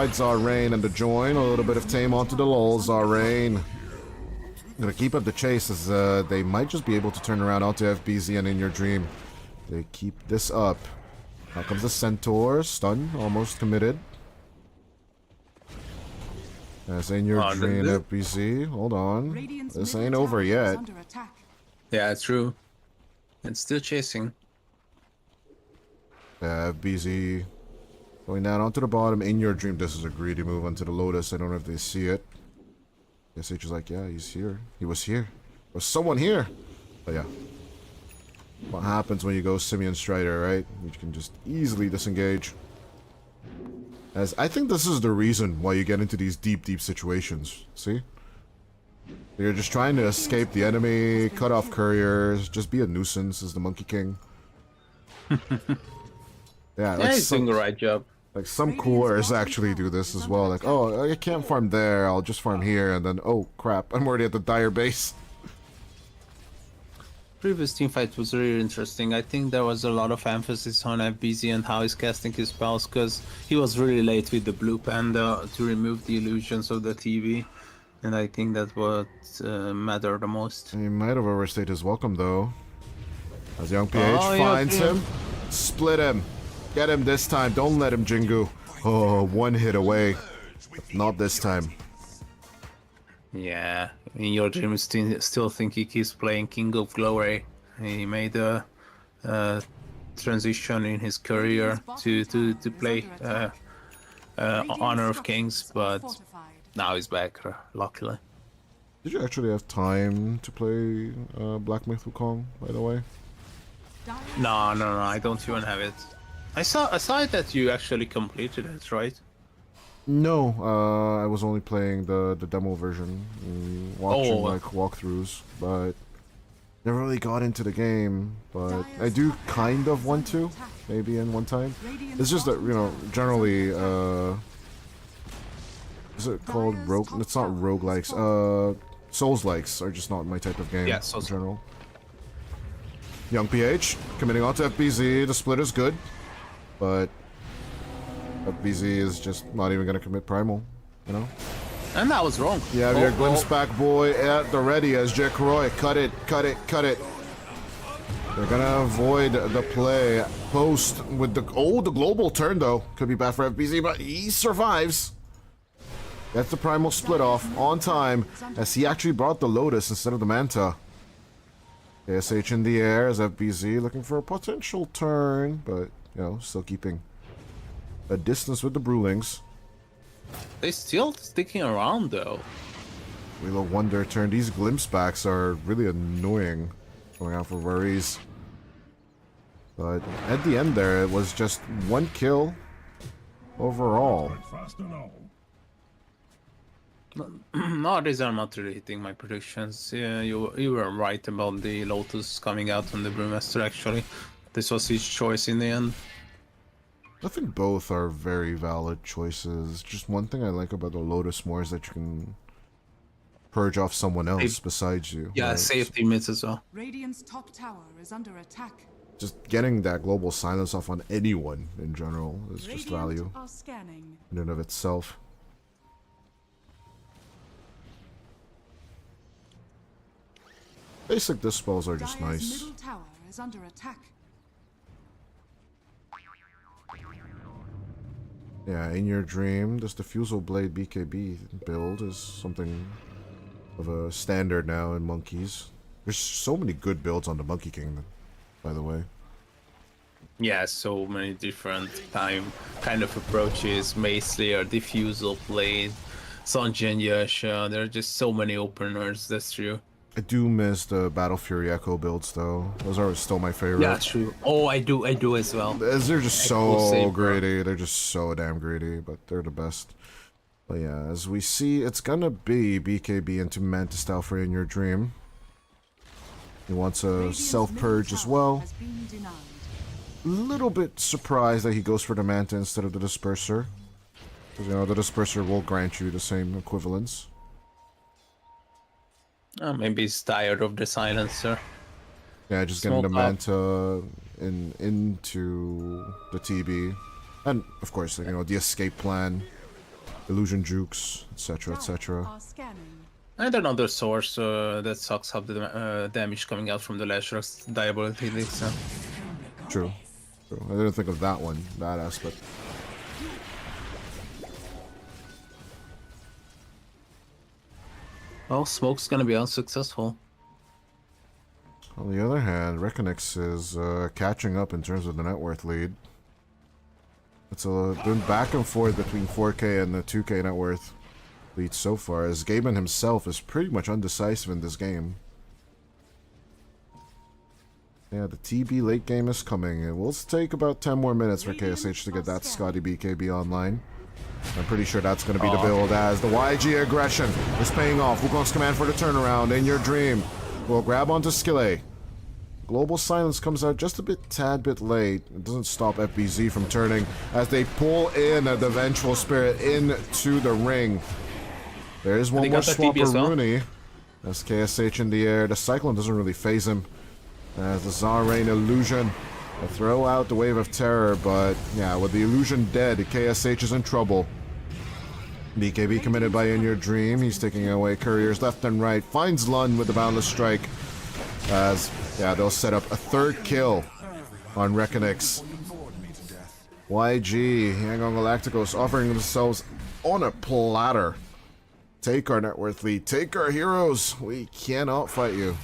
Zarain and the join. A little bit of tame onto the lol. Zarain gonna keep up the chase as they might just be able to turn around onto FBZ and In Your Dream. They keep this up. Now comes the Centaur. Stun. Almost committed. As In Your Dream FBZ. Hold on. This ain't over yet. Yeah, true. It's still chasing. Yeah, FBZ going down onto the bottom. In Your Dream. This is a greedy move onto the Lotus. I don't know if they see it. SH is like, yeah, he's here. He was here. There's someone here. But yeah. What happens when you go Simeon Strider, right? You can just easily disengage. As I think this is the reason why you get into these deep, deep situations. See? You're just trying to escape the enemy, cut off couriers, just be a nuisance as the Monkey King. Yeah, like he's doing the right job. Like some cores actually do this as well. Like, oh, I can't farm there, I'll just farm here, and then, oh crap, I'm already at the dire base. Previous teamfight was really interesting. I think there was a lot of emphasis on FBZ and how he's casting his spells, because he was really late with the Blue Panda to remove the illusions of the TV. And I think that's what mattered the most. He might have overstayed his welcome though. As Young PH finds him, split him. Get him this time, don't let him Jingu. Oh, one hit away. Not this time. Yeah, In Your Dream still think he keeps playing King of Glory. He made a transition in his career to play Honor of Kings, but now he's back, luckily. Did you actually have time to play Black Myth Wukong, by the way? No, I don't even have it. I saw it that you actually completed it, right? No, I was only playing the demo version, watching like walkthroughs, but never really got into the game. But I do kind of want to, maybe in one time. It's just that, you know, generally, is it called rogue? It's not roguelikes. Souls-likes are just not my type of game in general. Young PH committing onto FBZ. The split is good, but FBZ is just not even gonna commit Primal, you know? And that was wrong. You have your glimpse back boy at the ready as Jack Roy. Cut it, cut it, cut it. They're gonna avoid the play post with the the global turn though. Could be bad for FBZ, but he survives. That's the Primal split off on time as he actually brought the Lotus instead of the Manta. ASH in the air as FBZ looking for a potential turn, but you know, still keeping a distance with the Brewlings. They still sticking around though. Wheel of Wonder turn. These glimpse backs are really annoying. Going out for worries. But at the end there, it was just one kill overall. No, these are not really hitting my predictions. Yeah, you were right about the Lotus coming out on the Brewmaster actually. This was his choice in the end. I think both are very valid choices. Just one thing I like about the Lotus more is that you can purge off someone else besides you. Yeah, right? Safety mids as well. Radiant's top tower is under attack. Just getting that global silence off on anyone in general is just value in and of itself. Basic dispels are just nice. Middle tower is under attack. Yeah, In Your Dream, this Diffusal Blade BKB build is something of a standard now in Monkeys. There's so many good builds on the Monkey King, by the way. Yeah, so many different kind of approaches. Mace Slayer, Diffusal Blade, Sanji and Yasha. There are just so many openers, that's true. I do miss the Battle Fury Echo builds though. Those are still my favorite. Yeah, true. Oh, I do as well. They're just so greedy. They're just so damn greedy, but they're the best. But yeah, as we see, it's gonna be BKB into Manta style for In Your Dream. He wants a self-purge as well. A little bit surprised that he goes for the Manta instead of the Disperser. Because, you know, the Disperser will grant you the same equivalence. Maybe he's tired of the silencer. Yeah, just getting the Manta into the TB. And, of course, you know, the escape plan illusion jukes, etc., Dire etc. are scanning. And another source that sucks up the damage coming out from the Lashrock's diabolical elixir. True. True. I didn't think of that one, that aspect. Well, Smoke's gonna be unsuccessful. On the other hand, REKONIX is catching up in terms of the net worth lead. It's been back and forth between 4K and the 2K net worth lead so far, as Gaben himself is pretty much undecisive in this game. Yeah, the TB late game is coming. It will take about 10 more minutes for KSH to get that Scotty BKB online. I'm pretty sure that's going to be the build, as the YG aggression is paying off. Wukong's command for the turnaround in your dream. We'll grab onto Skille. Global Silence comes out just a tad bit late. It doesn't stop FBZ from turning as they pull in the Vengeful Spirit into the ring. There is one more Swapperoonie. That's KSH in the air. The Cyclone doesn't really phase him. As the Zarrain illusion, they throw out the Wave of Terror, but yeah, with the illusion dead, KSH is in trouble. BKB committed by In Your Dream. He's taking away couriers left and right. Finds Lund with the Boundless Strike. As, yeah, they'll set up a third kill on REKONIX. YG, Yangon Galacticos offering themselves on a platter. Take our net worth lead. Take our heroes. We cannot fight you.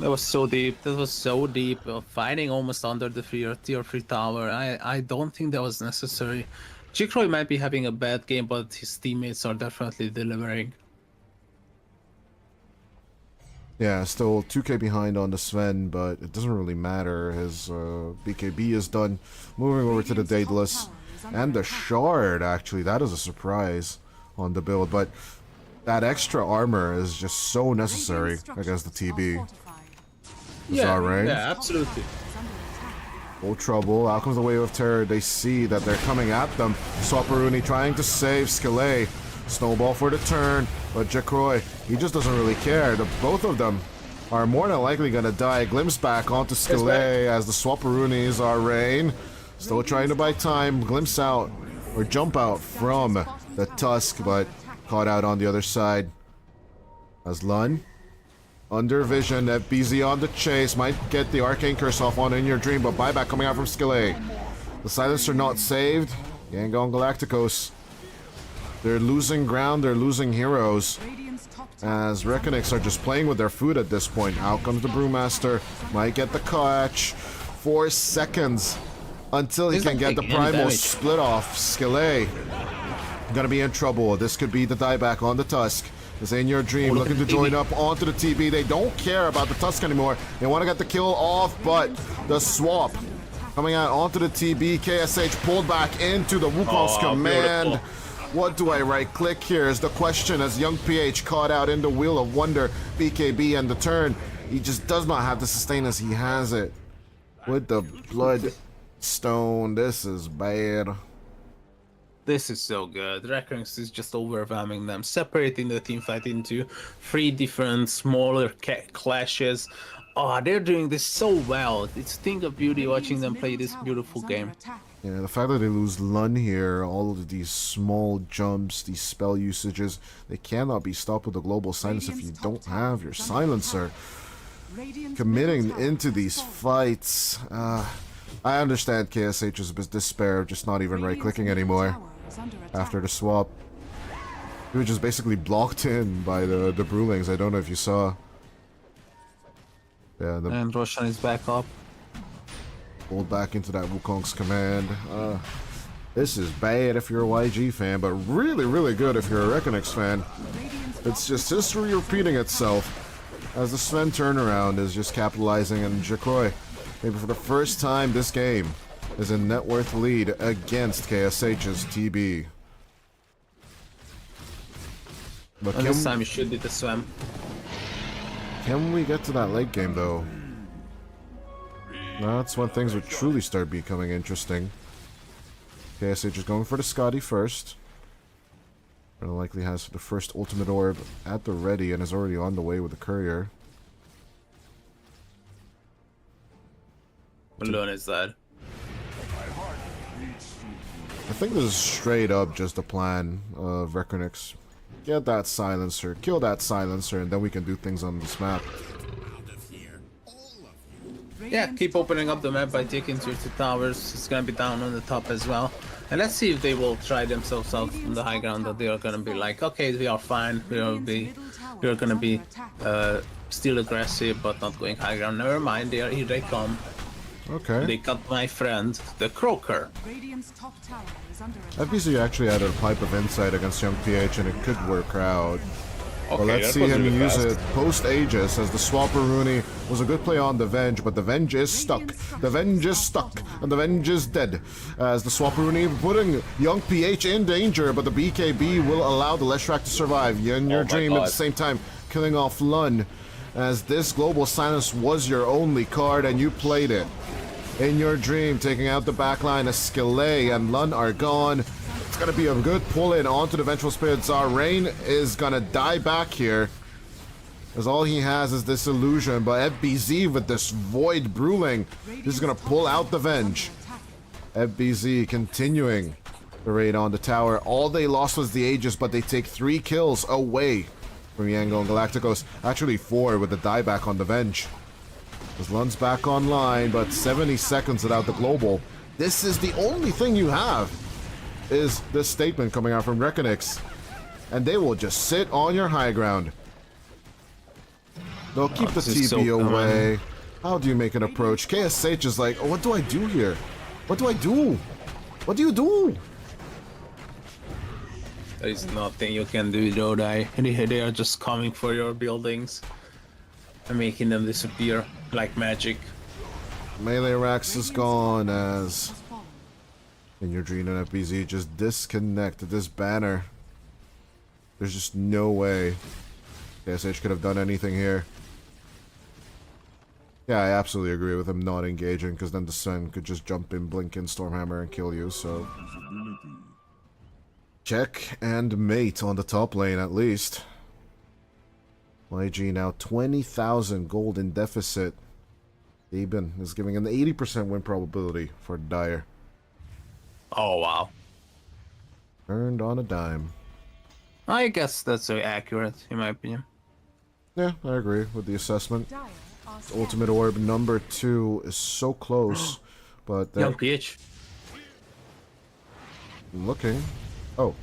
That was so deep. That was so deep. Fighting almost under the tier 3 tower. I don't think that was necessary. Jikroy might be having a bad game, but his teammates are definitely delivering. Yeah, still 2k behind on the Sven, but it doesn't really matter. His BKB is done. Moving over to the Daedalus. And the Shard, actually. That is a surprise on the build, but that extra armor is just so necessary against the TB. Yeah, absolutely. Full trouble. Out comes the Wave of Terror. They see that they're coming at them. Swapperoonie trying to save Skille. Snowball for the turn, but Jacroy, he just doesn't really care. Both of them are more than likely gonna die. Glimpse back onto Skille as the Swapperoonies are Rain. Still trying to buy time. Glimpse out, or jump out from the Tusk, but caught out on the other side. As Lun, under vision, FBZ on the chase, might get the Arcane Curse off on In Your Dream, but buyback coming out from Skille. The Silencer not saved. Yangon Galacticos. They're losing ground, they're losing heroes. As REKONIX are just playing with their food at this point. Out comes the Brewmaster. Might get the catch. 4 seconds until he can get the Primal split off. Skille gonna be in trouble. This could be the dieback on the Tusk. Is In Your Dream looking to join up onto the TB. They don't care about the Tusk anymore. They want to get the kill off, but the swap coming out onto the TB. KSH pulled back into the Wukong's command. Beautiful. What do I right-click here is the question, as Young PH caught out in the Wheel of Wonder. BKB and the turn. He just does not have the sustain as he has it. With the Bloodstone, this is bad. This is so good. REKONIX is just overwhelming them, separating the team fight into 3 different smaller clashes. Oh, they're doing this so well. It's a thing of beauty watching them play this beautiful game. Yeah, the fact that they lose Lun here, all of these small jumps, these spell usages, they cannot be stopped with the Global Silence if you don't have your Silencer. Committing into these fights. I understand KSH's despair of just not even right-clicking anymore after the swap. He was just basically blocked in by the Brewlings. I don't know if you saw. Yeah, And Roshan is back up. Pulled back into that Wukong's command. This is bad if you're a YG fan, but really, really good if you're a REKONIX fan. It's just history repeating itself as the Sven turnaround is just capitalizing, and Jacroy, maybe for the first time this game, is in net worth lead against KSH's TB. But And this time you should be the swim. can we get to that late game though? That's when things would truly start becoming interesting. KSH is going for the Scotty first. And likely has the first ultimate orb at the ready and is already on the way with the courier. Malone is dead. I think this is straight up just a plan of REKONIX. Get that silencer, kill that silencer, and then we can do things on this map. Yeah, keep opening up the map by taking tier 2 towers. It's gonna be down on the top as well. And let's see if they will try themselves out from the high ground, that they are gonna be like, okay, we are fine. We're gonna be still aggressive, but not going high ground. Never mind, here they come. Okay. They got my friend, the Croaker. Radiant's top tower is under attack. FBC actually added a pipe of insight against Young PH, and it could work out. Okay, But let's see him use it post-Aegis, as the Swapperoonie was a good play on the Venge, but the Venge is stuck. The Venge is stuck, and the Venge is dead. As the Swapperoonie putting Young PH in danger, but the BKB will allow the Leshrac to survive. In your dream at the same time, killing off Lun, as this Global Silence was your only card, and you played it. In your dream, taking out the backline as Skillet and Lun are gone. It's gonna be a good pull-in onto the Vengeful Spirits. Our Rain is gonna die back here, as all he has is this illusion, but FBZ with this Void Brewing, this is gonna pull out the Venge. FBZ continuing the raid on the tower. All they lost was the Aegis, but they take 3 kills away from Yangon Galacticos. Actually 4 with the dieback on the Venge. As Lun's back online, but 70 seconds without the global. This is the only thing you have, is this statement coming out from REKONIX. And they will just sit on your high ground. They'll keep the TB away. How do you make an approach? KSH is like, oh, what do I do here? What do I do? What do you do? There is nothing you can do, Jodai. They are just coming for your buildings and making them disappear like magic. Melee Rax is gone, as in your dream and FBZ just disconnect this banner. There's just no way KSH could have done anything here. Yeah, I absolutely agree with him not engaging, because then the Sun could just jump in, blink in, Stormhammer, and kill you, so... Check and mate on the top lane, at least. YG now 20,000 gold in deficit. Eben is giving an 80% win probability for Dire. Oh, wow. Turned on a dime. I guess that's accurate, in my opinion. Yeah, I agree with the assessment. Dire are scattered. Ultimate Orb number 2 is so close, but Young PH. looking. Oh.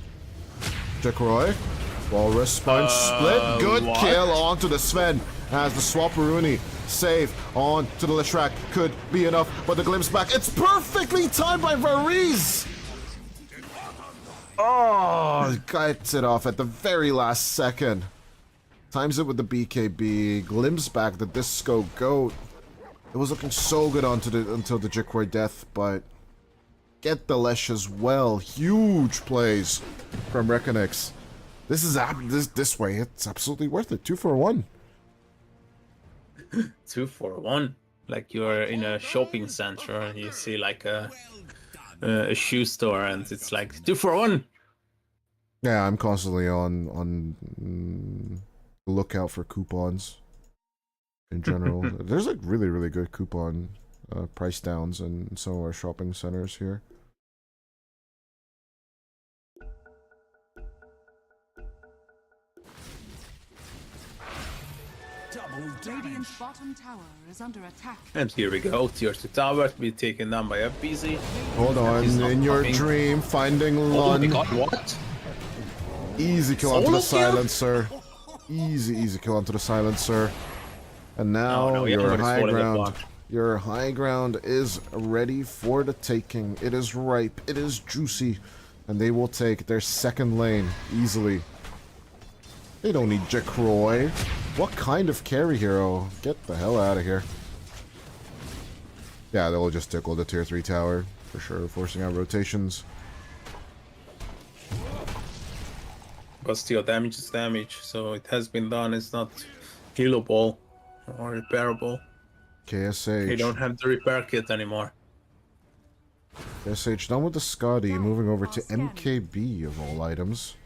Jack Roy. Walrus Punch split. Good what? kill onto the Sven as the Swapperoonie save on to the Leshrac. Could be enough, but the glimpse back. It's perfectly timed by Variz. Oh, gets it off at the very last second. Times it with the BKB. Glimpse back the Disco Goat. It was looking so good until the Jikroy death, but get the Lesh as well. Huge plays from REKONIX. This is this way. It's absolutely worth it. 2 for 1. 2 for 1. Like you're in a shopping center and you see like a shoe store and it's like 2 for 1. Yeah, I'm constantly on the lookout for coupons. In general, there's like really good coupon price downs in some of our shopping centers here. Radiant's bottom tower is under attack. And here we go. Tier 2 tower to be taken down by FBZ. Hold on, He's not in your coming. dream, finding Oh Lun. my god, what? Easy kill onto the Solo kill? silencer. Easy kill onto the silencer. And now No, your everybody's high falling ground. apart. Your high ground is ready for the taking. It is ripe. It is juicy. And they will take their second lane easily. They don't need Jikroy. What kind of carry hero? Get the hell out of here. Yeah, they'll just tickle the tier 3 tower. For sure, forcing out rotations. But still, damage is damage. So it has been done. It's not healable or repairable. KSH. They don't have the repair kit anymore. KSH done with the Scotty, moving over to MKB of all items.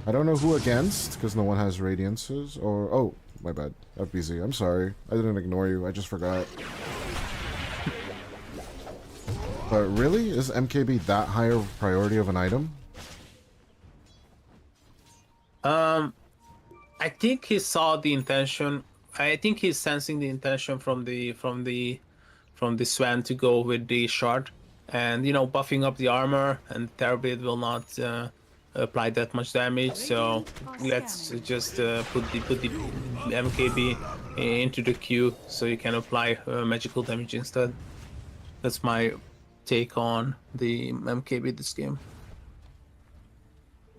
I don't know who against, because no one has Radiances, or... Oh, my bad. FBZ, I'm sorry. I didn't ignore you, I just forgot. But really? Is MKB that high a priority of an item? I think he saw the intention. I think he's sensing the intention from the Sven to go with the shard, and buffing up the armor, and Terrorblade will not apply that much damage. So let's just put the MKB into the queue so you can apply magical damage instead. That's my take on the MKB this game.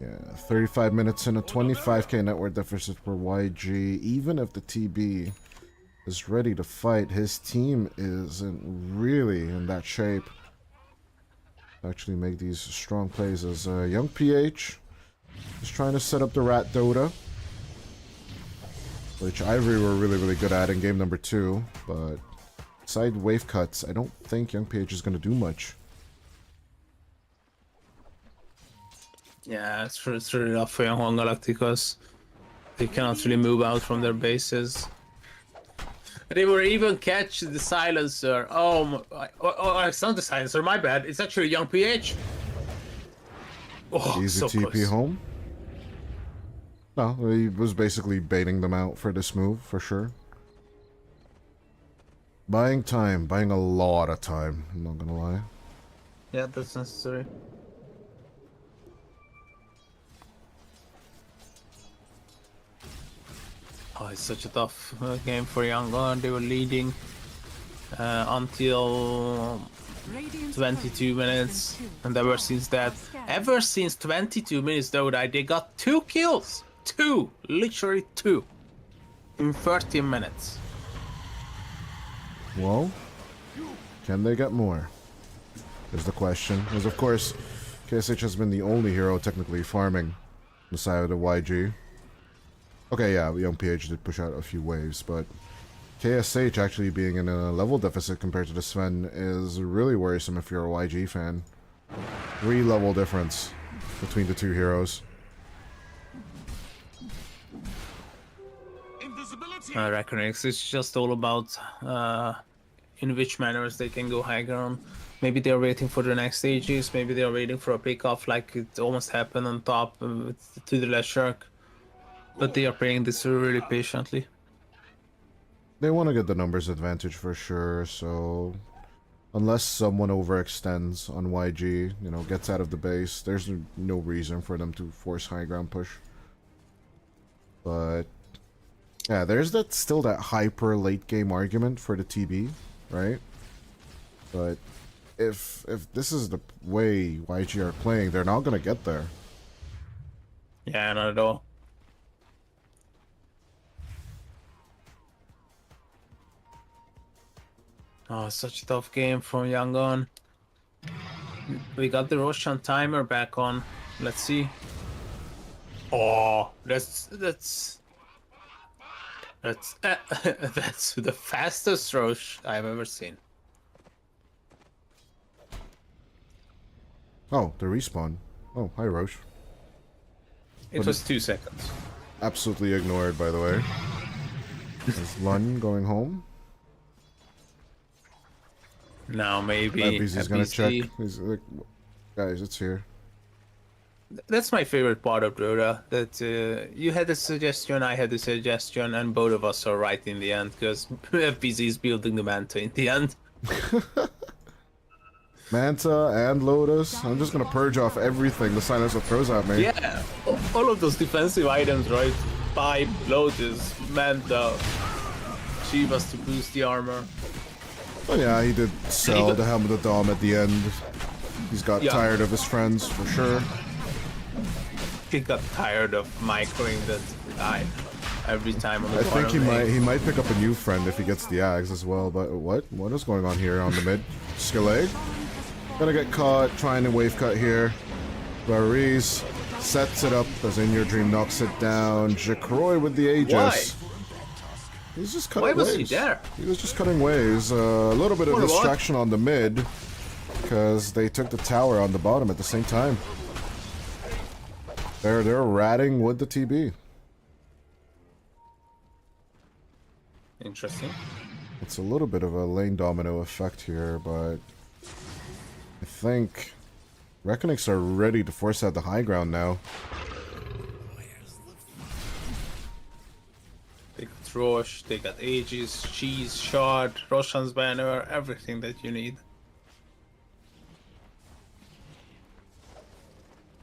Yeah, 35 minutes in a 25k net worth deficit for YG. Even if the TB is ready to fight, his team isn't really in that shape to actually make these strong plays. As young PH is trying to set up the Rat Dota, which Ivory were really good at in game number 2, but side wave cuts, I don't think young PH is going to do much. Yeah, it's really rough for Yangon Galacticos. They cannot really move out from their bases. They were even catch the silencer. Oh, it's not the silencer. My bad. It's actually young PH. Oh, Easy so TP close. home. No, he was basically baiting them out for this move, for sure. Buying time. Buying a lot of time, I'm not gonna lie. Yeah, that's necessary. Oh, it's such a tough game for Yangon. They were leading until 22 minutes, and ever since 22 minutes though, they got 2 kills. 2! Literally 2. In 30 minutes. Well, can they get more? Is the question. Because of course, KSH has been the only hero technically farming the side of the YG. Okay, yeah, young PH did push out a few waves, but KSH actually being in a level deficit compared to the Sven is really worrisome if you're a YG fan. 3 level difference between the 2 heroes. REKONIX, it's just all about in which manners they can go high ground. Maybe they're waiting for the next stages, maybe they're waiting for a pick-off like it almost happened on top to the last shark. But they are playing this really patiently. They want to get the numbers advantage for sure, so unless someone overextends on YG, gets out of the base, there's no reason for them to force high ground push. But yeah, there's still that hyper late game argument for the TB, right? But if this is the way YG are playing, they're not gonna get there. Yeah, not at all. Oh, such a tough game from Yangon. We got the Roshan timer back on. Let's see. Oh, that's that's the fastest Rosh I've ever seen. Oh, the respawn. Oh, hi Roche. It was 2 seconds. Absolutely ignored, by the way. Is Lun going home? Now maybe He's gonna check. FBC. He's like, guys, it's here. That's my favorite part of Dota. That you had a suggestion, I had a suggestion, and both of us are right in the end because FBC is building the Manta in the end. Manta and Lotus. I'm just gonna purge off everything the Silencer throws at me. Yeah, all of those defensive items, right? Pipe, Lotus, Manta, Chivas to boost the armor. Oh yeah, he did sell the Helmet of Dom at the end. He's got tired of his friends, for sure. He got tired of microing that guy every time on the I think bottom he might pick up a new friend if he gets the Ags as well, but what is going on here on the mid? Skilleg? Gonna get caught trying to wave cut here. Bariz sets it up as In Your Dream knocks it down. Jacroy with the Aegis. Why? He's just cutting Why was waves. he there? He was just cutting waves. A little bit of For what? distraction on the mid because they took the tower on the bottom at the same time. They're ratting with the TB. Interesting. It's a little bit of a lane domino effect here, but I think REKONIX are ready to force out the high ground now. They got Roche, they got Aegis, Cheese, Shard, Roshan's Banner, everything that you need.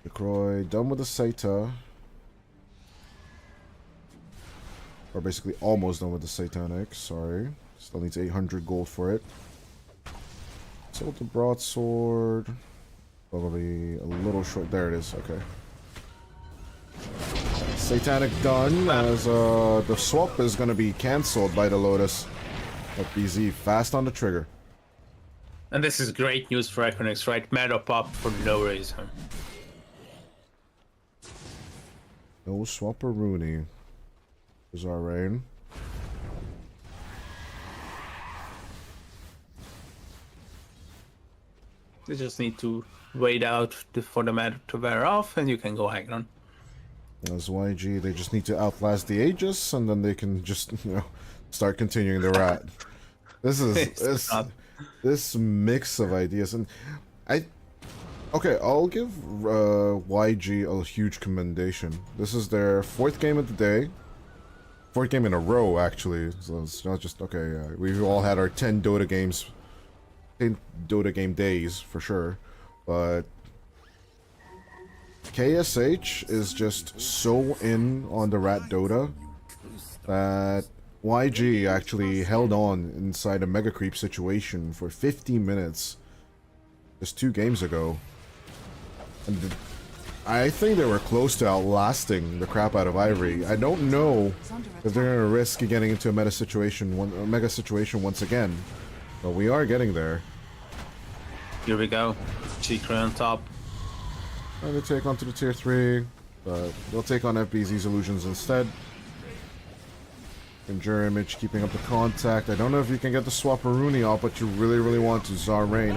LaCroix done with the Saita. Or basically almost done with the Satanic, sorry. Still needs 800 gold for it. Sold the broadsword. Probably a little short. There it is, okay. Satanic done, as the swap is going to be cancelled by the Lotus. But BZ fast on the trigger. And this is great news for REKONIX, right? Meta pop for no reason. No swapper Rooney. Is our rain. They just need to wait out for the meta to wear off, and you can go hang on. As YG, they just need to outlast the Aegis, and then they can just, you know, start continuing the rat. This is this mix of ideas, and okay, I'll give YG a huge commendation. This is their 4th game of the day. 4th game in a row, actually. So it's not just, okay, we've all had our 10 Dota games. 10 Dota game days, for sure. But KSH is just so in on the Rat Dota that YG actually held on inside a Mega Creep situation for 15 minutes just 2 games ago. And I think they were close to outlasting the crap out of Ivory. I don't know if they're going to risk getting into a mega situation once again, but we are getting there. Here we go. Secret on top. And they take on to the tier 3, but they'll take on FBZ's illusions instead. Endure Image keeping up the contact. I don't know if you can get the Swapperoonie off, but you really want to. Zarain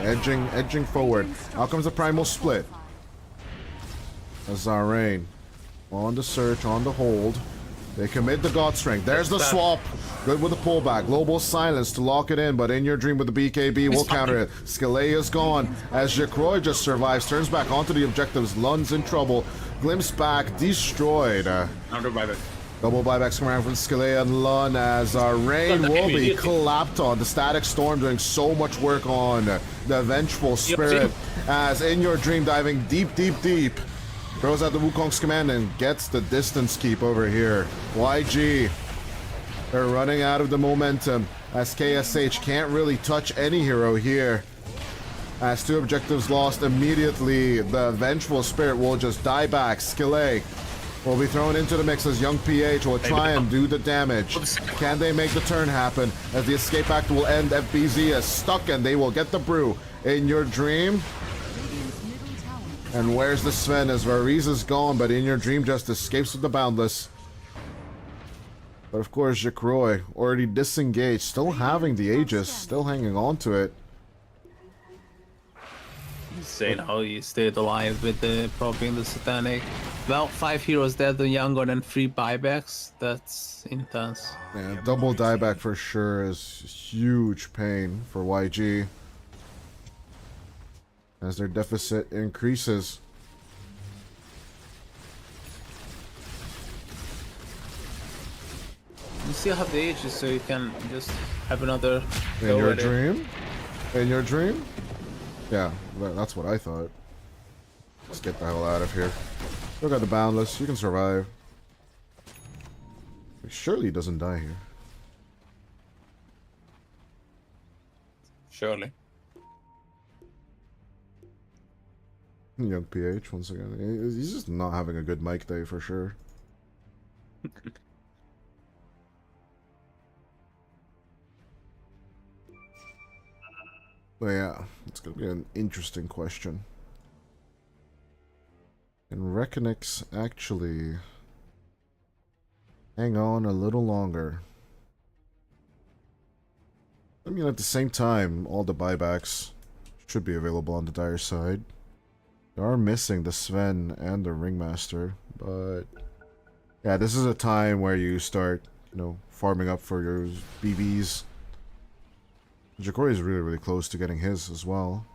edging forward. Out comes the Primal Split. Zarain on the search, on the hold. They commit the God Strength. There's the swap. Good with the pullback. Global Silence to lock it in, but In Your Dream with the BKB will counter it. Skeleya's gone as Jacroix just survives. Turns back onto the objectives. Lund's in trouble. Glimpse back. Destroyed. Under buyback. Double buybacks come around from Skeleya and Lund as Rain will be clapped on. The Static Storm doing so much work on the Vengeful Spirit as In Your Dream diving deep. Throws out the Wukong's command and gets the distance keep over here. YG, they're running out of the momentum as KSH can't really touch any hero here. As 2 objectives lost immediately, the Vengeful Spirit will just die back. Skele will be thrown into the mix as Young PH will try and do the damage. Can they make the turn happen? As the escape act will end, FBZ is stuck and they will get the brew. In Your Dream. And where's the Sven as Variz is gone, but In Your Dream just escapes with the Boundless. But of course, Jacroix already disengaged, still having the Aegis, still hanging on to it. Insane how he stayed alive with the propping the Satanic. Well, 5 heroes dead on Yangon and 3 buybacks. That's intense. Yeah, double dieback for sure is huge pain for YG. As their deficit increases. You still have the Aegis, so you can just have another In Your Dream? In Your Dream? Yeah, that's what I thought. Let's get the hell out of here. Still got the Boundless, you can survive. Surely he doesn't die here. Surely. Young PH once again. He's just not having a good mic day for sure. But yeah, it's gonna be an interesting question. Can REKONIX actually hang on a little longer? I mean, at the same time, all the buybacks should be available on the dire side. They are missing the Sven and the Ringmaster, but yeah, this is a time where you start, you know, farming up for your BBs. Jacroix is really close to getting his as well.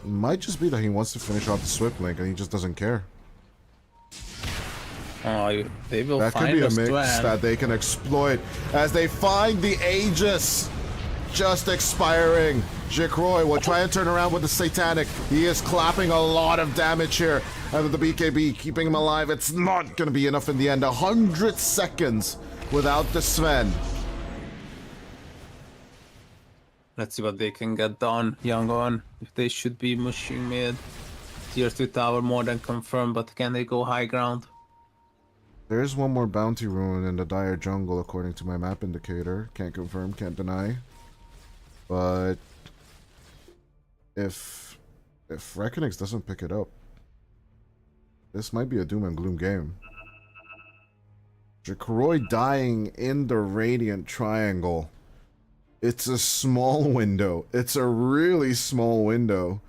Might just be that he wants to finish off the Swift Link and he just doesn't care. Oh, they will That find could be a us mix Swan. that they can exploit as they find the Aegis just expiring. Jikroy will try and turn around with the Satanic. He is clapping a lot of damage here. And with the BKB keeping him alive, it's not going to be enough in the end. 100 seconds without the Sven. Let's see what they can get done. Yangon, if they should be mushing mid. Tier 2 tower more than confirmed, but can they go high ground? There's one more bounty rune in the Dire Jungle according to my map indicator. Can't confirm, can't deny. But if REKONIX doesn't pick it up, this might be a doom and gloom game. Jikroy dying in the Radiant Triangle. It's a small window. It's a really small window.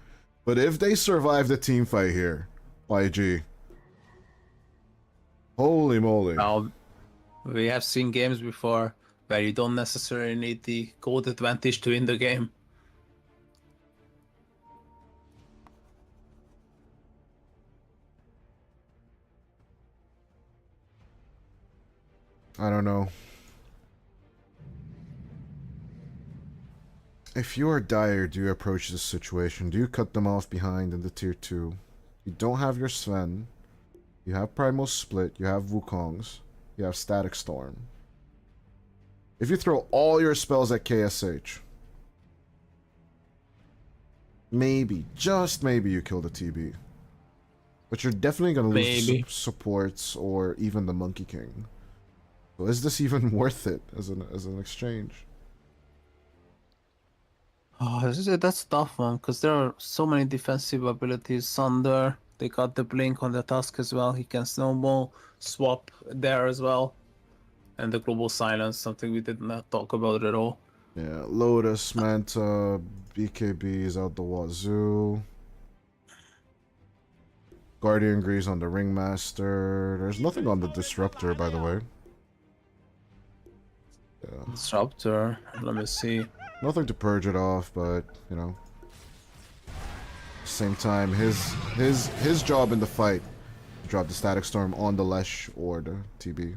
But if they survive the team fight here, YG. Holy moly. Now, we have seen games before where you don't necessarily need the gold advantage to win the game. I don't know. If you are Dire, do you approach this situation? Do you cut them off behind in the tier 2? You don't have your Sven. You have Primal Split. You have Wukong's. You have Static Storm. If you throw all your spells at KSH, maybe, just maybe you kill the TB. But you're definitely going to lose supports or even the Monkey King. So is this even worth it as an exchange? Oh, that's a tough one because there are so many defensive abilities. Sunder, they got the blink on the Tusk as well. He can snowball, swap there as well. And the global silence, something we did not talk about at all. Yeah, Lotus, Manta, BKB is out the wazoo. Guardian Grease on the Ringmaster. There's nothing on the Disruptor, by the way. Yeah. Disruptor, let me see. Nothing to purge it off, but you know, same time, his job in the fight, drop the Static Storm on the Lesh or the TB.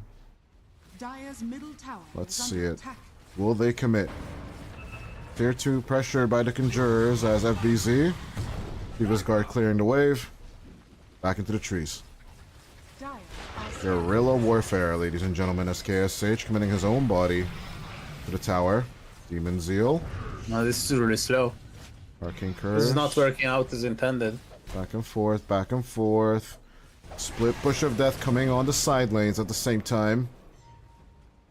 Dire's middle tower Let's is see under it. attack. Will they commit? Tier 2 pressure by the Conjurers as FBZ. Diva's Guard clearing the wave. Back into the trees. Dire are Guerrilla warfare, ladies and gentlemen, as KSH committing his own body to the tower. Demon Zeal. No, this is really slow. Arcane Curse. This is not working out as intended. Back and forth, back and forth. Split Push of Death coming on the side lanes at the same time.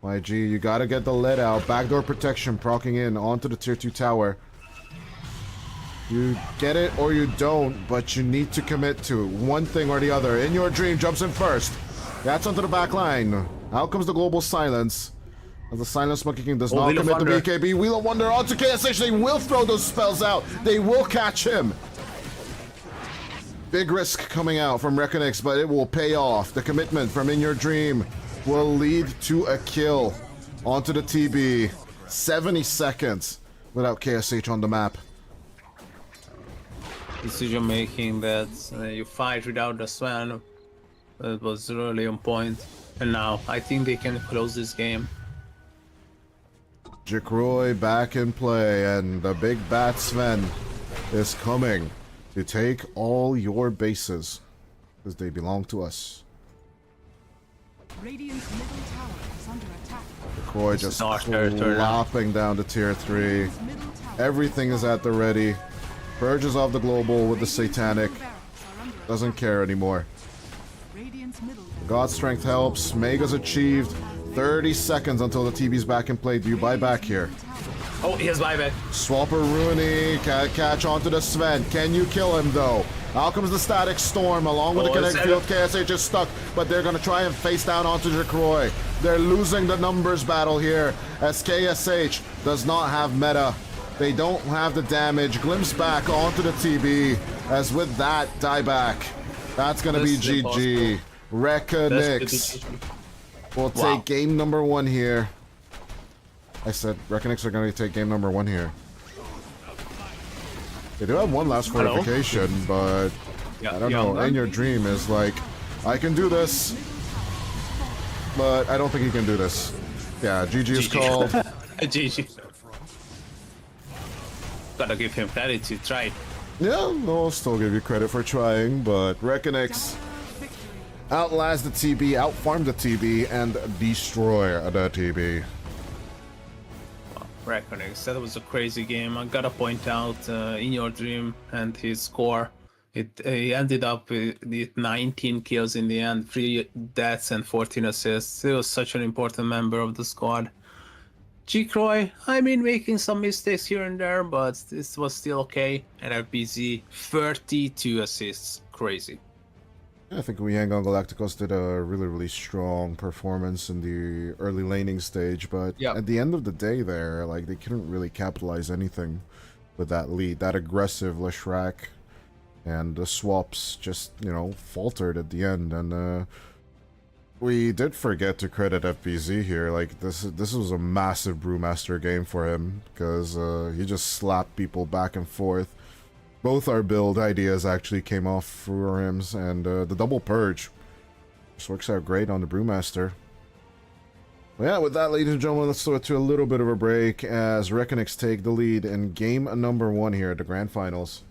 YG, you gotta get the lead out. Backdoor protection proccing in onto the tier 2 tower. You get it or you don't, but you need to commit to one thing or the other. In Your Dream jumps in first. That's onto the back line. Out comes the global silence. As the Silence Monkey King does not Wheel of commit to Wonder. BKB. Wheel of Wonder onto KSH. They will throw those spells out. They will catch him. Big risk coming out from REKONIX, but it will pay off. The commitment from In Your Dream will lead to a kill onto the TB. 70 seconds without KSH on the map. Decision making that you fight without the Swan. It was really on point. And now I think they can close this game. Jikroy back in play, and the big bat Sven is coming to take all your bases, because they belong to us. Radiant's middle tower is under attack. Jikroy just our territory now. flopping down to tier 3. Middle tower. Everything is at the ready. Purges off the global with the Satanic. Barracks are under Doesn't care anymore. Radiant's middle. God Strength helps. Mega's achieved. 30 seconds until the TV's back in play. Do you buy back here? Oh, he has buyback. Swapper Rooney, catch onto the Sven. Can you kill him though? Out comes the Static Storm along with the Connect Field. KSH is stuck, but they're gonna try and face down onto Jikroy. They're losing the numbers battle here as KSH does not have meta. They don't have the damage. Glimpse back onto the TB as with that dieback. That's gonna be This is GG. REKONIX will take game number 1 here. I said REKONIX are going to take game number 1 here. They do have one last Hello? fortification, but Yeah, I don't know. Yangon? In Your Dream is like, I can do this, but I don't think he can do this. Yeah, GG is called. GG. Gotta give him credit, he tried. Yeah, I'll still give you credit for trying, but REKONIX outlast the TB, outfarm the TB, and destroy the TB. REKONIX, that was a crazy game. I gotta point out In Your Dream and his score. He ended up with 19 kills in the end, 3 deaths and 14 assists. He was such an important member of the squad. G-Croy, I mean, making some mistakes here and there, but this was still okay. And FBZ, 32 assists. Crazy. I think Yangon Galacticos did a really strong performance in the early laning stage, but Yeah. at the end of the day there, like, they couldn't really capitalize anything with that lead. That aggressive Leshrac and the swaps just, you know, faltered at the end, and we did forget to credit FBZ here. Like, this was a massive Brewmaster game for him, because he just slapped people back and forth. Both our build ideas actually came off for him, and the double purge just works out great on the Brewmaster. Well, yeah, with that, ladies and gentlemen, let's throw it to a little bit of a break as REKONIX take the lead in game number 1 here at the Grand Finals.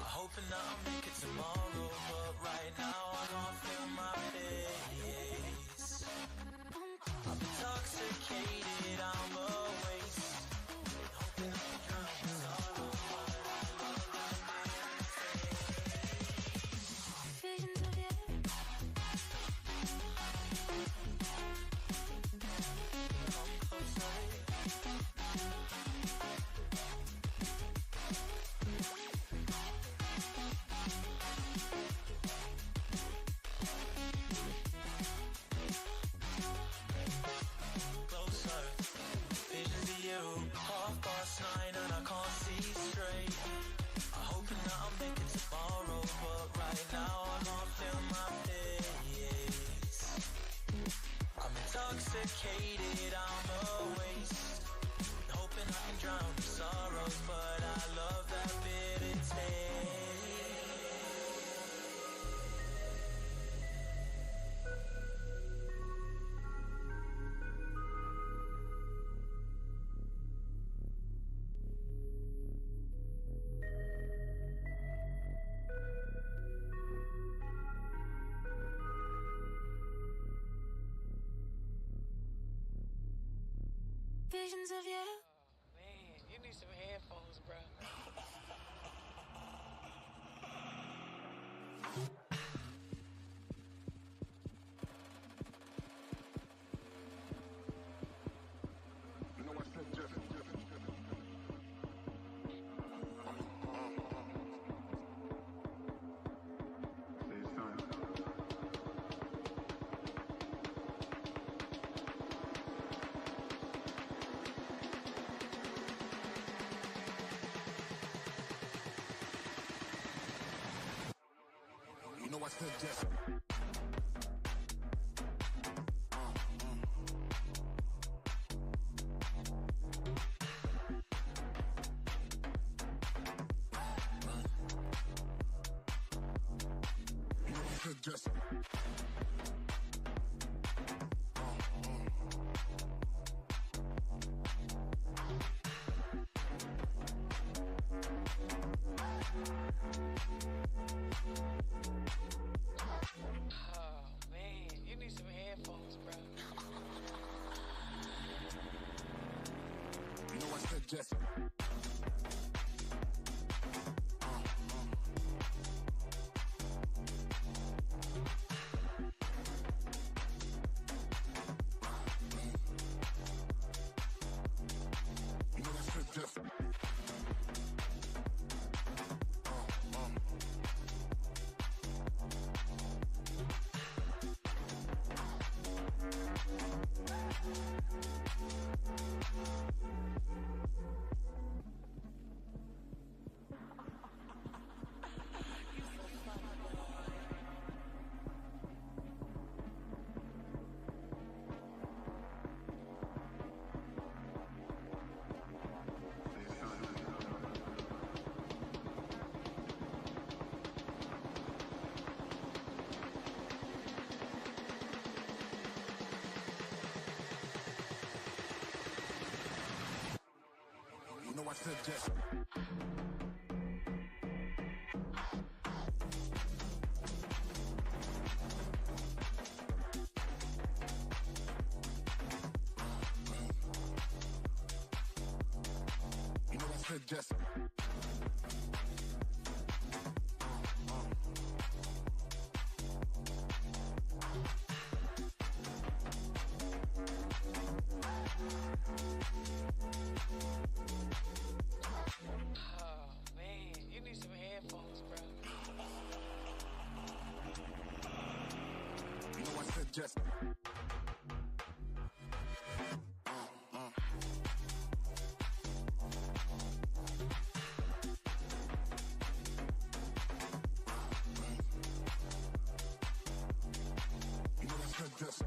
Hoping that I'll make it tomorrow, but right now I'm not feeling visions of you. Oh, man, you need some headphones, bro. You know I said just. Say son. You know I said just. Just Oh, man, you need some headphones, bro. you know I said just. You know I said just. You know I said just. You know I said just. Oh, man, you need some headphones, bro. You know I said just. You know I said just.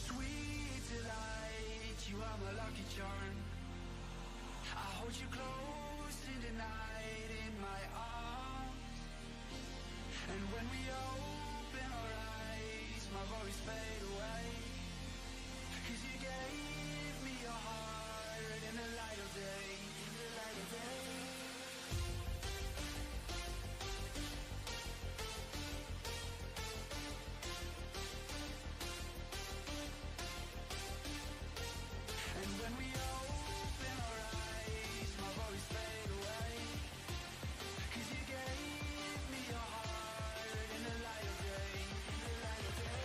Sweet delight, you are my lucky charm. I hold you close in the night in my arms. And when we open our eyes, my worries fade away. 'Cause you gave me your heart in the light of day, in the light of day. And when we open our eyes, my worries fade away. 'Cause you gave me your heart in the light of day, in the light of day.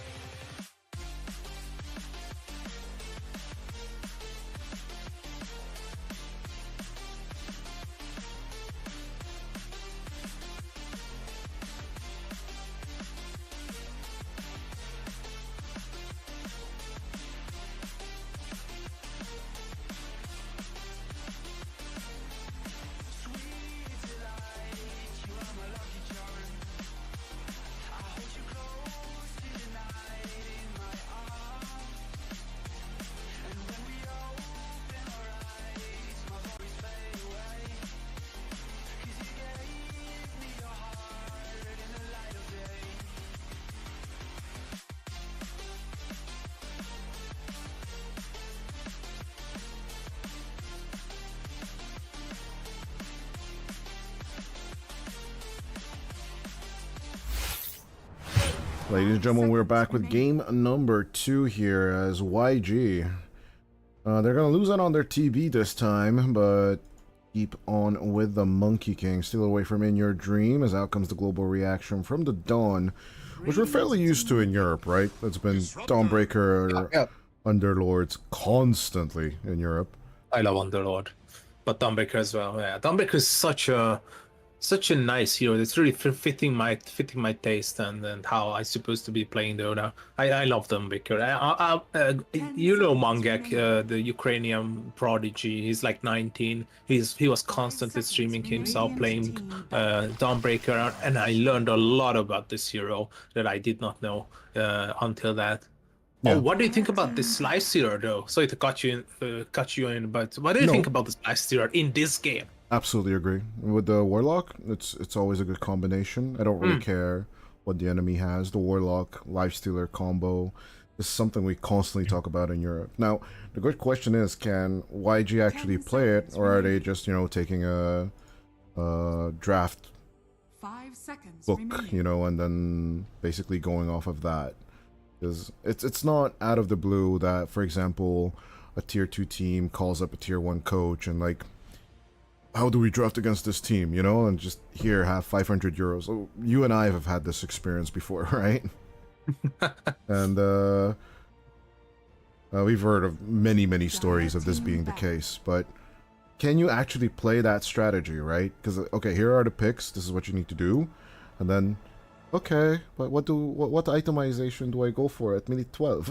Sweet delight, you are my lucky charm. I hold you close in the night in my arms. And when we open our eyes, my worries fade away. 'Cause you gave me your heart in the light of day. Ladies and gentlemen, we're back with game number 2 here as YG. They're going to lose out on their TB this time, but keep on with the Monkey King. Steal away from In Your Dream, as out comes the global reaction from the Dawn, which we're fairly used to in Europe, right? It's been Dawnbreaker Yeah, Underlords constantly in Europe. I love Underlord, but Dawnbreaker as well. Yeah, Dawnbreaker is such a nice hero. It's really fitting my taste and how I supposed to be playing Dota. I love Dawnbreaker. You know Mangek, the Ukrainian prodigy. He's like 19. He was constantly streaming himself playing Dawnbreaker, and I learned a lot about this hero that I did not know until that. Yeah. Oh, what do you think about this Slice Stealer though? Sorry to cut you in, but what do you No. think about the Slice Stealer in this game? Absolutely agree. With the Warlock, it's always a good combination. I don't really care what the enemy has. The Warlock, Lifestealer combo is something we constantly talk about in Europe. Now, the good question is, can YG actually play it, or are they just, taking a draft 5 seconds book, remaining. and then basically going off of that? Because it's not out of the blue that, for example, a tier 2 team calls up a tier 1 coach and like, how do we draft against this team, and just here have 500 euros. Oh, you and I have had this experience before, right? And we've heard of many stories of this being the case, but can you actually play that strategy, right? Because, okay, here are the picks, this is what you need to do, and then, okay, but what itemization do I go for at minute 12?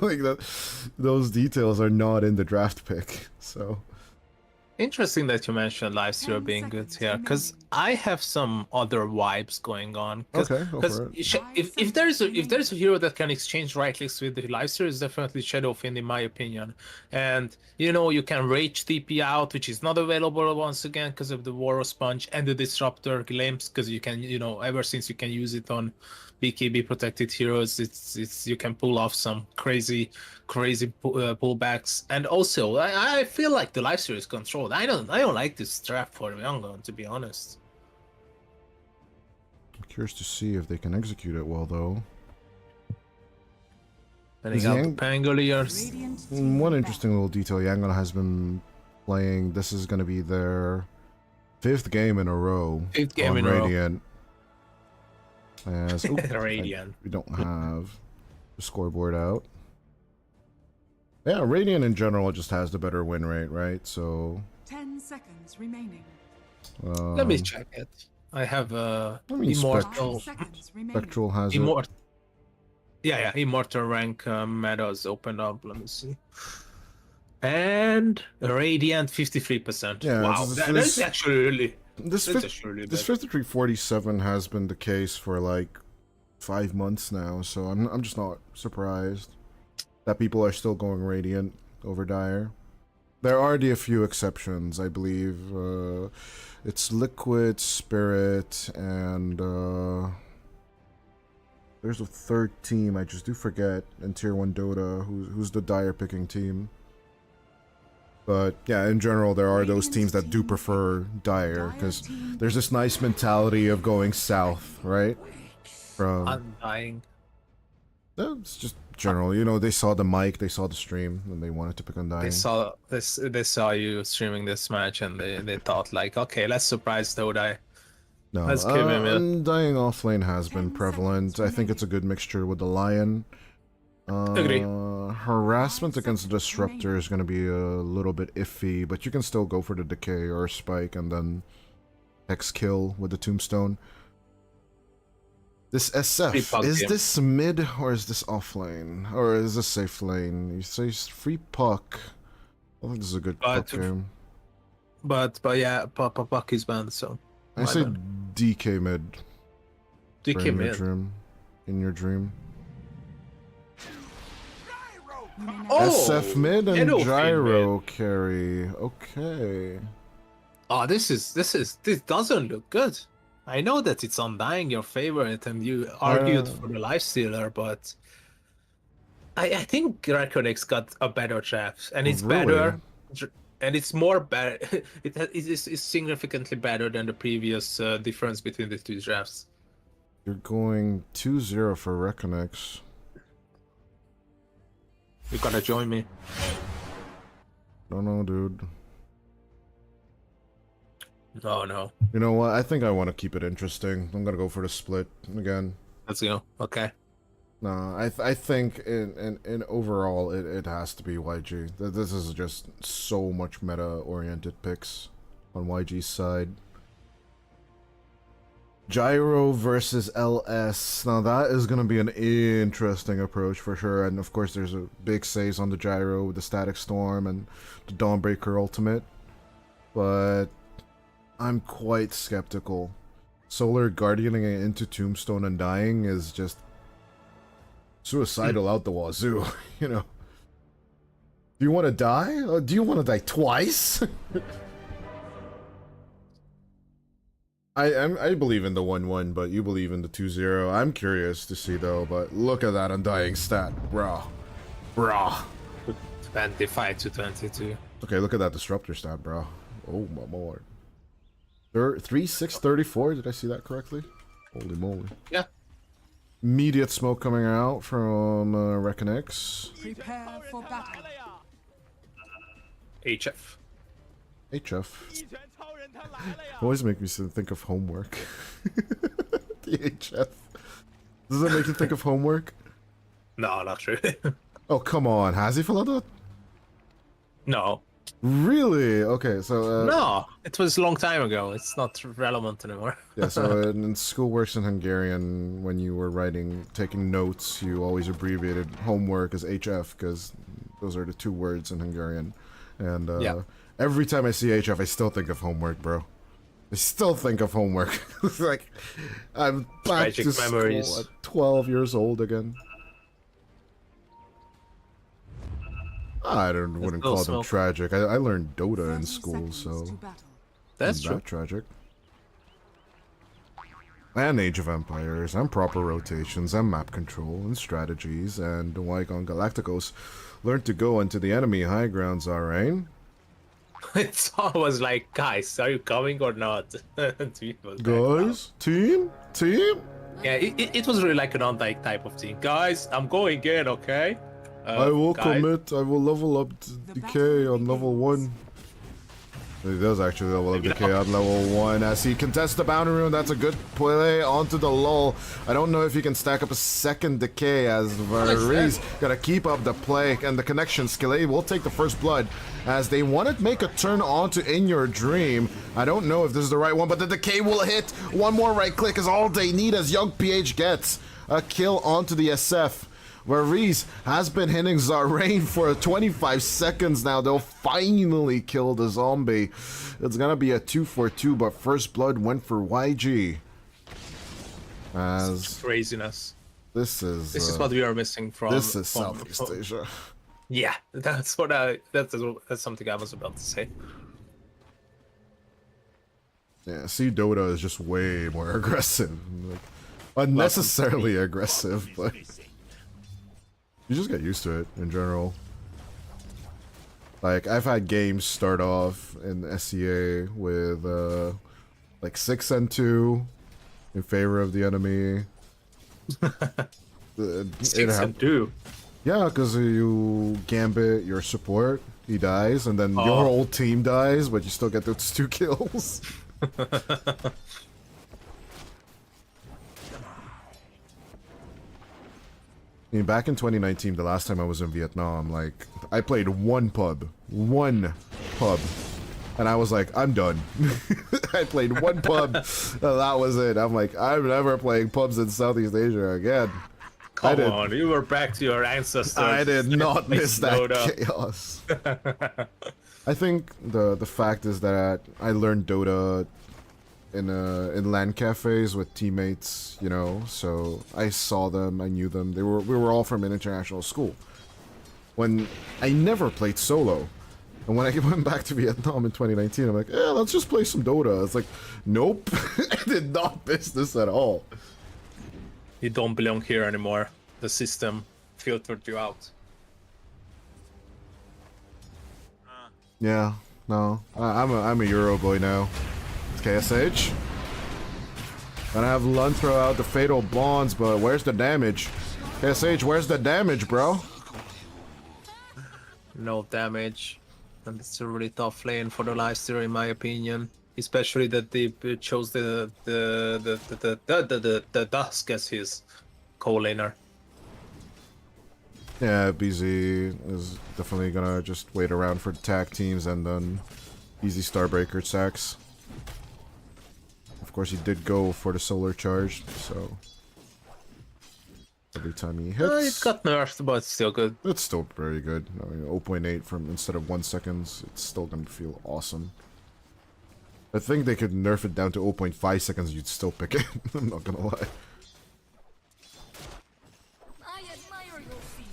Like that, those details are not in the draft pick, so... Interesting that you mentioned Lifestealer 10 being good seconds here, because I have some other vibes going on. Okay, go Because for it. if there's a hero that can exchange right clicks with the Lifestealer, it's definitely Shadowfiend in my opinion. And you can rage TP out, which is not available once again because of the War Sponge and the Disruptor Glimpse, because you can ever since you can use it on BKB protected heroes, it's you can pull off some crazy pullbacks. And also, I feel like the life steal is controlled. I don't like this draft for Yangon, to be honest. I'm curious to see if they can execute it well, though. Sending Is out the Yang- Pangoliers. Radiant team One back. interesting little detail, Yangon has been playing, this is going to be their 5th game in a row Fifth game on in a row. Radiant. As, Radiant. we don't have the scoreboard out. Yeah, Radiant in general just has the better win rate, right? So 10 seconds remaining. Let me check it. I have I mean, Immortal. 5 seconds remaining. Spectral has it. Immortal. Yeah, Immortal rank metas opened up. Let me see. And Radiant 53%. Yeah, wow, this- that's this- actually really. This That's fif- actually really this bad. 5347 has been the case for like 5 months now, so I'm just not surprised that people are still going Radiant over Dire. There are a few exceptions, I believe. It's Liquid, Spirit, and there's a third team I just do forget in Tier 1 Dota who's the Dire picking team. But yeah, in general, there are those teams that do prefer Dire because there's this nice mentality of going south, right? From Undying. it's just general, you know, they saw the mic, they saw the stream, and they wanted to pick on Dying. They saw this. They saw you streaming this match, and they thought like, okay, let's surprise Dodai. No, let's give him a- Dying offlane has been prevalent. I think it's a good mixture with the Lion. Agree. Harassment against the Disruptor is going to be a little bit iffy, but you can still go for the Decay or Spike and then Hex kill with the Tombstone. This Free SF, puck is game. this mid or is this offlane? Or is this safe lane? You say free puck. I think this is a good puck game. But yeah, Puck is banned, so. I my say bad. DK mid. They for came in your in. dream. In your dream. Oh, SF mid and Yellow gyro carry. Okay. Oh, this doesn't look good. I know that it's Undying your favorite, and you argued for the Lifestealer, but I think REKONIX got a better draft, and it's Really? better, and it's more better. It is significantly better than the previous difference between the two drafts. You're going 2-0 for REKONIX. You gotta join me. Don't know, dude. No. You know what? I think I want to keep it interesting. I'm gonna go for the split again. Let's go. Okay. No, I think in overall it has to be YG. This is just so much meta-oriented picks on YG's side. Gyro versus LS. Now that is going to be an interesting approach for sure. And of course there's a big saves on the Gyro with the Static Storm and the Dawnbreaker ultimate. But I'm quite skeptical. Solar Guardianing it into Tombstone and dying is just suicidal out the wazoo, you know. Do you want to die? Do you want to die twice? I believe in the 1-1, but you believe in the 2-0. I'm curious to see though, but look at that undying stat, brah. 25 to 22. Okay, look at that disruptor stat, bro. Oh my lord. 3-6-34, did I see that correctly? Holy moly. Yeah. Immediate smoke coming out from REKONIX. Prepare for battle. HF. HF. Always make me think of homework. The HF. Does that make you think of homework? No, not really. Oh, come on. Has he filled out? No. Really? Okay, so... No, it was a long time ago. It's not relevant anymore. Yeah, so in school works in Hungarian, when you were taking notes, you always abbreviated homework as HF, because those are the two words in Hungarian. And Yeah. every time I see HF, I still think of homework, bro. I still think of homework. It's like, I'm back Tragic to school memories. at 12 years old again. I wouldn't still call them smoke. tragic. I learned Dota in 30 school, seconds so to battle. That's isn't true. that tragic. And Age of Empires, and proper rotations, and map control, and strategies, and Yangon Galacticos learned to go into the enemy high grounds, alright? It's always like, guys, are you coming or not? Tweet was back Guys, team? Team? now. Yeah, it was really like an on-like type of thing. Guys, I'm going in, okay? I will guys. commit, I will level up Decay on level 1. He does actually level up Decay on level 1 as he contests the boundary room. That's a good play onto the lull. I don't know if he can stack up a second Decay as Varese gotta keep up the play and the connection. Skillet will take the first blood as they want to make a turn onto In Your Dream. I don't know if this is the right one, but the Decay will hit. One more right click is all they need as Young PH gets a kill onto the SF. Varese has been hitting Zarain for 25 seconds now. They'll finally kill the zombie. It's gonna be a 2-for-2, but first blood went for YG. As Craziness. this is what we are missing from. this is from- Southeast Asia. Yeah, that's something I was about to say. Yeah, see, Dota is just way more aggressive, like, unnecessarily aggressive, but you just get used to it in general. Like, I've had games start off in SCA with like 6 and 2 in favor of the enemy. 6 and 2. Yeah, because you gambit your support, he dies, and then your whole team dies, but you still get those 2 kills. I mean, back in 2019, the last time I was in Vietnam, like, I played one pub, and I was like, I'm done. I played one pub, and that was it. I'm like, I'm never playing pubs in Southeast Asia again. Come on, you were back to your ancestors. I did not miss that Dota. chaos. I think the fact is that I learned Dota in LAN cafes with teammates, you know, so I saw them, I knew them. We were all from an international school. When I never played solo, and when I went back to Vietnam in 2019, I'm like, yeah, let's just play some Dota. It's like, nope, I did not miss this at all. You don't belong here anymore. The system filtered you out. Yeah, no, I'm a Euro boy now. It's KSH. Gonna have Lund throw out the fatal bonds, but where's the damage? KSH, where's the damage, bro? No damage. And it's a really tough lane for the Leicester, in my opinion. Especially that they chose the Dusk as his co-laner. Yeah, BZ is definitely gonna just wait around for tag teams and then easy Starbreaker sacks. Of course, he did go for the solar charge, so every time he hits, It got nerfed, but it's still good. it's still very good. I mean, 0.8 from instead of 1 second, it's still gonna feel awesome. I think they could nerf it down to 0.5 seconds, you'd still pick it. I'm not gonna lie. I admire your feet.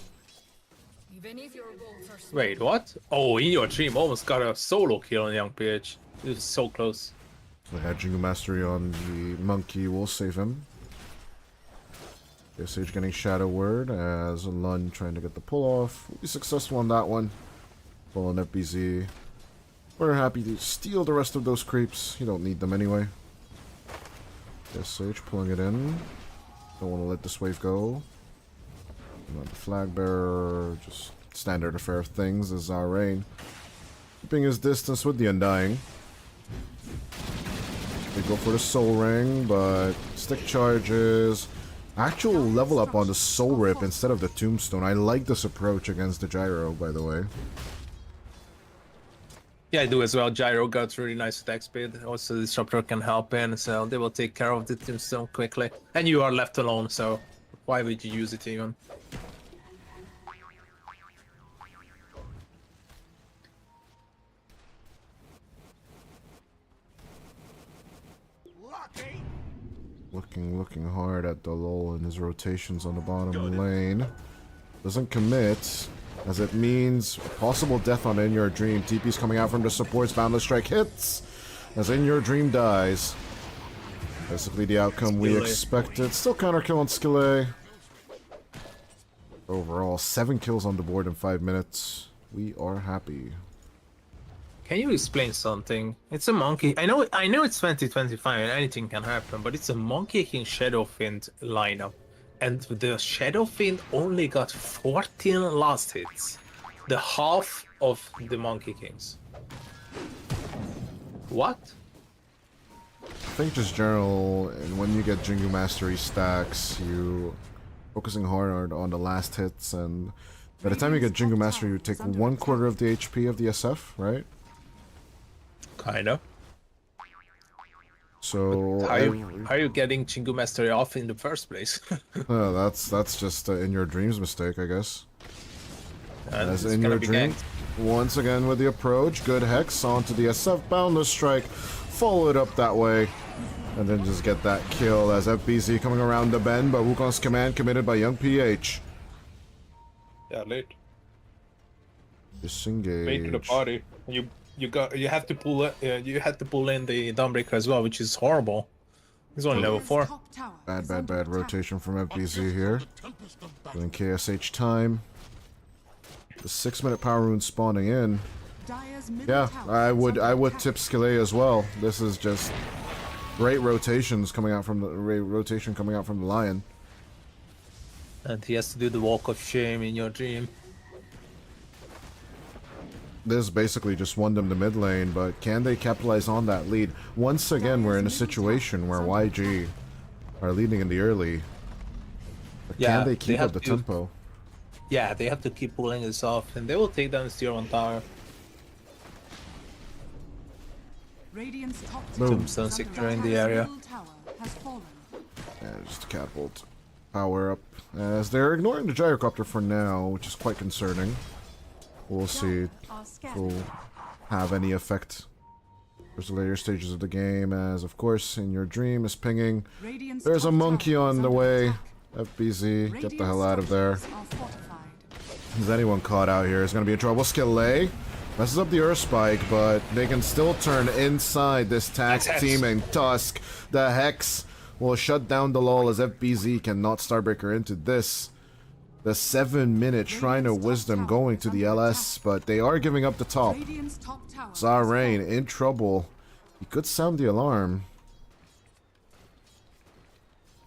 Even if your goals are small. Wait, what? Oh, In Your Dream almost got a solo kill on Young PH. It was so close. The Hedging Mastery on the Monkey will save him. Sage getting Shadow Word as Lund trying to get the pull off. Will be successful on that one. Pulling FBZ. We're happy to steal the rest of those creeps. You don't need them anyway. Sage pulling it in. Don't want to let this wave go. Not the flag bearer. Just standard affair of things as Zarain keeping his distance with the Undying. They go for the Soul Ring, but stick charges. Actual level up on the Soul Rip instead of the Tombstone. I like this approach against the Gyro, by the way. Yeah, I do as well. Gyro got really nice attack speed. Also, the Disruptor can help in, so they will take care of the Tombstone quickly. And you are left alone, so why would you use it even? Looking hard at the lull and his rotations on the bottom lane. Doesn't commit, as it means possible death on In Your Dream. TP's coming out from the supports. Boundless Strike hits, as In Your Dream dies. Basically the outcome we Skill A. expected. Still counter kill on skill A. Overall, 7 kills on the board in 5 minutes. We are happy. Can you explain something? It's a monkey. I know it's 2025 and anything can happen, but it's a Monkey King Shadow Fiend lineup. And the Shadow Fiend only got 14 last hits. The half of the Monkey Kings. What? I think just general, and when you get Jingu Mastery stacks, you focusing hard on the last hits, and by the time you get Jingu Mastery, you take 1/4 of the HP of the SF, right? Kinda. So How are you getting Chingu Mastery off in the first place? that's just in your dreams mistake, I guess. And As it's in gonna your be dream. ganked. Once again with the approach, good hex onto the SF Boundless Strike, follow it up that way, and then just get that kill as FBZ coming around the bend, but Wukong's command committed by Young PH. Yeah, late. Disengage. Late to the party. You have to pull you had to pull in the Dawnbreaker as well, which is horrible. He's only level 4. Top tower is Bad under attack. rotation from FBZ here. Doing KSH time. The 6-minute power rune spawning in. Dire's middle Yeah, tower I is would under attack. tip Skillet as well. This is just great rotations coming out from the rotation coming out from the Lion. And he has to do the walk of shame in your dream. This basically just won them the mid lane, but can they capitalize on that lead? Once again, we're in a situation where YG are leading in the early. But Yeah, can they they keep have up the to- tempo? Yeah, they have to keep pulling this off, and they will take down the tier 1 tower. Radiant's top Boom. tower Tombstone is under secure in attack. the area. Middle tower has fallen. Yeah, just catapult power up. As they're ignoring the gyrocopter for now, which is quite concerning. We'll see Are if scattered. will have any effect towards the later stages of the game, as of course in your dream is pinging. Radiant's There's a top monkey tower is on the under way. attack. FBZ, get the Radiant's hell out of there. structures are fortified. Is anyone caught out here? Is gonna be in trouble. Skillet messes up the Earth Spike, but they can still turn inside this tag Nice hex. teaming Tusk. The Hex will shut down the lull as FBZ cannot Starbreaker into this. The 7-minute Shrine of Wisdom going to the LS, but they are giving up the top. Radiant's top tower has Zarain fallen. in trouble. He could sound the alarm.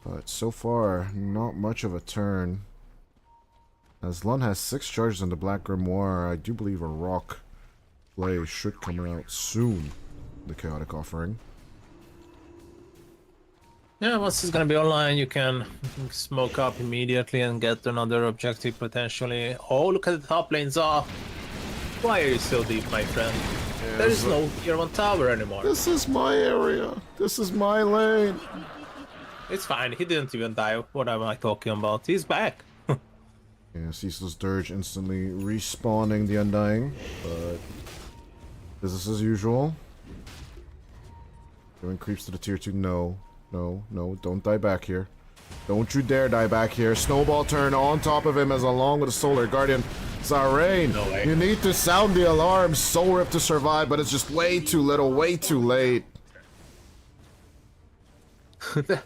But so far, not much of a turn. As Lun has 6 charges in the Black Grimoire, I do believe a rock play should come out soon. The Chaotic Offering. Yeah, once it's gonna be online, you can smoke up immediately and get another objective potentially. Oh, look at the top lanes off. Why are you so deep, my friend? There is no tier 1 tower anymore. This is my area. This is my lane. It's fine, he didn't even die. What am I talking about? He's back. Yeah, Ceaseless Dirge instantly respawning the Undying, but business as usual. Doing creeps to the tier 2. No, don't die back here. Don't you dare die back here. Snowball turn on top of him as along with the Solar Guardian. Zarain, No way. you need to sound the alarm. Soul Rip to survive, but it's just way too little, way too late.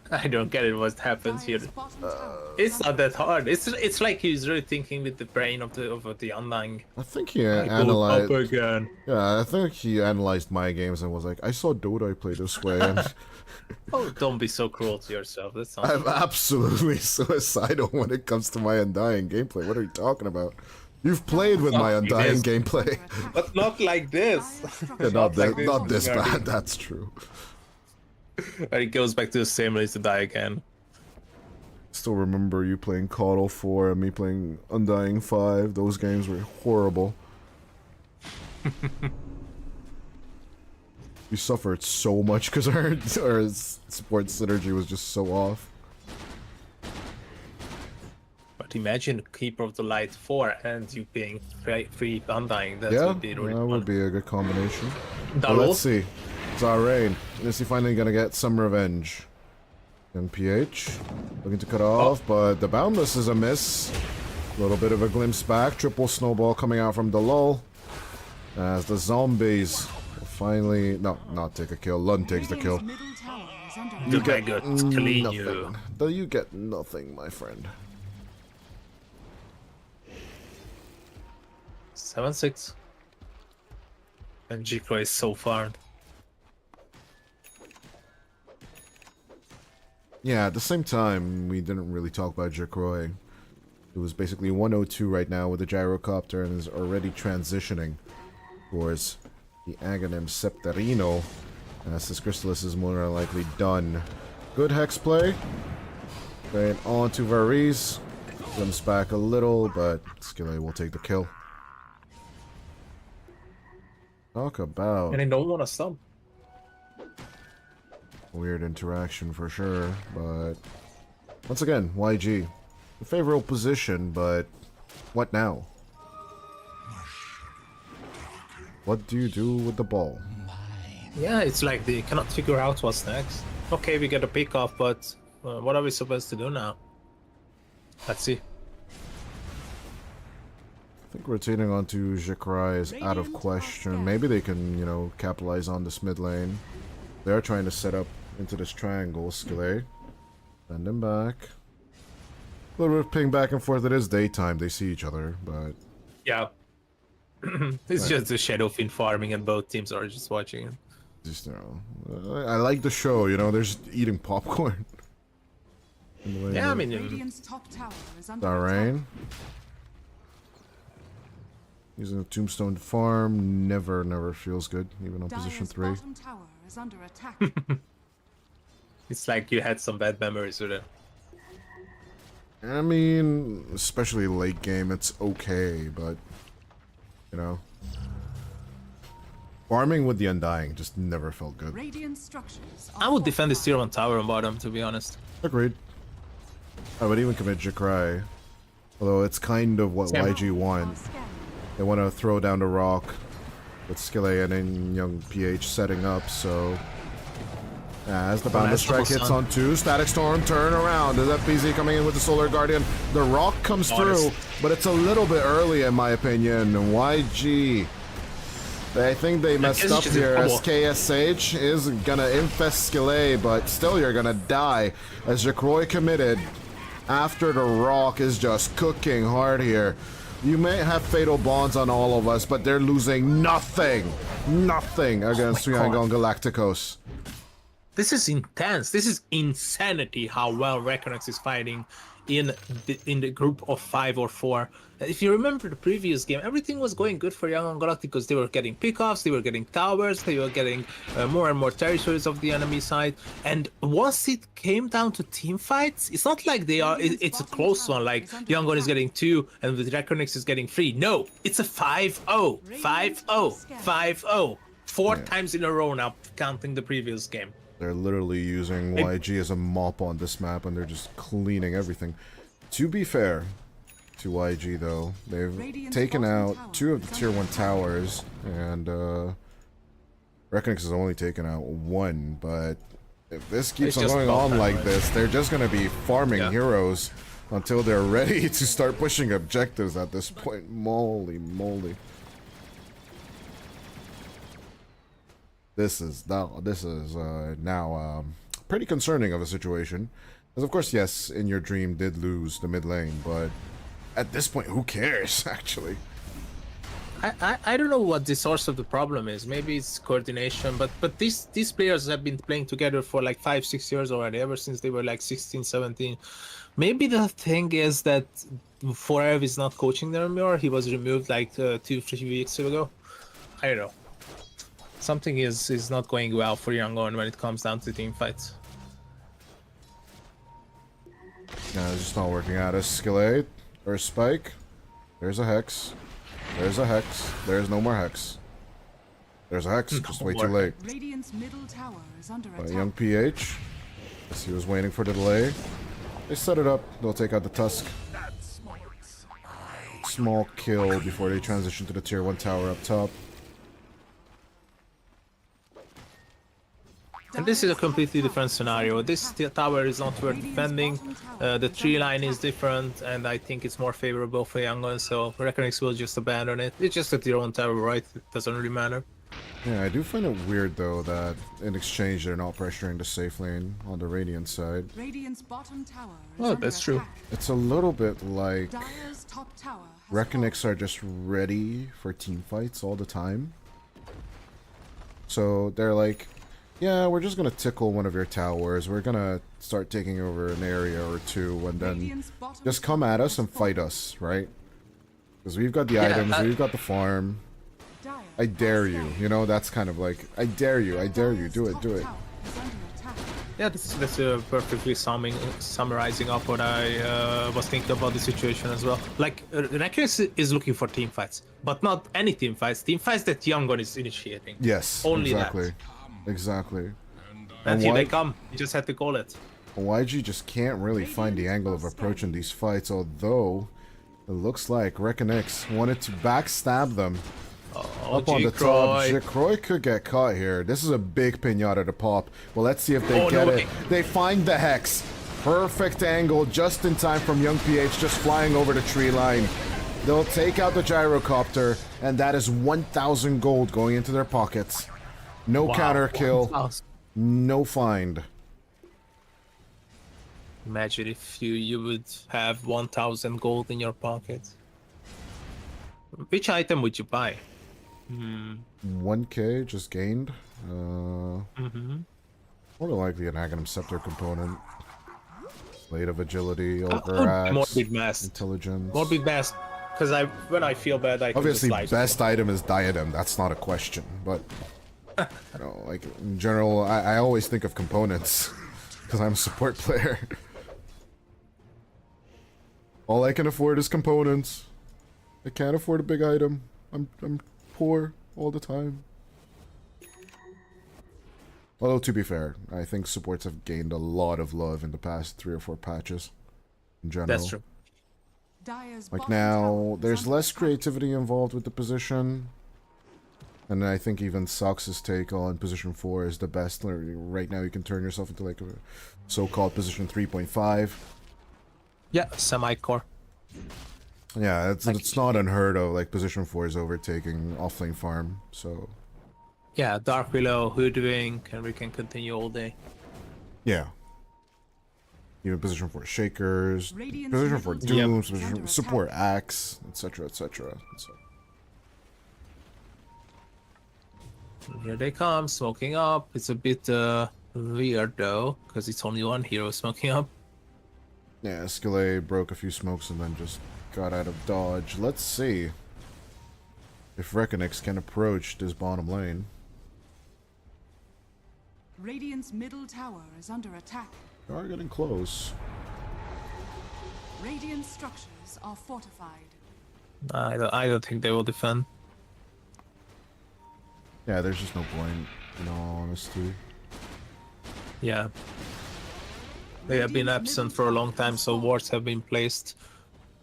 I don't get it what happens here. Dire's bottom tower It's is not that hard. It's like he's really thinking with the brain of the Undying. I think he Go analyzed. up again. Yeah, I think he analyzed my games and was like, I saw Dota play this way, and Oh, don't be so cruel to yourself. That's not. I'm absolutely suicidal when it comes to my Undying gameplay. What are you talking about? You've played with my Oh, Undying yes. gameplay. But not like this. Dire's structures Yeah, Not like this, not this Gary. bad, that's true. And it goes back to the same place to die again. Still remember you playing Caudal 4 and me playing Undying 5. Those games were horrible. We suffered so much because our support synergy was just so off. But imagine Keeper of the Light 4 and you being free Undying. That Yeah, would be really that fun. would be a good combination. Well, Double. let's see. Zarain, is he finally gonna get some revenge? And PH, looking to cut off, but the Boundless is a miss. A little bit of a glimpse back. Triple snowball coming out from the lull. As the zombies will finally, no, not take a kill. Lund takes the kill. Radiant's middle tower is under The attack. mega clean you. nothing. You get nothing, my friend. 7-6. And Jikro is so far. Yeah, at the same time, we didn't really talk about Jacroy. It was basically 102 right now with the gyrocopter and is already transitioning towards the Aghanim Septerino. As this Crystallis is more than likely done. Good hex play. Going on to Varese. Limps back a little, but Skille will take the kill. Talk about And they don't want to stop. weird interaction for sure, but once again, YG. A favorable position, but what now? What do you do with the ball? Yeah, it's like they cannot figure out what's next. Okay, we get a pick off, but what are we supposed to do now? Let's see. I think rotating onto Jacrai is out of question. Maybe they can, you know, capitalize on this mid lane. They're trying to set up into this triangle. Skille. Send him back. A little bit of ping back and forth. It is daytime. They see each other, but... Yeah. It's just the Shadowfiend farming and both teams are just watching it. Just, you know, I like the show, you know, they're just eating popcorn. Yeah, I mean, Radiant's top tower is under Darain. attack. Using a tombstone to farm never feels good, even on position Dire's 3. bottom tower is under attack. it's like you had some bad memories with it. I mean, especially late game, it's okay, but, you know. Farming with the Undying just never felt good. Radiant structures. I would defend this tier 1 tower on bottom, to be honest. Agreed. I would even commit Jacrai. Although it's kind of what Same. YG want. They want to throw down the rock with Skille and then young PH setting up, so... As the Boundless Strike hits on 2, Static Storm, turn around. Is that BZ coming in with the Solar Guardian? The rock comes through, but it's a little bit early in my opinion. YG... I think they messed up here as KSH is gonna infest Skille, but still you're gonna die as Jacroy committed after the rock is just cooking hard here. You may have fatal bonds on all of us, but they're losing nothing against Yangon Galacticos. This is intense. This is insanity how well REKONIX is fighting in the group of 5 or 4. If you remember the previous game, everything was going good for Yangon Galacticos. They were getting pickoffs, they were getting towers, they were getting more and more territories of the enemy side. And once it came down to team fights, it's not like they are. It's a close one. Like Yangon is getting 2 and the REKONIX is getting 3. No, it's a 5-0, 5-0, 5-0. 4 times in a row now, counting the previous game. They're literally using YG as a mop on this map, and they're just cleaning everything. To be fair to YG, though, they've taken out 2 of the tier 1 towers, and REKONIX has only taken out 1, but if this keeps on going on like this, they're just going to be farming heroes until they're ready to start pushing objectives at this point. Moly moly. This is now pretty concerning of a situation. Because of course, yes, In Your Dream did lose the mid lane, but at this point, who cares, actually? I don't know what the source of the problem is. Maybe it's coordination, but these players have been playing together for like 5-6 years already, ever since they were like 16, 17. Maybe the thing is that Forev is not coaching them anymore. He was removed like 2-3 weeks ago. I don't know. Something is not going well for Yangon when it comes down to team fights. No, it's just not working out. A Skille or a Spike. There's a Hex. There's a Hex. There's no more Hex. There's a Hex, just way too late. Radiant's middle tower is under attack. Young PH. As he was waiting for the delay. They set it up. They'll take out the Tusk. Small kill before they transition to the tier 1 tower up top. And this is a completely different scenario. This tower is not worth defending. The tree line is different, and I think it's more favorable for Yangon, so REKONIX will just abandon it. It's just a tier 1 tower, right? It doesn't really matter. Yeah, I do find it weird though that in exchange they're not pressuring the safe lane on the Radiant side. Radiant's bottom tower is Oh, under that's true. attack. It's a little bit like Dire's top tower has REKONIX are just ready for team fights all the time. So they're like, yeah, we're just gonna tickle one of your towers. We're gonna start taking over an area or two, and then Radiant's bottom just come at us and fight us, right? Because we've got the items, we've got the farm. Dire I dare has you. fallen. You know, that's kind of like, I dare you, do it, do it. Top tower is under attack. Yeah, that's perfectly summarizing up what I was thinking about the situation as well. Like, REKONIX is looking for team fights, but not any team fights. Team fights that Yangon is initiating. Yes, Only exactly. that. Exactly. And here why- they come. You just had to call it. YG just can't really find the angle of approaching these fights, although it looks like REKONIX wanted to backstab them up on the top. Jacroy could get caught here. This is a big pinata to pop. Well, let's see if they Oh, get no it. way. They find the Hex. Perfect angle, just in time from Young PH, just flying over the tree line. They'll take out the gyrocopter, and that is 1,000 gold going into their pockets. No Wow, counter kill, 1,000. no find. Imagine if you would have 1,000 gold in your pocket. Which item would you buy? 1k just gained. More than likely an Aghanim Scepter component. Blade of Agility, Ogre Axe, Morbid Mask. Intelligence. Morbid Mask. Because when I feel bad, I can Obviously, just best item is Diadem. That's not a question. But, you know, like, in general, I always think of components. Because I'm a support player. All I can afford is components. I can't afford a big item. I'm poor all the time. Although, to be fair, I think supports have gained a lot of love in the past 3 or 4 patches. In general. That's true. Dire's Like bottom now, tower is there's under less attack. creativity involved with the position. And I think even Sox's take on position 4 is the best. Right now you can turn yourself into like a so-called position 3.5. Yeah, semi-core. Yeah, it's not unheard of, like position 4 is overtaking offlane farm, so... Yeah, Dark Willow, Hoodwink, and we can continue all day. Yeah. Even position 4 Shakers, Radiant's position 4 middle Dooms, tower is position under support Axe, etc, etc. So, Here they come, smoking up. It's a bit weird though, because it's only one hero smoking up. yeah, Skille broke a few smokes and then just got out of dodge. Let's see if REKONIX can approach this bottom lane. Radiant's middle tower is under attack. They are getting close. Radiant structures are fortified. I don't think they will defend. Yeah, there's just no point, in all honesty. Yeah. They have been Radiant's absent middle for a tower long time, has so fallen. wards have been placed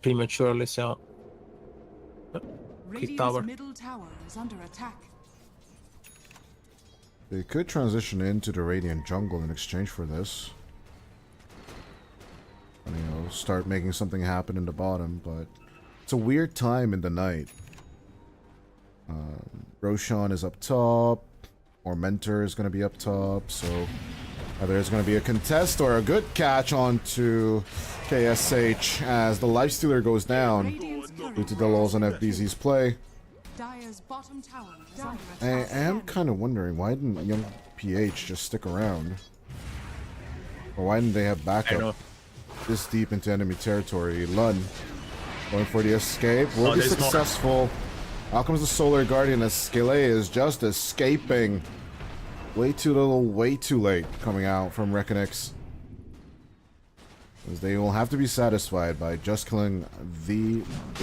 prematurely, so... Radiant's tower. middle tower is under attack. They could transition into the Radiant jungle in exchange for this. And, you know, start making something happen in the bottom, but it's a weird time in the night. Roshan is up top, or Mentor is going to be up top, so either there's going to be a contest or a good catch onto KSH as the Lifestealer goes down Radiant's due courier to the lulls on FBZ's play. Dire's bottom tower is under I attack. am again. kind of wondering, why didn't Young PH just stick around? Or why didn't they have I know. backup this deep into enemy territory? Lun going for the escape. Will Oh, be there's more. successful. Out comes the Solar Guardian as Skille is just escaping. Way too little, way too late coming out from REKONIX. As they will have to be satisfied by just killing the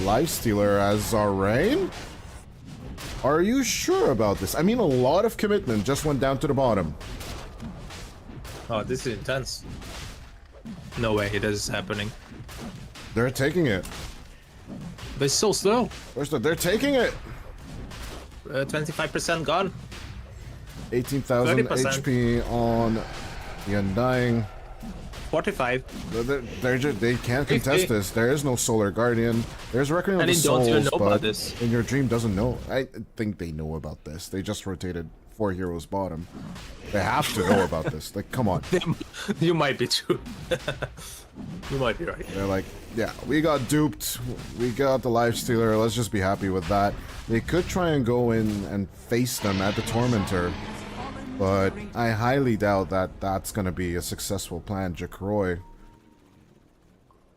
Lifestealer as Zarain? Are you sure about this? I mean, a lot of commitment just went down to the bottom. Oh, this is intense. No way, this is happening. They're taking it. But it's so slow. They're taking it. 25% gone. 18,000 30%. HP on the Undying. 45. They can't contest this. There is no Solar Guardian. There's Reckoning of And the they don't even Souls, know about but this. In Your Dream doesn't know. I think they know about this. They just rotated 4 heroes bottom. They have to know about this. Like, come on. You might be true. You might be right. They're like, yeah, we got duped. We got the Life Stealer. Let's just be happy with that. They could try and go in and face them at the Tormentor, but I highly doubt that that's going to be a successful plan. Jacroy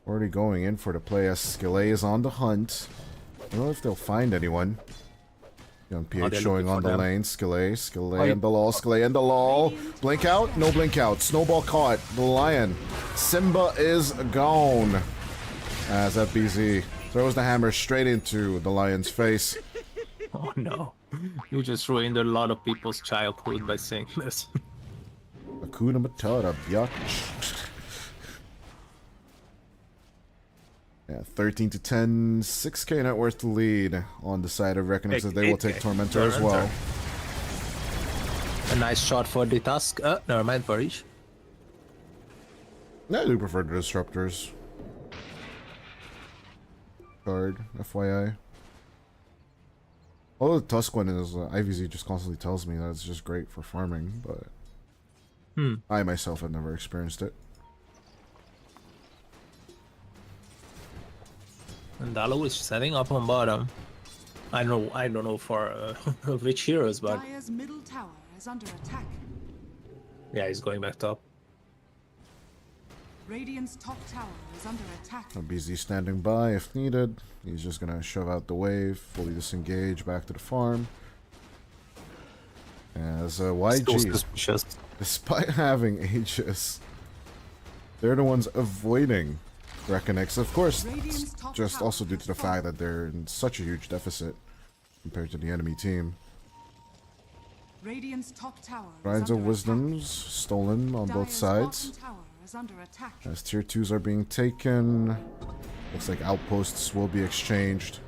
already going in for the play as Skillet is on the hunt. I don't know if they'll find anyone. Young PH they're showing looking on for the them. lane. Skillet and the lull. Skillet and the lull. Blink out? No blink out. Snowball caught. The Lion. Simba is gone. As FBZ throws the hammer straight into the Lion's face. Oh no. You just ruined a lot of people's childhood by saying this. Hakuna Matata, biatch. Yeah, 13 to 10, 6k net worth to lead on the side of REKONIX as they will take 8K. Tormentor as well. A nice shot for the task. Never mind for each. I do prefer the Disruptors. Card, FYI. Although the Tusk one is, IVZ just constantly tells me that it's just great for farming, but I myself have never experienced it. And Dalo is setting up on bottom. I don't know for which heroes, but Dire's middle tower is under attack. yeah, he's going back top. Radiant's top tower is under attack. BZ standing by if needed. He's just gonna shove out the wave, fully disengage back to the farm. As Still YG, suspicious. despite having Aegis, they're the ones avoiding REKONIX. Of course, Radiant's top just tower also due has to the fallen. fact that they're in such a huge deficit compared to the enemy team. Radiant's top tower is Shrines of under Wisdoms stolen on both Dire's sides. bottom tower is under attack. As tier 2s are being taken. Looks like outposts will be exchanged.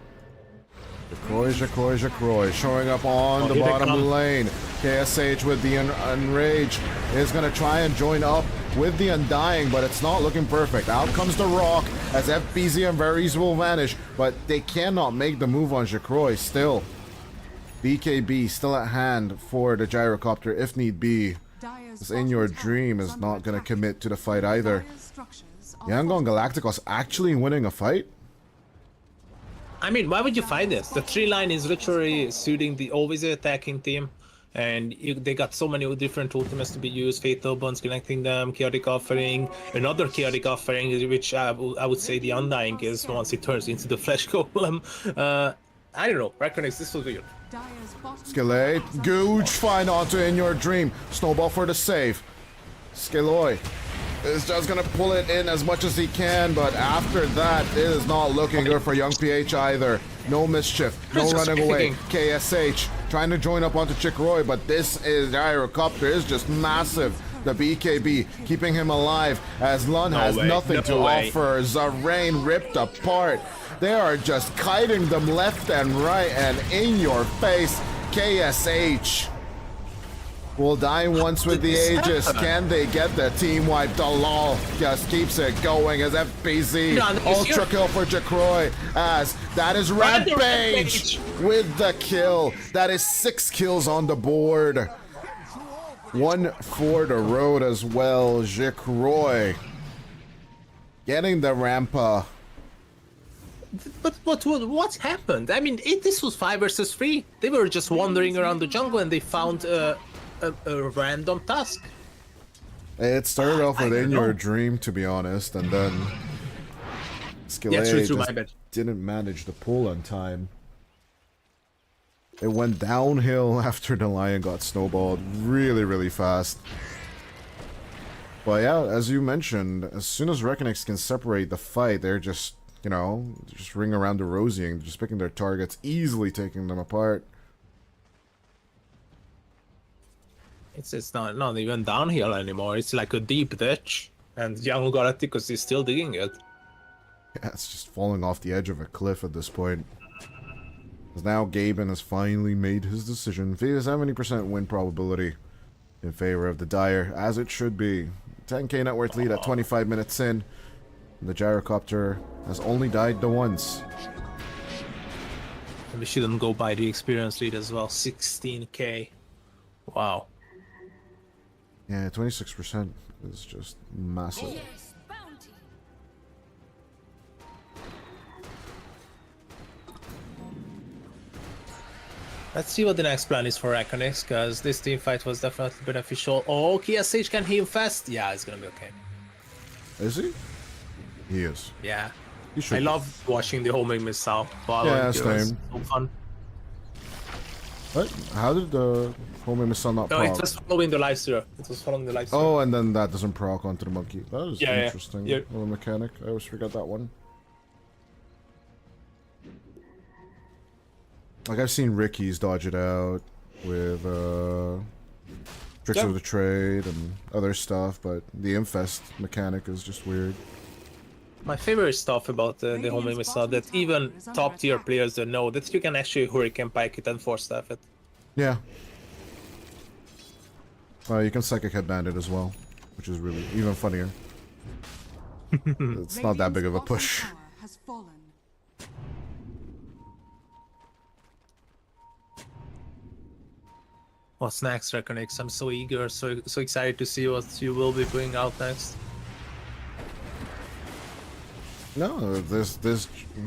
Jacroy showing up on the here they bottom come. lane. KSH with the Enrage is going to try and join up with the Undying, but it's not looking perfect. Out comes the Rock as FBZ and Varys will vanish, but they cannot make the move on Jacroy still. BKB still at hand for the Gyrocopter if need be. Dire's As In Your bottom tower Dream is under not going to attack. commit to the fight either. Dire's structures are Yangon fortified. Galacticos actually winning a fight? I mean, why would you fight this? The tree line is literally suiting the always attacking team, and they got so many different ultimates to be used. Fatal Bonds connecting them, Chaotic Offering, another Chaotic Offering, which I would say the Undying is once it turns into the Flesh Golem. I don't know, REKONIX, this was weird. Dire's bottom Skillet, tower is under Gooch attack. find onto In Your Dream. Snowball for the save. Skilloy is just gonna pull it in as much as he can, but after that, it is not looking good for young PH either. No mischief, no He's just running away. kicking. KSH trying to join up onto Chickroy, but this is Gyrocopter is just massive. The BKB keeping him alive as Lund has way, nothing no to way. offer. Zarain ripped apart. They are just kiting them left and right and in your face. KSH will die once with the this Aegis. happen? Can they get the team wipe? Dalal just keeps it going as FBZ. No, this Ultra year- kill for Jacroy as that is Rampage with the kill. That is 6 kills on the board. 1 for the road as well. Jacroy getting the Rampa. But what happened? I mean, this was 5 versus 3. They were just wandering around the jungle and they found a random task. It started off with I In don't Your know. Dream, to be honest, and then Skillet Yeah, true, just my bad. didn't manage the pull on time. It went downhill after the Lion got snowballed really, really fast. But yeah, as you mentioned, as soon as REKONIX can separate the fight, they're just, you know, just ring around the rosy, just picking their targets, easily taking them apart. It's not even downhill anymore. It's like a deep ditch, and young Galacticos is still digging it. Yeah, it's just falling off the edge of a cliff at this point. Because now Gaben has finally made his decision. 70% win probability in favor of the Dire, as it should be. 10k net worth lead at 25 minutes in. The gyrocopter has only died the once. And we shouldn't go by the experience lead as well. 16k. Wow. Yeah, 26% is just massive. Yes, bounty. Let's see what the next plan is for REKONIX, because this team fight was definitely beneficial. Oh, KSH can heal fast? Yeah, it's gonna be okay. Is he? He is. Yeah. He should I be. love watching the homing missile. While Yeah, it was same. so fun. What? How did the homing missile not No, proc? it was following the lifesteal. It was following the lifesteal. Oh, and then that doesn't proc onto the monkey. That is Yeah, yeah. interesting. Yeah. Little mechanic. I always forget that one. Like, I've seen Ricky's dodge it out with Tricks Yep. of the Trade and other stuff, but the Infest mechanic is just weird. My favorite stuff about the homing Radiant's missile bottom that tower even is under top tier attack. players don't know that you can actually hurricane pike it and force staff it. Yeah. You can Psychic Headband it as well, which is really even funnier. It's not that big of a Radiant's push. bottom tower has fallen. What's next, REKONIX? I'm so eager, so excited to see what you will be putting out next. No, this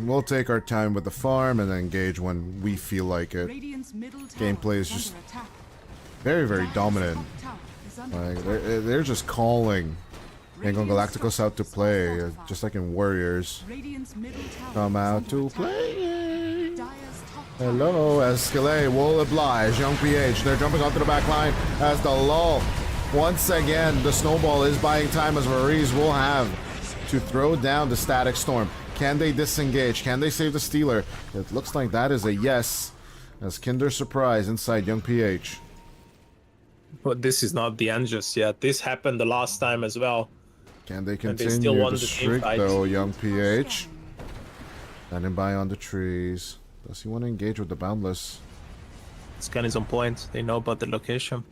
we'll take our time with the farm and then engage when we feel like it. Radiant's middle tower Gameplay is under just attack. very, very Dire's dominant. top tower is under Like attack. they're just calling Yangon Galacticos out to play, just like in Warriors. Radiant's middle tower Come is out under to attack. play. Dire's top tower Hello, Escalade will oblige. Young PH, they're jumping onto the back line as the lull. Once again, the snowball is buying time as Maurice will have to throw down the Static Storm. Can they disengage? Can they save the Stealer? It looks like that is a yes. As Kinder Surprise inside Young PH. But this is not the end just yet. This happened the last time as well. Can they And they still continue won the the team streak fight. though, Young PH? Standing by on the trees. Does he want to engage with the Boundless? Scan is on point. They know about the location.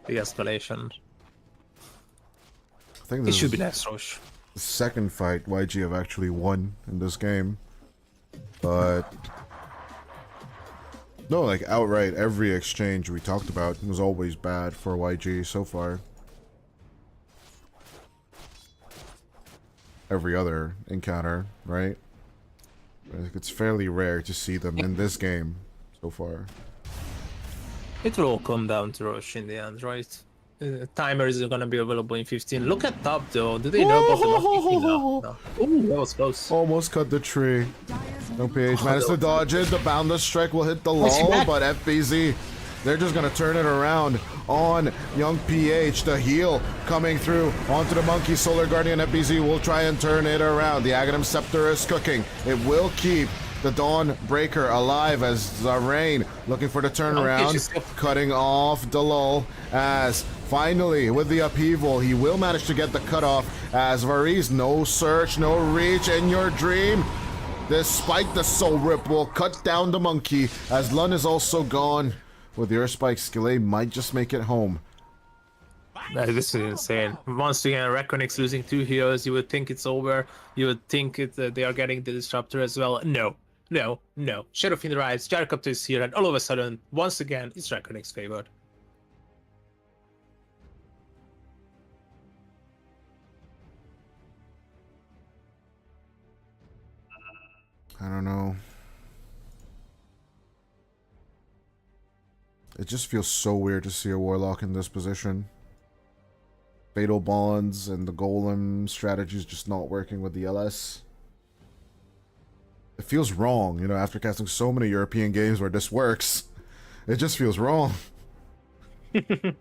Big escalation. I think It this should is be next Roche. the second fight YG have actually won in this game. But no, like outright, every exchange we talked about was always bad for YG so far. Every other encounter, right? I think it's fairly rare to see them in this game so far. It will all come down to Roche in the end, right? Timer is gonna be available in 15. Look at top though. Do they know about the monkey? No. No. Ooh, that was close. Almost cut the tree. Dire's No middle PH managed to dodge it. The Boundless Strike will hit the lull, but FBZ, they're just gonna turn it around on Young PH. The heal coming through onto the Monkey. Solar Guardian FBZ will try and turn it around. The Aghanim Scepter is cooking. It will keep the Dawn Breaker alive as Zarain looking for the turnaround, cutting off the lull as finally with the upheaval he will manage to get the cutoff as Varese, no search, no reach in your dream. Despite the soul rip will cut down the monkey as Lun is also gone. With your spike, Skillet might just make it home. This is insane. Once again, REKONIX losing 2 heroes. You would think it's over. You would think they are getting the disruptor as well. No. No. No. Shadowfiend arrives, Gyrocopter is here, and all of a sudden, once again, it's REKONIX favored. I don't know. It just feels so weird to see a Warlock in this position. Fatal Bonds and the Golem strategy is just not working with the LS. It feels wrong, you know, after casting so many European games where this works. It just feels wrong. It's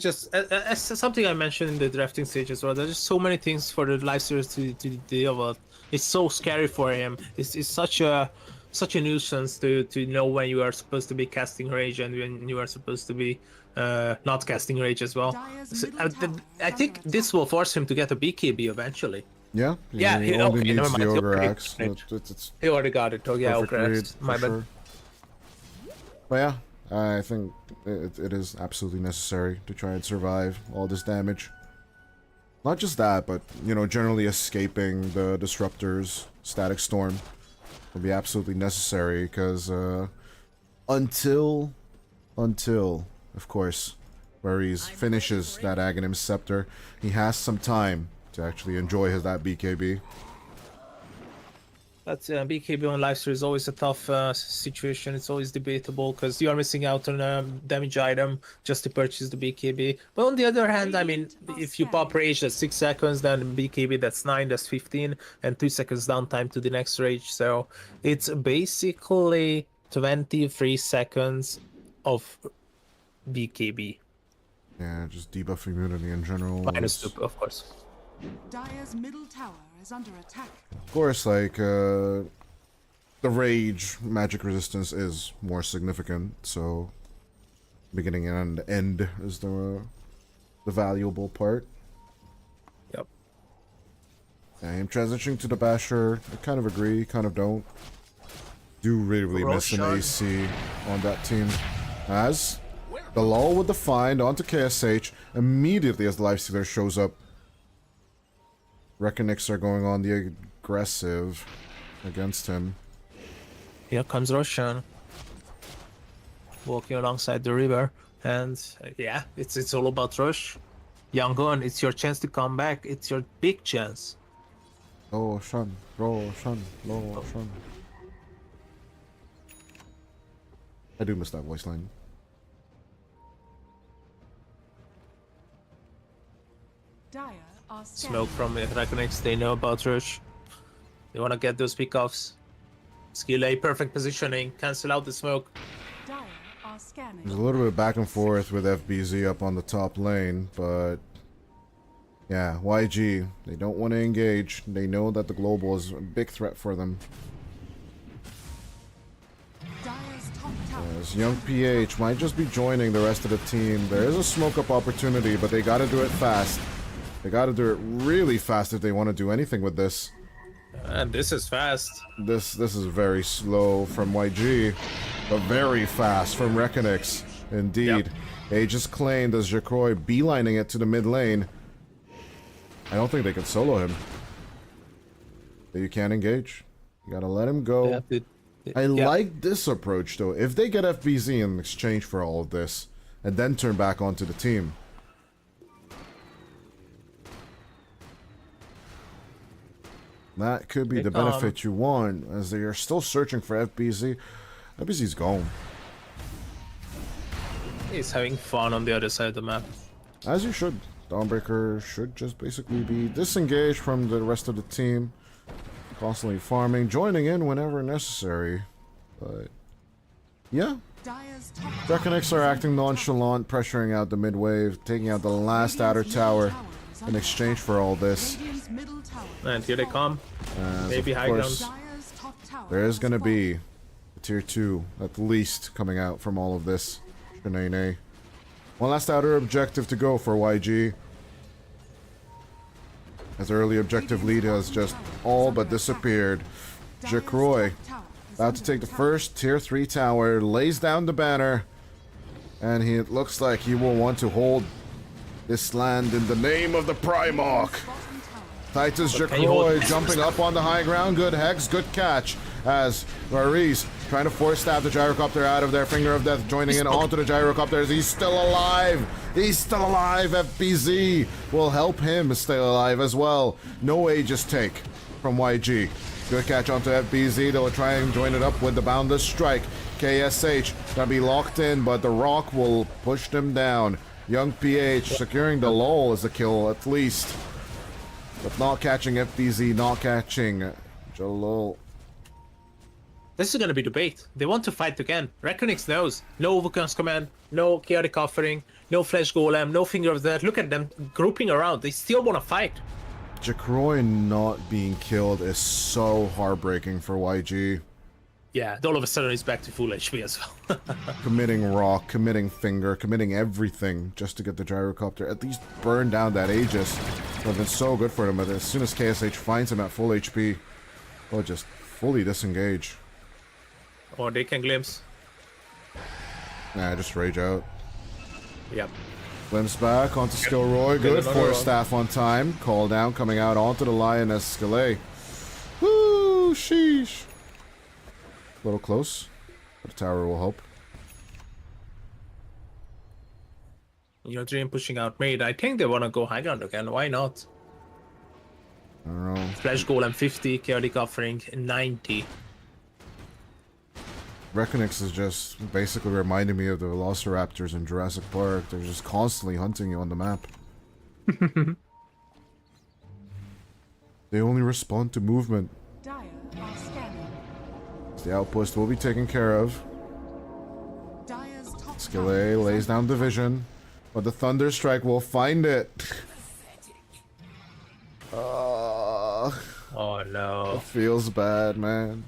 just as something I mentioned in the drafting stage as well. There's just so many things for the live series to deal with. It's so scary for him. It's such a such a nuisance to know when you are supposed to be casting rage and when you are supposed to be not casting rage as well. Dire's So, middle tower I is think under this attack. will force him to get a BKB eventually. Yeah, Yeah, he only okay, never needs the mind. He Ogre already Axe. got it. It's He already got it. Oh yeah, perfect okay. read, My for bad. sure. But yeah, I think it is absolutely necessary to try and survive all this damage. Not just that, but, you know, generally escaping the Disruptor's Static Storm will be absolutely necessary, because until, of course, Varese finishes that Aghanim Scepter, he has some time to actually enjoy that BKB. But BKB on Lifesteal is always a tough situation. It's always debatable because you are missing out on a damage item just to purchase the BKB. But on the other hand, I mean, if you pop rage, that's 6 seconds, then BKB, that's 9, that's 15, and 2 seconds downtime to the next rage. So it's basically 23 seconds of BKB. Yeah, just debuff immunity in general. Minus is- 2, of course. Dire's middle tower is under attack. Of course, like, the rage magic resistance is more significant, so beginning and end is the valuable part. Yep. I'm transitioning to the Basher. I kind of agree, kind of don't. Do really miss an Roshan. AC on that team. As the lull with the find onto KSH immediately as the Lifestealer shows up. REKONIX are going on the aggressive against him. Here comes Roshan. Walking alongside the river. And yeah, it's all about Rush. Yangon, it's your chance to come back. It's your big chance. Roshan. I do miss that voice line. Dire are Smoke scanning. from REKONIX, they know about Rush. They want to get those pickoffs. Skill A, perfect positioning. Cancel out the smoke. Dire are scanning. There's a little bit back and forth with FBZ up on the top lane, but yeah, YG, they don't want to engage. They know that the global is a big threat for them. Dire's top tower. As young PH might just be joining the rest of the team. There is a smoke up opportunity, but they got to do it fast. They got to do it really fast if they want to do anything with this. And this is fast. This is very slow from YG, but very fast from REKONIX. Indeed. Aegis claimed as Jacroy beelining it to the mid lane. I don't think they can solo him. But you can't engage. You gotta let him go. I like this approach though. If they get FBZ in exchange for all of this, and then turn back onto the team. That could be the benefit you want, as they are still searching for FBZ. FBZ's gone. He's having fun on the other side of the map. As you should. Dawnbreaker should just basically be disengaged from the rest of the team. Constantly farming, joining in whenever necessary. But yeah. Dire's top REKONIX are acting nonchalant, pressuring out the mid wave, taking out the last outer tower in exchange for all this. Radiant's middle tower. And here they come. As Maybe of high course, ground. Dire's top tower. there is has gonna fallen. be a tier 2 at least coming out from all of this. Shanae. One last outer objective to go for YG. As early objective lead has just all but disappeared. Dire's Jacroy top tower is about under to take the attack. first tier 3 tower, lays down the banner, and it looks like he will want to hold this land in the name of the Primarch. Bottom tower. Titus Can you hold Jacroy this? jumping up on the high ground. Good Hex, good catch. As Varese trying to force stab the gyrocopter out of their finger of death, joining in onto the gyrocopter as he's still alive. He's still alive. FBZ will help him stay alive as well. No Aegis take from YG. Good catch onto FBZ. They'll try and join it up with the Boundless Strike. KSH gonna be locked in, but the Rock will push them down. Young PH securing the lull as a kill at least. But not catching FBZ, not catching Jalol. This is gonna be debate. They want to fight again. REKONIX knows. No Vulcan's Command, no Chaotic Offering, no Flash Golem, no Finger of Death. Look at them grouping around. They still want to fight. Jacroy not being killed is so heartbreaking for YG. Yeah, all of a sudden he's back to full HP as well. Committing rock, committing finger, committing everything just to get the gyrocopter. At least burn down that Aegis. Would have been so good for him, but as soon as KSH finds him at full HP, he'll just fully disengage. Or they can glimpse. Nah, just rage out. Yep. Glimpse back onto Skillroy. Good another for one. staff on time. Call down coming out onto the Lioness Skille. Woo! Sheesh. A little close. But the tower will help. Your dream pushing out mid. I think they want to go high ground again. Why not? I don't know. Flash Golem 50, Chaotic Offering 90. REKONIX is just basically reminding me of the Velociraptors in Jurassic Park. They're just constantly hunting you on the map. They only respond to movement. Dire are scanning. The outpost will be taken care of. Dire's top Skille tower is lays down under division, but the Thunder Strike will find it. Oh no. It feels bad, man.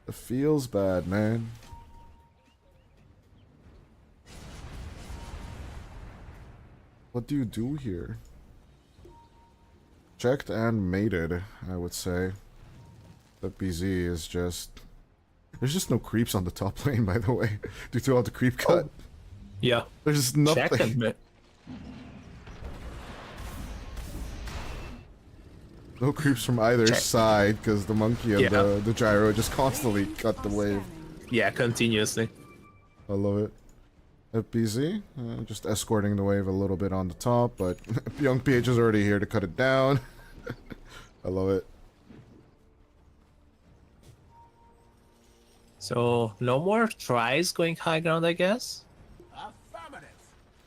It feels bad, man. What do you do here? Checked and mated, I would say. But BZ is just... There's just no creeps on the top lane, by the way. Due to all the creep cut. Yeah. There's just nothing. Check and mid. No creeps from either side, because the monkey and Yeah. the gyro just constantly cut the wave. Yeah, continuously. I love it. FBZ, just escorting the wave a little bit on the top, but Young PH is already here to cut it down. I love it. So, no more tries going high ground, I guess?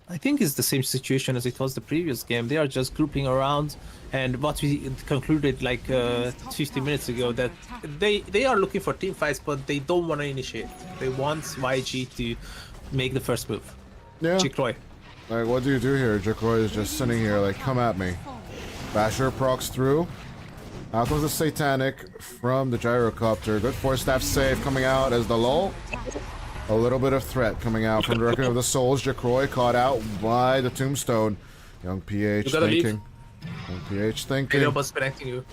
I think it's the same situation as it was the previous game. They are just grouping around, and what we concluded like 50 minutes ago, that they are looking for team fights, but they don't want to initiate. They want YG to make the first move. Yeah. Chikroy. Like, what do you do here? Jakroy is just sitting here like, come at me. Basher procs through. Out comes the Satanic from the Gyrocopter. Good force staff save coming out as the lull. A little bit of threat coming out from the Reckoning of the Souls. Jakroy caught out by the Tombstone. Young PH You gotta leave. thinking. Young PH thinking. Video's connecting you.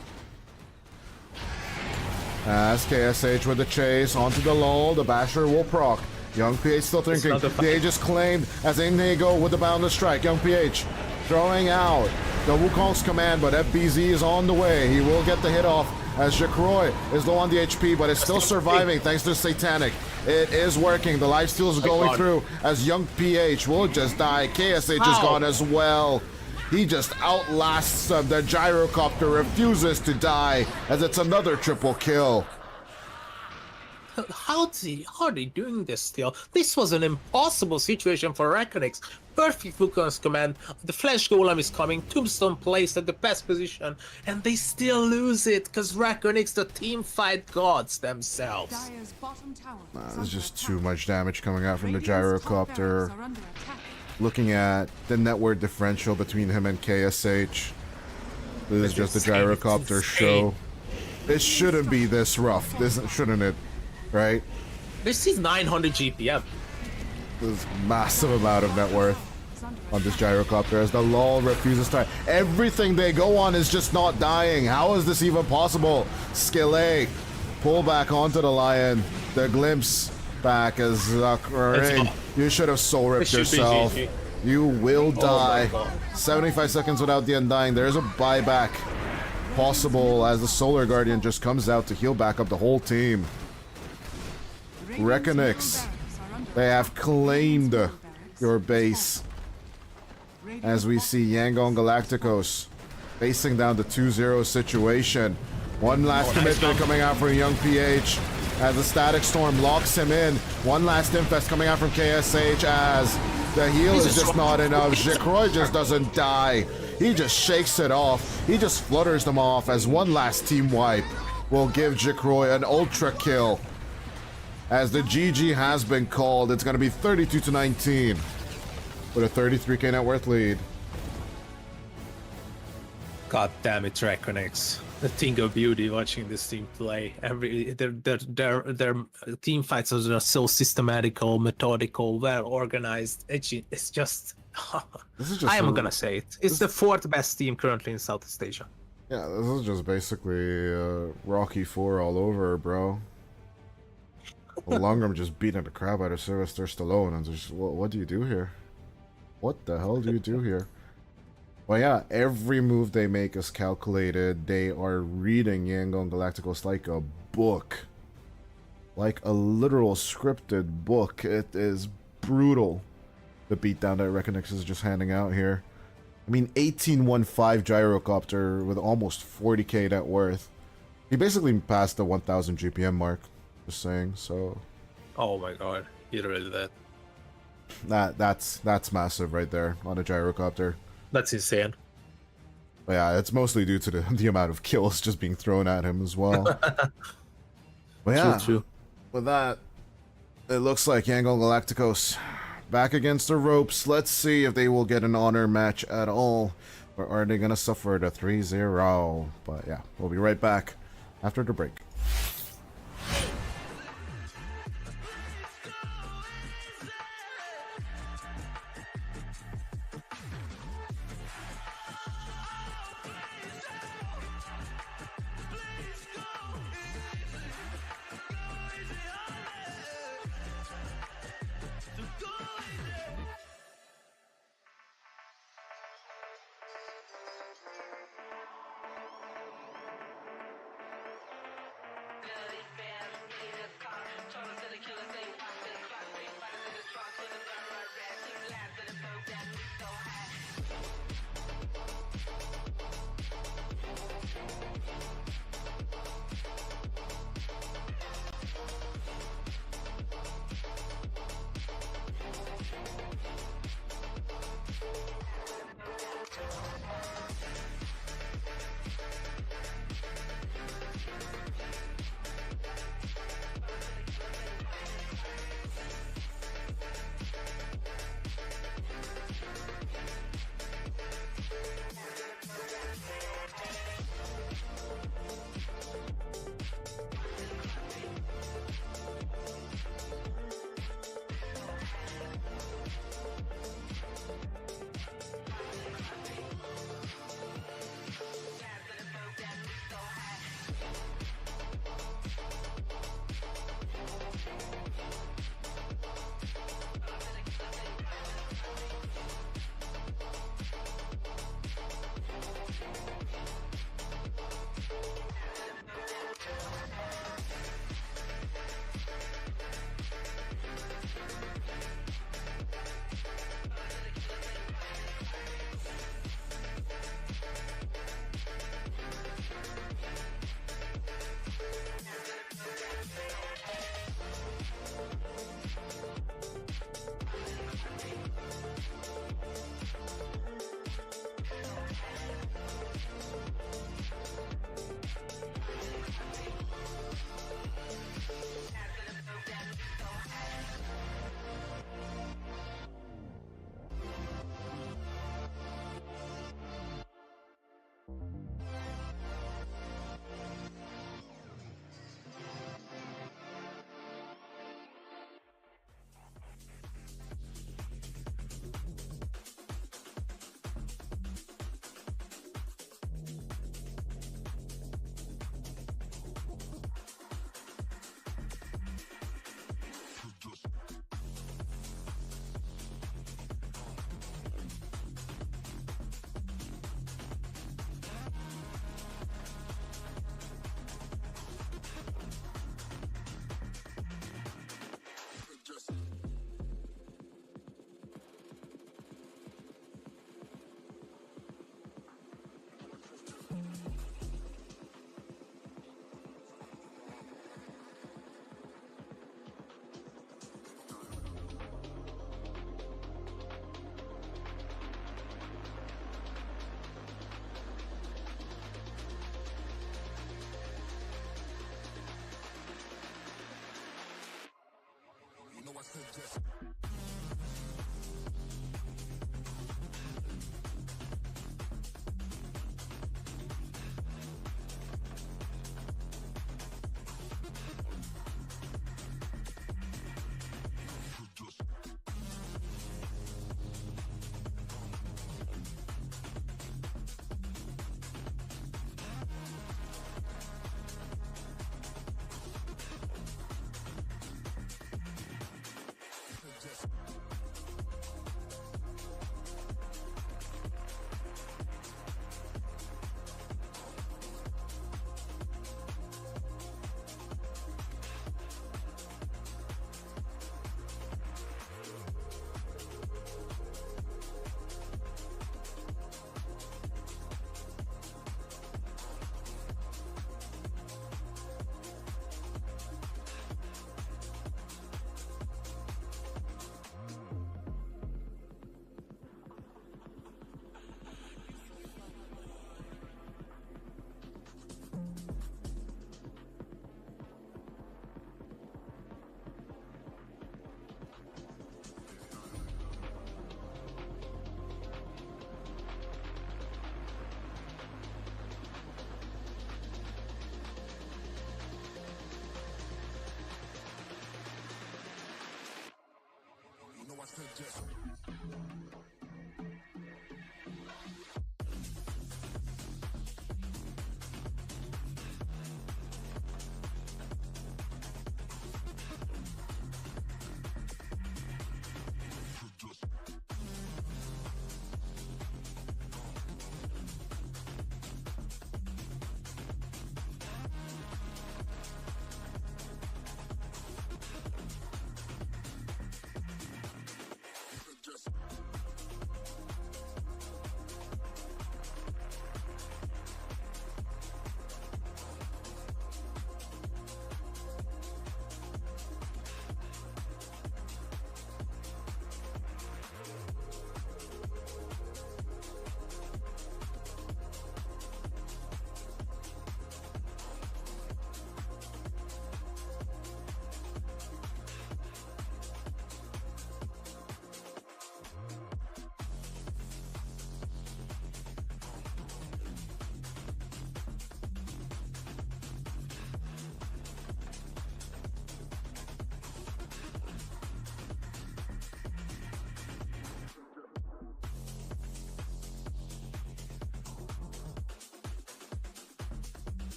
As KSH with the chase onto the lull. The Basher will proc. Young PH still thinking. not the The Aegis claimed as in they go with the boundless strike. Young PH throwing out the Wukong's command, but FBZ is on the way. He will get the hit off as Jakroy is low on the HP, but is still surviving thanks to Satanic. It is working. The lifesteal is going through as Young PH will just die. KSH is gone as well. He just outlasts them. The Gyrocopter refuses to die as it's another triple kill. How are they doing this still? This was an impossible situation for REKONIX. Perfect Wukong's command, the Flash Golem is coming, Tombstone placed at the best position, and they still lose it because REKONIX, the team fight gods themselves. Dire's bottom tower is There's under just attack. too much damage coming out from the Radiant's top barracks Gyrocopter. are under attack. Looking at the network differential between him and KSH. This is just the insane, it's Gyrocopter insane. show. It shouldn't be this rough, shouldn't it? Right? This is 900 GPM. This massive amount of net worth on this Gyrocopter as the lull refuses to die. Everything they go on is just not dying. How is this even possible? Skille pull back onto the Lion. The glimpse back as Zuckering. You should have soul ripped It should be yourself. GG. You will my die. God. 75 seconds without the Undying. There is a buyback possible as the Solar Guardian just comes out to heal back up the whole team. Radiant's REKONIX. middle barracks are under They have attack. claimed Radiant's middle barracks your is base. falling. As we see Yangon Galacticos facing down the 2-0 situation. One last commitment coming out from Young PH as the Static Storm locks him in. One last infest coming out from KSH as the heal is just not enough. Jakroy just doesn't die. He just shakes it off. He just flutters them off as one last team wipe will give Jakroy an ultra kill. As the GG has been called, it's going to be 32-19 with a 33k net worth lead. God damn it, REKONIX. a thing of beauty watching this team play. Their team fights are just so systematical, methodical, well organized. It's just. This is just I am a- gonna say it. It's the fourth best team currently in Southeast Asia. Yeah, this is just basically Rocky 4 all over, bro. Longram just beating the crap out of Sylvester Stallone, and just what do you do here? What the hell do you do here? Well, yeah, every move they make is calculated. They are reading Yangon Galacticos like a book. Like a literal scripted book. It is brutal, the beatdown that REKONIX is just handing out here. I mean, 1815 gyrocopter with almost 40k net worth. He basically passed the 1000 GPM mark, just saying, so... Oh my god, he really did. That's massive right there on a gyrocopter. That's insane. But yeah, it's mostly due to the amount of kills just being thrown at him as well. But yeah, True. with that, it looks like Yangon Galacticos back against the ropes. Let's see if they will get an honor match at all, or are they going to suffer the 3-0? But yeah, we'll be right back after the break. suggest.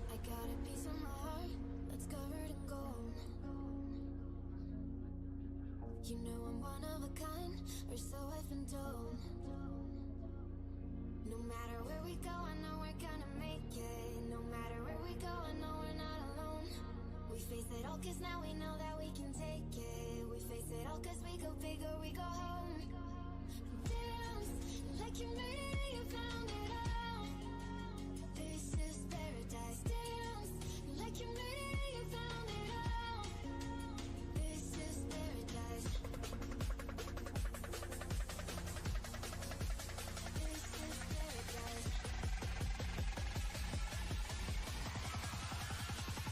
I got a piece of my heart that's covered in gold. You know I'm one of a kind, or so I've been told. No matter where we go, I know we're gonna make it. No matter where we go, I know we're not alone. We face it all cause now we know that we can take it. We face it all cause we go big or we go home. Dance like you made it, you found it all. This is paradise. Dance like you made it, you found it all. This is paradise. This is paradise.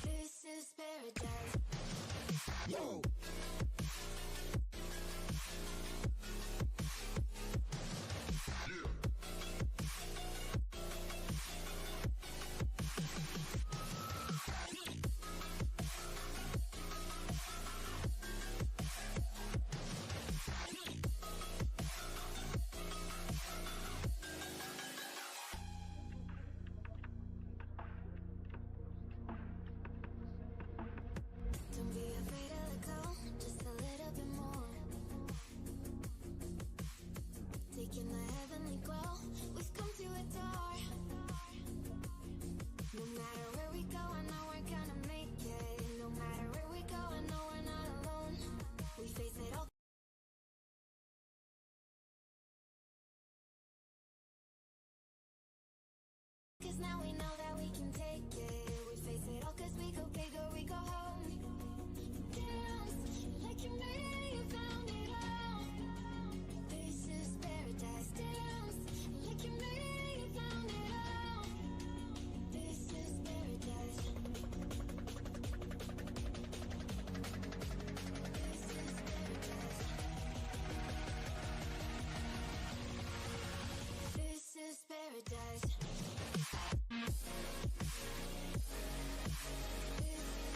This is paradise. Yo. Don't be afraid to let go, just a little bit more. Taking the heavenly glow, we've come to adore. No matter where we go, I know we're gonna make it. No matter where we go, I know we're not alone. We face it all. Cause now we know that we can take it. We face it all cause we go big or we go home. Dance like you made it, you found it all. This is paradise. Dance like you made it, you found it all. This is paradise. This is paradise. This is paradise. This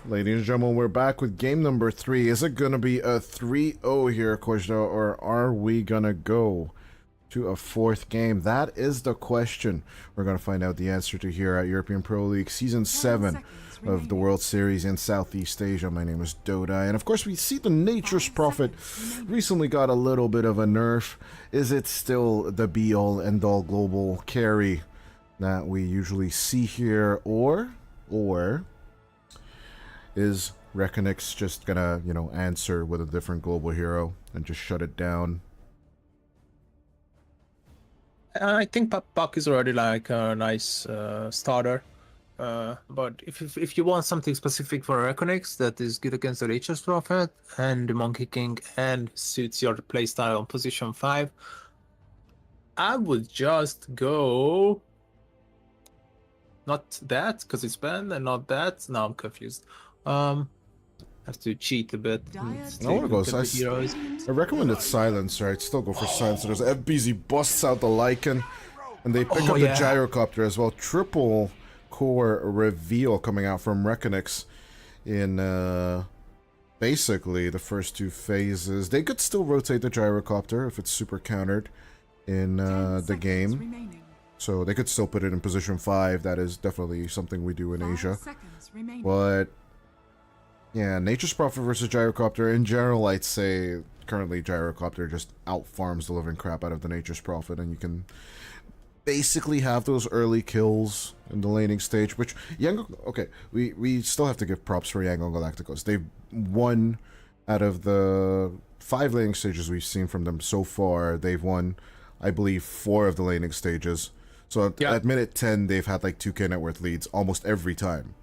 Ladies and gentlemen, we're back with game number 3. Is it going to be a 3-0 here, Kojdo, or are we going to go to a 4th game? That is the question. We're going to find out the answer to here at European Pro League Season 7 of the World Series in Southeast Asia. My name is Dodai, and of course we see the Nature's Prophet recently got a little bit of a nerf. Is it still the be-all, end-all global carry that we usually see here, or is REKONIX just gonna, answer with a different global hero and just shut it down? I think Puck is already like a nice starter. But if you want something specific for REKONIX that is good against the Nature's Prophet and the Monkey King and suits your playstyle on position 5, I would just go... Not that, because it's banned, and not that. Now I'm confused. Have to cheat a bit. I want to go. I recommended Silencer. I'd still go for Silencer. There's FBZ busts out the Lycan, and they pick up the Gyrocopter as well. Triple core reveal coming out from REKONIX in basically the first 2 phases. They could still rotate the Gyrocopter if it's super countered in the game. So they could still put it in position 5. That is definitely something we do in Asia. But Yeah, Nature's Prophet versus Gyrocopter. In general, I'd say currently Gyrocopter just outfarms the living crap out of the Nature's Prophet, and you can basically have those early kills in the laning stage, which Yangon, okay, we still have to give props for Yangon Galacticos. They've won out of the 5 laning stages we've seen from them so far. They've won, I believe, 4 of the laning stages. So at minute 10, they've had like 2k net worth leads almost every time.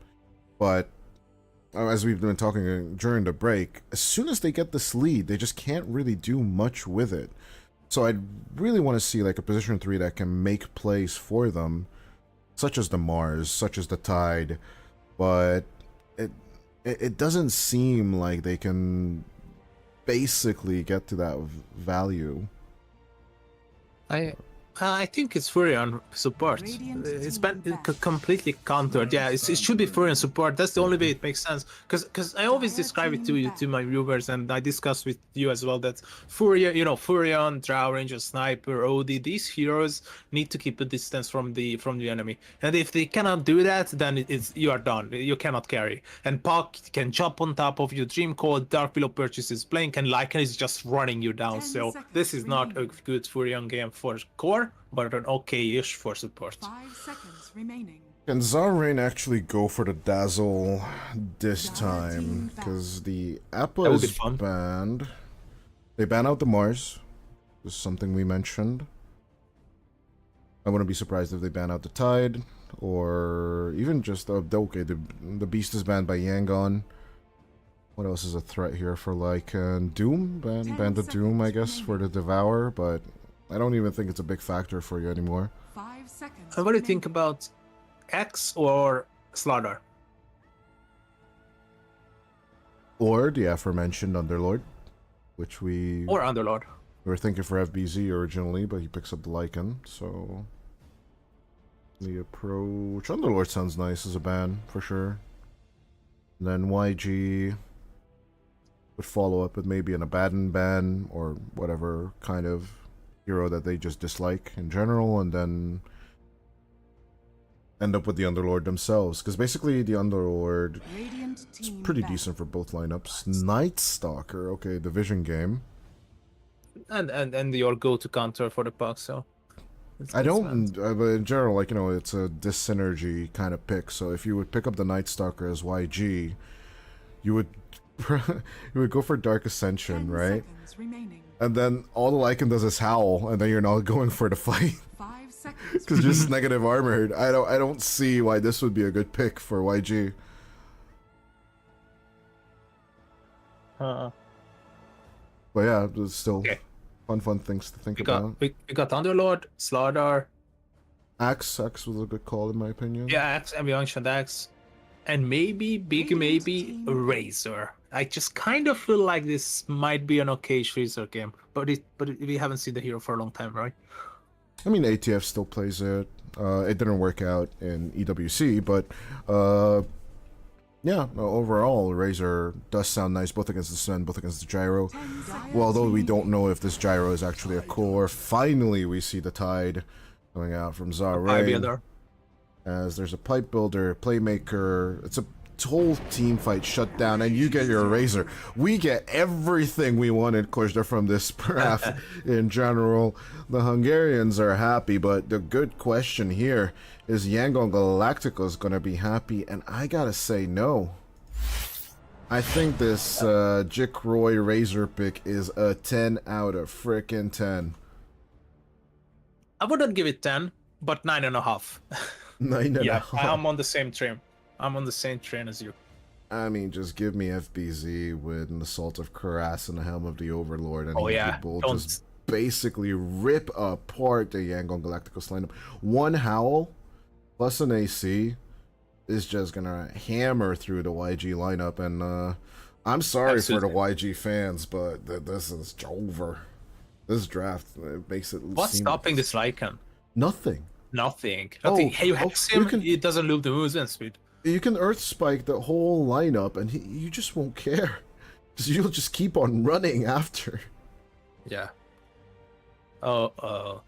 But as we've been talking during the break, as soon as they get this lead, they just can't really do much with it. So I'd really want to see like a position 3 that can make plays for them, such as the Mars, such as the Tide, but it doesn't seem like they can basically get to that value. I think it's Furion support. It's been completely countered. Yeah, it should be Furion support. That's the only way it makes sense. Because I always describe it to my viewers, and I discuss with you as well that Furion, Drow Ranger, Sniper, OD, these heroes need to keep a distance from the enemy. And if they cannot do that, then you are done. You cannot carry. And Puck can jump on top of you. Dream Cold, Dark Below purchases Blink, and Lycan is just running you down. So this is not a good Furion game for core, but an okay-ish for support. 5 seconds remaining. Can Zarain actually go for the Dazzle this time? Because the Appa is banned. They ban out the Mars. This is something we mentioned. I wouldn't be surprised if they ban out the Tide. Or even just... okay, the Beast is banned by Yangon. What else is a threat here for Doom? Ban the Doom, I guess, for the Devour, but... I don't even think it's a big factor for you anymore. 5 seconds. What do you think about X or Slaughter? Or the aforementioned Underlord, which we... Or Underlord. We were thinking for FBZ originally, but he picks up the Lycan, so... The approach... Underlord sounds nice as a ban, for sure. And then YG... would follow up with maybe an Abaddon ban, or whatever kind of hero that they just dislike in general, and then end up with the Underlord themselves. Because basically the Underlord is pretty decent for both lineups. Night Stalker, okay, division game. And your go-to counter for the Puck, so... I don't, but in general, like, you know, it's a dyssynergy kind of pick, so if you would pick up the Night Stalker as YG, you would go for Dark Ascension, right? And then all the Lycan does is howl, and then you're not going for the fight. 5 seconds. Because just negative armored. I don't see why this would be a good pick for YG. But yeah, it's still fun things to think about. We got Underlord, Slaughter. Axe was a good call in my opinion. Yeah, Axe, and we mentioned Axe. And maybe, Razor. I just kind of feel like this might be an okay Razor game, but we haven't seen the hero for a long time, right? I mean, ATF still plays it. It didn't work out in EWC, but yeah, overall, Razor does sound nice, both against the Sun, both against the Gyro. Well, although we don't know if this Gyro is actually a core, finally we see the Tide coming out from Zarain. As there's a pipe builder, playmaker, it's a whole team fight shut down, and you get your Razor. We get everything we wanted, Kozda, from this draft in general. The Hungarians are happy, but the good question here is Yangon Galacticos gonna be happy? And I gotta say no. I think this Jick Roy Razor pick is a 10 out of frickin' 10. I wouldn't give it 10, but 9.5. 9.5. Yeah, I'm on the same train. I'm on the same train as you. I mean, just give me FBZ with an Assault of Karas and the Helm of the Overlord, and people just basically rip apart the Yangon Galacticos lineup. One Howl plus an AC is just gonna hammer through the YG lineup, and I'm sorry for the YG fans, but this is over. This draft makes it. What's stopping this Lycan? Nothing. Nothing. Hey, you hex him, it doesn't lose the movement speed. You can Earth Spike the whole lineup, and you just won't care. Because you'll just keep on running after. Yeah. Well,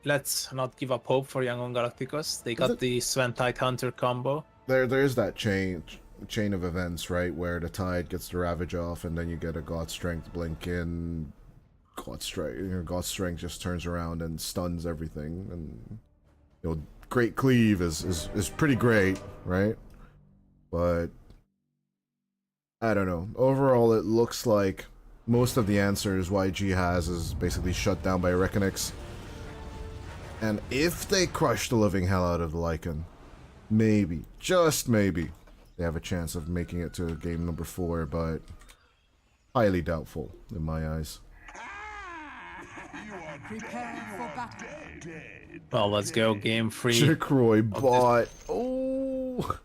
let's not give up hope for Yangon Galacticos. They got the Sven Tide Hunter combo. There is that change. chain of events, right? Where the Tide gets the Ravage off, and then you get a God Strength blink in. God Strength just turns around and stuns everything, and Great Cleave is pretty great, right? But I don't know. Overall, it looks like most of the answers YG has is basically shut down by REKONIX. And if they crush the living hell out of the Lycan, maybe, just maybe, they have a chance of making it to game number 4, but highly doubtful in my eyes. Prepare for battle. Well, let's go. Game 3. Jacroy bot. Oh.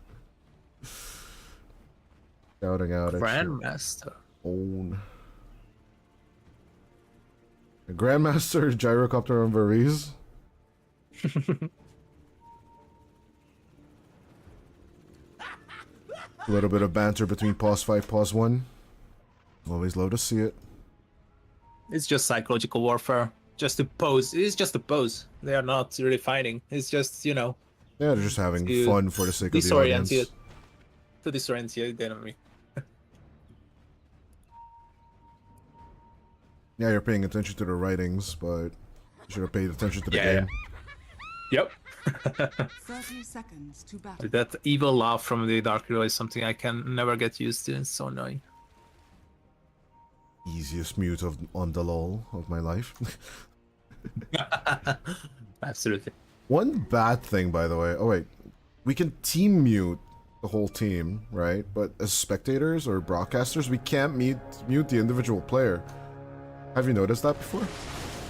Shouting out at Grandmaster. own. A Grandmaster Gyrocopter on Varese. A little bit of banter between pause 5, pause 1. Always love to see it. It's just psychological warfare. Just to pose. It's just a pose. They are not really fighting. It's just, you know. Yeah, they're just having to fun for the sake of the audience. To disorient the enemy. Yeah, you're paying attention to the writings, but you should have paid attention to the game. Yep. 30 seconds to battle. That evil laugh from the Dark Hero is something I can never get used to. It's so annoying. Easiest mute on the lol of my life. Absolutely. One bad thing, by the way. Oh wait, we can team mute the whole team, right? But as spectators or broadcasters, we can't mute the individual player. Have you noticed that before?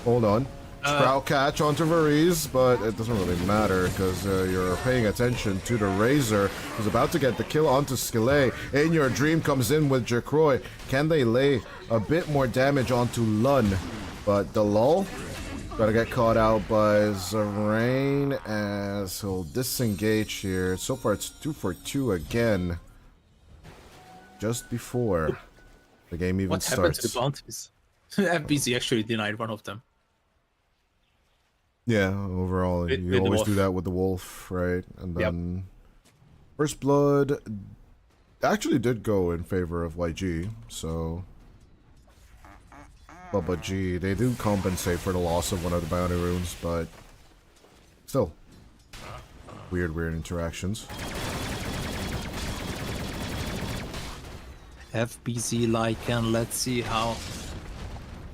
Hold on. Sprout catch onto Varese, but it doesn't really matter because you're paying attention to the Razor, who's about to get the kill onto Skille. In Your Dream comes in with Jacroy. Can they lay a bit more damage onto Lun? But the lull gotta get caught out by Zerain as he'll disengage here. So far it's 2 for 2 again. Just before the game even starts. What happened to the bounties? FBZ actually denied one of them. Yeah, overall, With you always Wolf. do that with the Wolf, right? And then First Blood actually did go in favor of YG, so Bubba G, they do compensate for the loss of one of the bounty runes, but still, weird interactions. FBZ Lycan, let's see how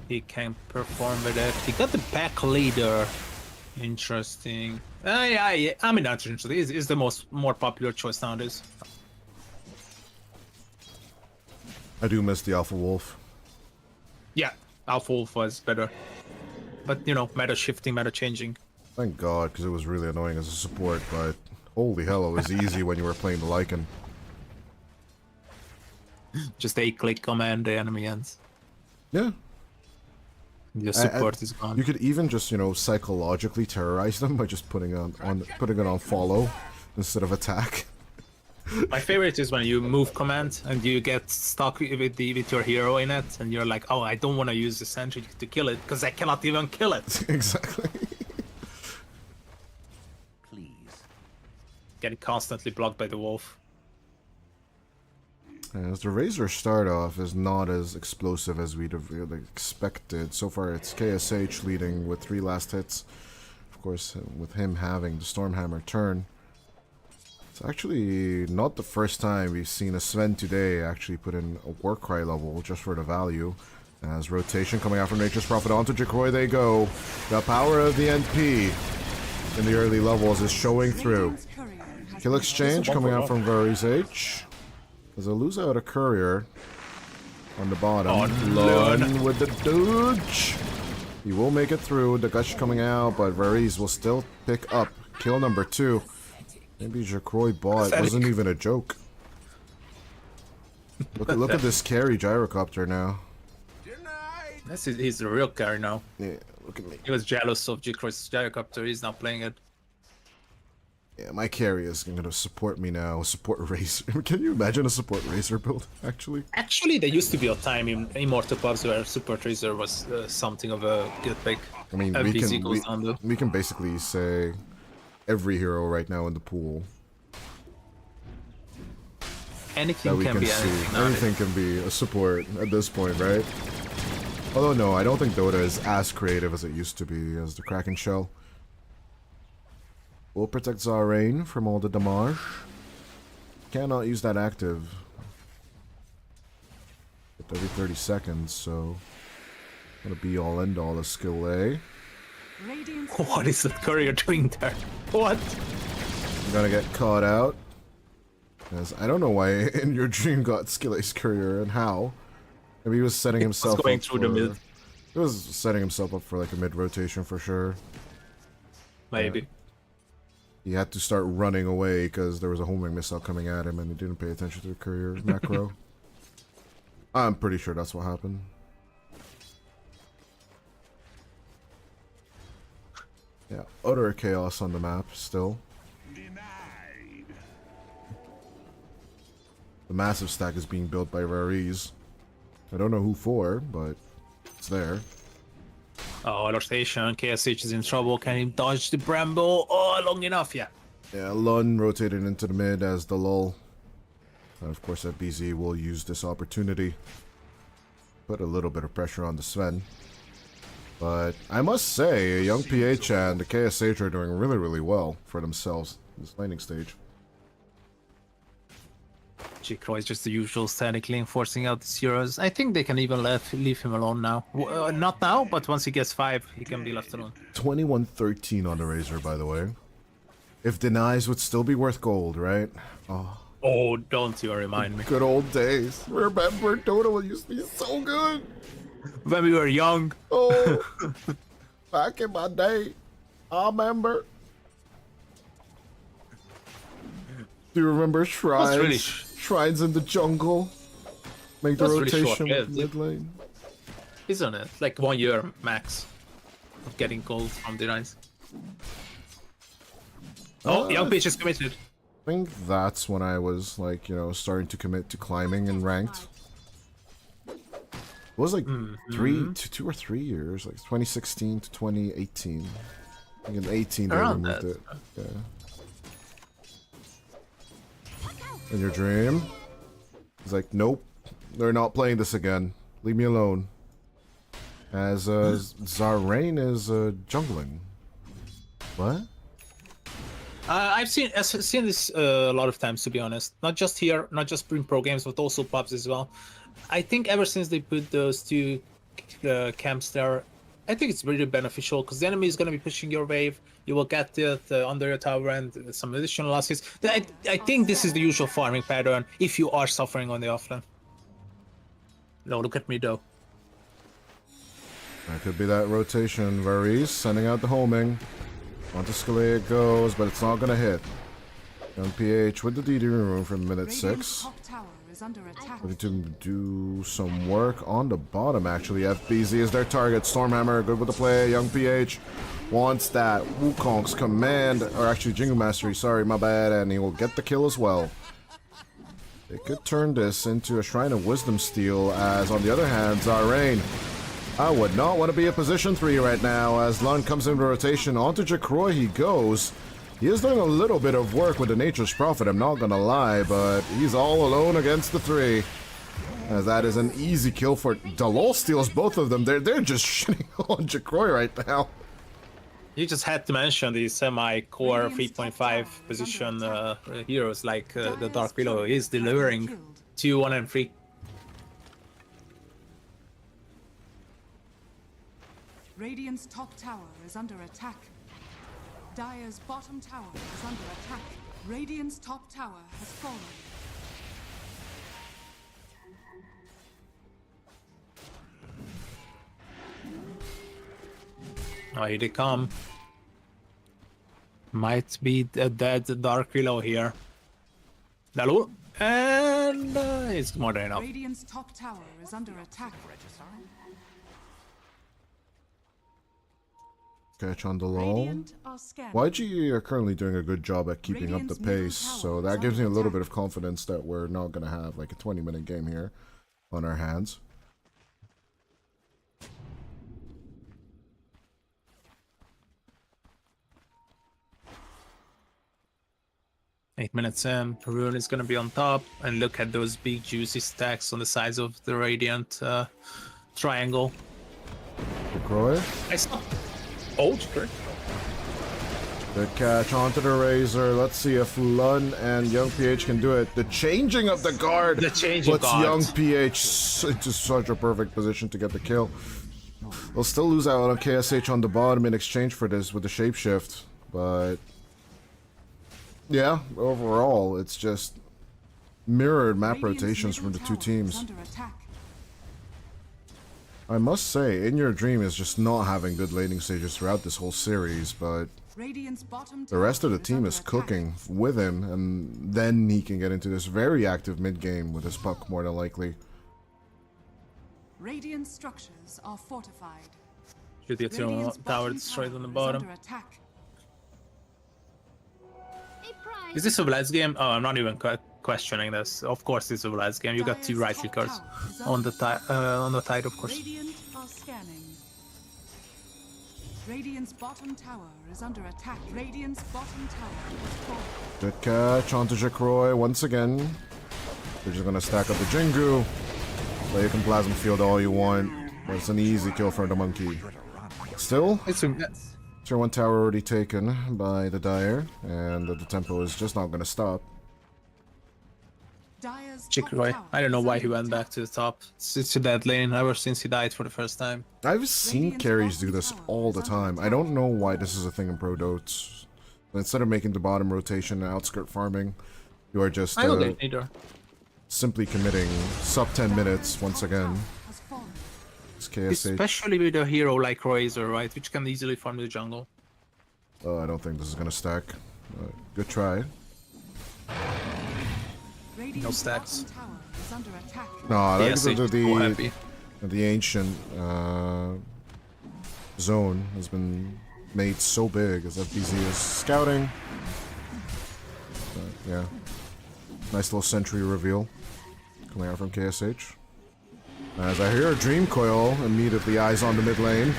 he can perform with it. He got the pack leader. Interesting. Yeah, I mean, that's interesting. It's the more popular choice nowadays. I do miss the Alpha Wolf. Yeah, Alpha Wolf was better. But, you know, meta shifting, meta changing. Thank God, because it was really annoying as a support, but holy hell, it was easy when you were playing the Lycan. Just a click command, the enemy ends. Yeah. Your support is gone. You could even just, you know, psychologically terrorize them by just putting it on follow instead of attack. My favorite is when you move command and you get stuck with your hero in it, and you're like, oh, I don't want to use the sentry to kill it because I cannot even kill it. Exactly. Please. Getting Constantly blocked by the wolf. As the Razor start off is not as explosive as we'd have really expected. So far it's KSH leading with 3 last hits. Of course, with him having the Stormhammer turn. It's actually not the first time we've seen a Sven today actually put in a Warcry level just for the value. As rotation coming out from Nature's Prophet onto Jacroy they go. The power of the NP in the early levels is showing through. Kill exchange coming out from Varese H. As they lose out a courier on the bottom. Lun with the dodge. He will make it through. The gush coming out, but Varese will still pick up kill number 2. Maybe Jacroy bot wasn't even a joke. Look at this carry gyrocopter now. He's the real carry now. Yeah, look at me. He was jealous of Jacroy's gyrocopter. He's not playing it. Yeah, my carry is gonna support me now. Support Razor. Can you imagine a support Razor build, actually? Actually, there used to be a time in Immortal pubs where Support Razor was something of a good pick. I mean, we can basically say every hero right now in the pool. anything that we can can be see. anything nowadays. Anything can be a support at this point, right? Although no, I don't think Dota is as creative as it used to be as the Kraken shell. Will protect Zarain from all the damage. Cannot use that active every 30 seconds, so gonna be all end all of skill A. Radiant's What is that courier doing there? What? I'm gonna get caught out. Because I don't know why In Your Dream got skill Ace courier and how. Maybe he was setting himself going up through for, the mid. He was setting himself up for like a mid rotation for sure. Maybe. He had to start running away because there was a homing missile coming at him and he didn't pay attention to the courier macro. I'm pretty sure that's what happened. Yeah, utter chaos on the map still. The massive stack is being built by Rariz. I don't know who for, but it's there. Oh, Lord Station, KSH is in trouble. Can he dodge the Bramble? Oh, long enough, yeah. Yeah, Lun rotated into the mid as the lull. And of course, FBZ will use this opportunity. Put a little bit of pressure on the Sven. But I must say, Young PH and the KSH are doing really, really well for themselves in this laning stage. G-Crow is just the usual statically enforcing out the zeros. I think they can even leave him alone now. Not now, but once he gets 5, he can be left alone. 21-13 on the Razor, by the way. If denies would still be worth gold, right? Oh, Oh, don't you remind me. good old days. Remember, Dota used to be so good. When we were young. Oh, back in my day, I remember. Do you remember shrines? Really Shrines in the jungle. Make the That's really rotation short-lived. mid lane. Isn't it? Like 1 year max of getting gold from the rise. Oh, Young Peach is committed. I think that's when I was like, you know, starting to commit to climbing in ranked. It was like 2 or 3 years, like 2016 to 2018. I think in 18 they Around removed that. it. Yeah. In Your Dream? He's like, nope, they're not playing this again. Leave me alone. As Zarain is jungling. What? I've seen this a lot of times, to be honest. Not just here, not just in pro games, but also pubs as well. I think ever since they put those two camps there, I think it's really beneficial because the enemy is going to be pushing your wave. You will get it under your tower and some additional losses. I think this is the usual farming pattern if you are suffering on the offlane. No, look at me though. That could be that rotation. Varese sending out the homing. Onto Scalea it goes, but it's not going to hit. Young PH with the DD room for minute 6. top tower is under attack. Looking to do some work on the bottom, actually. FBZ is their target. Stormhammer, good with the play. Young PH wants that Wukong's command, or actually Jingle Mastery, sorry, my bad, and he will get the kill as well. They could turn this into a Shrine of Wisdom steal, as on the other hand, Zarain, I would not want to be a position 3 right now, as Lun comes into rotation. Onto Jacroix he goes. He is doing a little bit of work with the Nature's Prophet, I'm not gonna lie, but he's all alone against the 3. As that is an easy kill for Dalol steals both of them. They're just shitting on Jacroix right now. You just had to mention the semi-core 3.5 position heroes like the Dark Below is delivering 2, 1, and 3. Radiant's top tower is under attack. Dire's bottom tower is under attack. Radiant's top tower has fallen. Oh, here they come. Might be a dead Dark Below here. Dalu, and it's more than enough. Radiant's top tower is under attack. Catch on the lull. Radiant are scanning. YG are currently doing a good job at keeping up the pace, so that gives me a little bit of confidence that we're not going to have like a 20-minute game here on our hands. 8 minutes in, Rune is gonna be on top, and look at those big juicy stacks on the sides of the Radiant triangle. Croy. I saw. Oh, great. Good catch onto the Razor. Let's see if Lun and Young PH can do it. The changing of the guard The changing puts guard. Young PH into such a perfect position to get the kill. They'll still lose out on KSH on the bottom in exchange for this with the shapeshift, but yeah, overall it's just mirrored map Radiant's rotations from the middle two tower is teams. under attack. I must say, In Your Dream is just not having good laning stages throughout this whole series, but Radiant's bottom the rest of the tower team under is attack. cooking with him, and then he can get into this very active mid game with his puck more than likely. Radiant structures are fortified. Should get your Radiant's tower bottom destroyed on the is bottom. under attack. Is this a Blitz game? Oh, I'm not even questioning this. Of course, it's a Blitz game. You got two right clickers on the tide, of course. Radiant are scanning. Radiant's bottom tower is under attack. Radiant's bottom tower is falling. Good catch onto Jacroy once again. They're just gonna stack up the Jingu. Play you can Plasma Field all you want. But it's an easy kill for the monkey. Still, It's Tier 1 tower already taken by the Dire, and the tempo is just not gonna stop. Dire's top Chickroy. tower I don't know is why under he went attack. back to the top. It's a dead lane ever since he died for the first time. I've seen carries do this all the time. I don't know why this is a thing in Pro Dotes. Instead of making the bottom rotation and outskirt farming, you are just I don't get neither. simply committing sub 10 minutes once again. Has fallen. It's KSH. Especially with a hero like Razor, right? Which can easily farm the jungle. Oh, I don't think this is gonna stack. Good try. Radiant's stacks. bottom tower is under attack. No, that's Yes, the ancient zone has been made so big as FBZ is scouting. But, yeah. Nice little sentry reveal coming out from KSH. As I hear a Dream Coil, immediately eyes on the mid lane.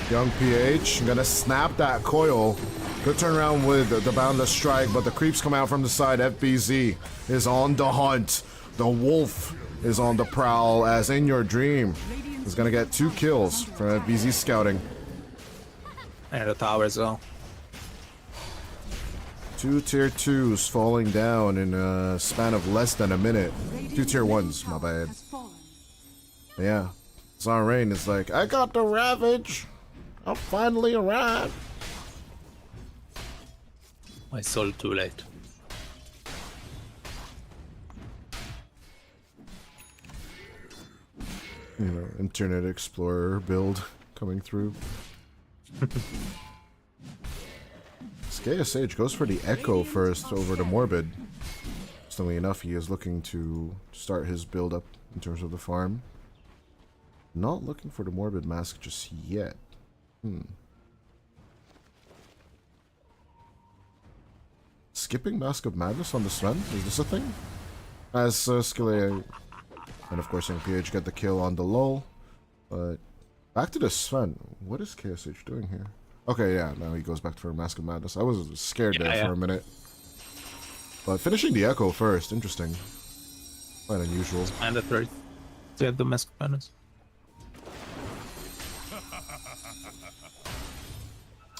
Young PH gonna snap that coil. Good turnaround with the Boundless Strike, but the creeps come out from the side. FBZ is on the hunt. The wolf is on the prowl as In Your Dream is gonna get 2 kills from FBZ scouting. And the tower as well. 2 tier 2s falling down in a span of less than a minute. 2 tier 1s, my bad. Has fallen. Yeah. Zon Rain is like, I got the Ravage. I finally arrived. I sold too late. You know, Internet Explorer build coming through. KSH goes for the Echo first over the Morbid. Interestingly enough, he is looking to start his build up in terms of the farm. Not looking for the Morbid Mask just yet. Skipping Mask of Madness on the Sven? Is this a thing? As Skille and of course PH get the kill on the lull. But back to the Sven. What is KSH doing here? Okay, yeah, now he goes back for Mask of Madness. I was scared there for a minute. But finishing the Echo first, interesting. Quite unusual. And the third. To get the Mask of Madness.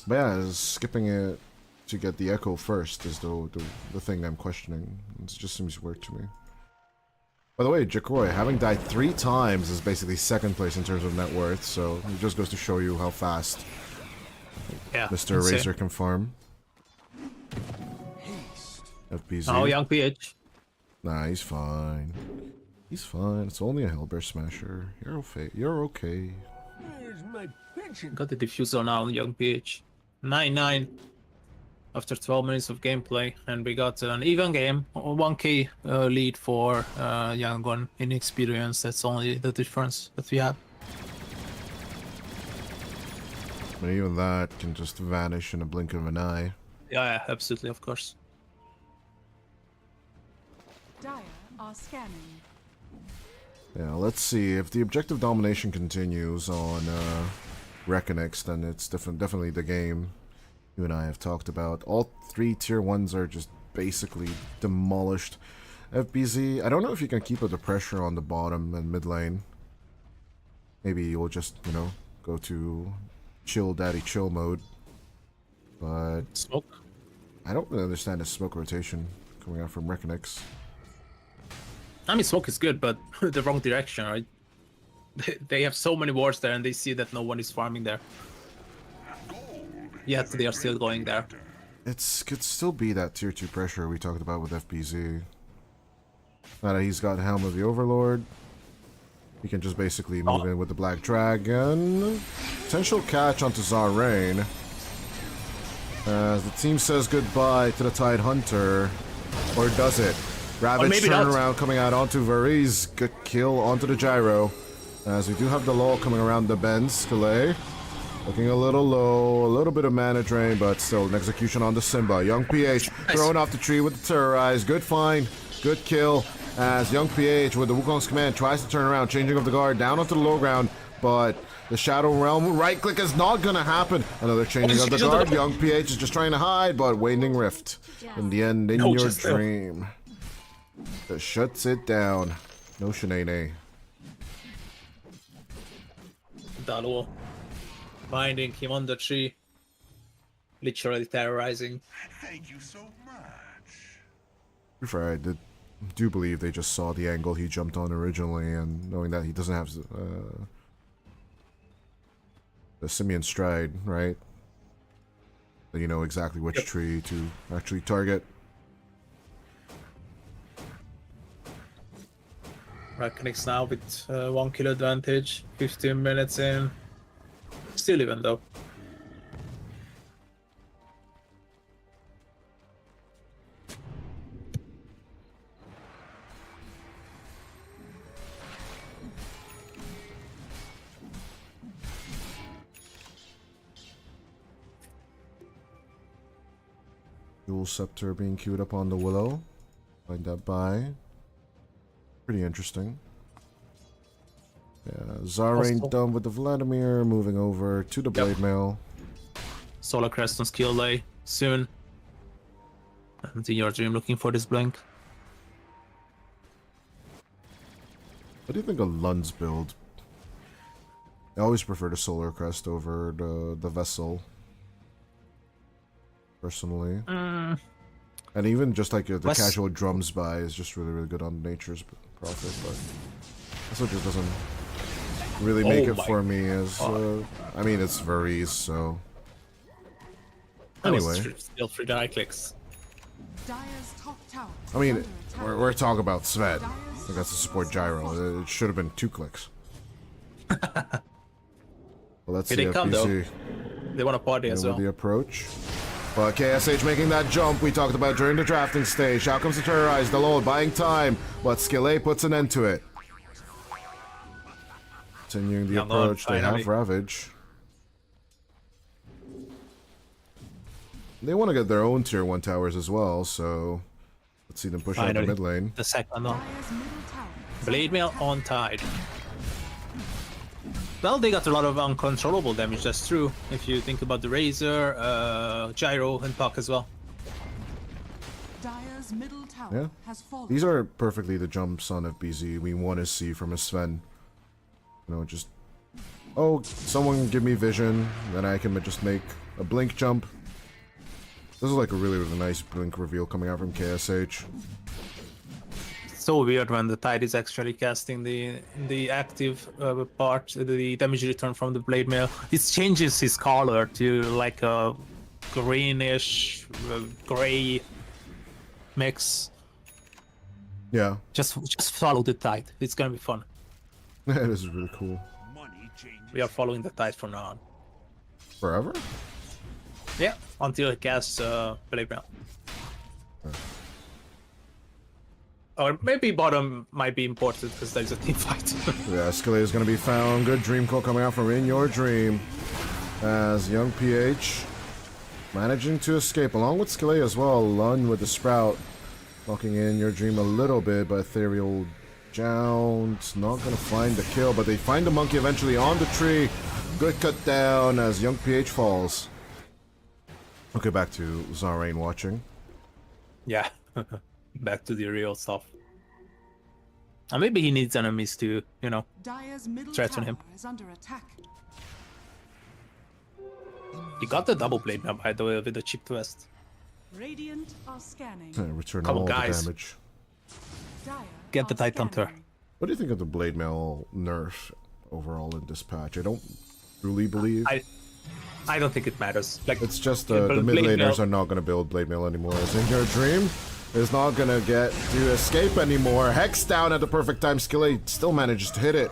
But yeah, skipping it to get the Echo first is the thing I'm questioning. It just seems to work to me. By the way, Jacroy, having died 3 times is basically second place in terms of net worth, so it just goes to show you how fast Mr. insane. Razor can farm. FBZ. Oh, Young PH. Nah, he's fine. He's fine. It's only a Hellbear Smasher. You're okay. You're okay. Got the diffuser now on Young PH. 9-9 after 12 minutes of gameplay, and we got an even game. 1k lead for Yangon in experience. That's only the difference that we have. But even that can just vanish in a blink of an eye. Yeah, absolutely, of course. Dire are scanning. Yeah, let's see. If the objective domination continues on REKONIX, then it's definitely the game you and I have talked about. All 3 tier 1s are just basically demolished FBZ. I don't know if you can keep up the pressure on the bottom and mid lane. Maybe you'll just, you know, go to chill daddy chill mode. But Smoke. I don't really understand the smoke rotation coming out from REKONIX. I mean, smoke is good, but the wrong direction, right? They have so many wards there, and they see that no one is farming there. Yet they are still going there. It could still be that tier 2 pressure we talked about with FBZ. Now that he's got Helm of the Overlord, he can just basically move in with the Black Dragon. Potential catch onto Zarain. As the team says goodbye to the Tide Hunter. Or does it? Ravage turnaround coming out onto Variz. Good kill onto the Gyro. As we do have the lull coming around the bend. Skele looking a little low, a little bit of mana drain, but still an execution on the Simba. Young PH thrown off the tree with the Terrorize. Good find, good kill. As Young PH with the Wukong's command tries to turn around, changing of the guard down onto the low ground, but the Shadow Realm right click is not gonna happen. Another changing of the guard. Young PH is just trying to hide, but Waning Rift in the end in your dream. That shuts it down. No Shenane. Dalo binding him on the tree, literally terrorizing. Thank you so much. To be fair, I do believe they just saw the angle he jumped on originally, and knowing that he doesn't have the Simian Stride, right? Then you know exactly which tree to actually target. REKONIX now with 1 kill advantage, 15 minutes in. Still even though. Dual Scepter being queued up on the Willow. Find that by. Pretty interesting. Yeah, Zarain done with the Vladimir, moving over to the Blade Mail. Solar Crest on skill day soon. And in your dream looking for this blink. What do you think of Lund's build? I always prefer the Solar Crest over the Vessel. Personally. And even just like the casual drums buy is just really, really good on Nature's Prophet, but also just doesn't really make it for me as, I mean, it's Variz, so... Anyway. Still 3 die clicks. Dire's top tower I mean, is under attack. we're talking about Sven. I think that's to support Gyro. It should have been 2 clicks. Well, let's see Here they come, though. FPC They want to party as well. with the approach. But KSH making that jump we talked about during the drafting stage. Out comes the Terrorize, the load, buying time, but Skele puts an end to it. Continuing the approach, they have Ravage. They want to get their own tier 1 towers as well, so let's see them push out the mid lane. The second one. Dire's middle tower is Blade Mail on Tide. Well, they got a lot of uncontrollable damage, that's true. If you think about the Razor, Gyro, and Puck as well. Dire's middle tower Yeah. has fallen. These are perfectly the jumps on FBZ we want to see from a Sven. You know, just... Oh, someone give me vision, then I can just make a blink jump. This is like a really, really nice blink reveal coming out from KSH. So weird when the Tide is actually casting the active part, the damage return from the Blade Mail. It changes his color to like a greenish, gray mix. Yeah. Just follow the Tide. It's gonna be fun. It is really cool. We are following the Tide from now on. Forever? Yeah, until it casts Blade Mail. Or maybe bottom might be important because there's a team fight. Yeah, Skele is going to be found. Good dream call coming out from In Your Dream. As Young PH managing to escape along with Skele as well. Lund with the Sprout locking In Your Dream a little bit, but Ethereal Jounce not going to find the kill, but they find the monkey eventually on the tree. Good cut down as Young PH falls. Okay, back to Zarain watching. Yeah, back to the real stuff. And maybe he needs enemies to, you know, Dire's middle threaten tower him. is under attack. He got the double blade now, by the way, with the cheap twist. Radiant are scanning. Return Come on, all the guys. damage. Dire Get the are Titan Hunter. scanning. What do you think of the blade mail nerf overall in this patch? I don't truly believe. I don't think it matters. Like, It's just yeah, the but mid blade laners mail- are not going to build blade mail anymore. As in your dream is not going to get to escape anymore. Hex down at the perfect time. Skill 8 still manages to hit it.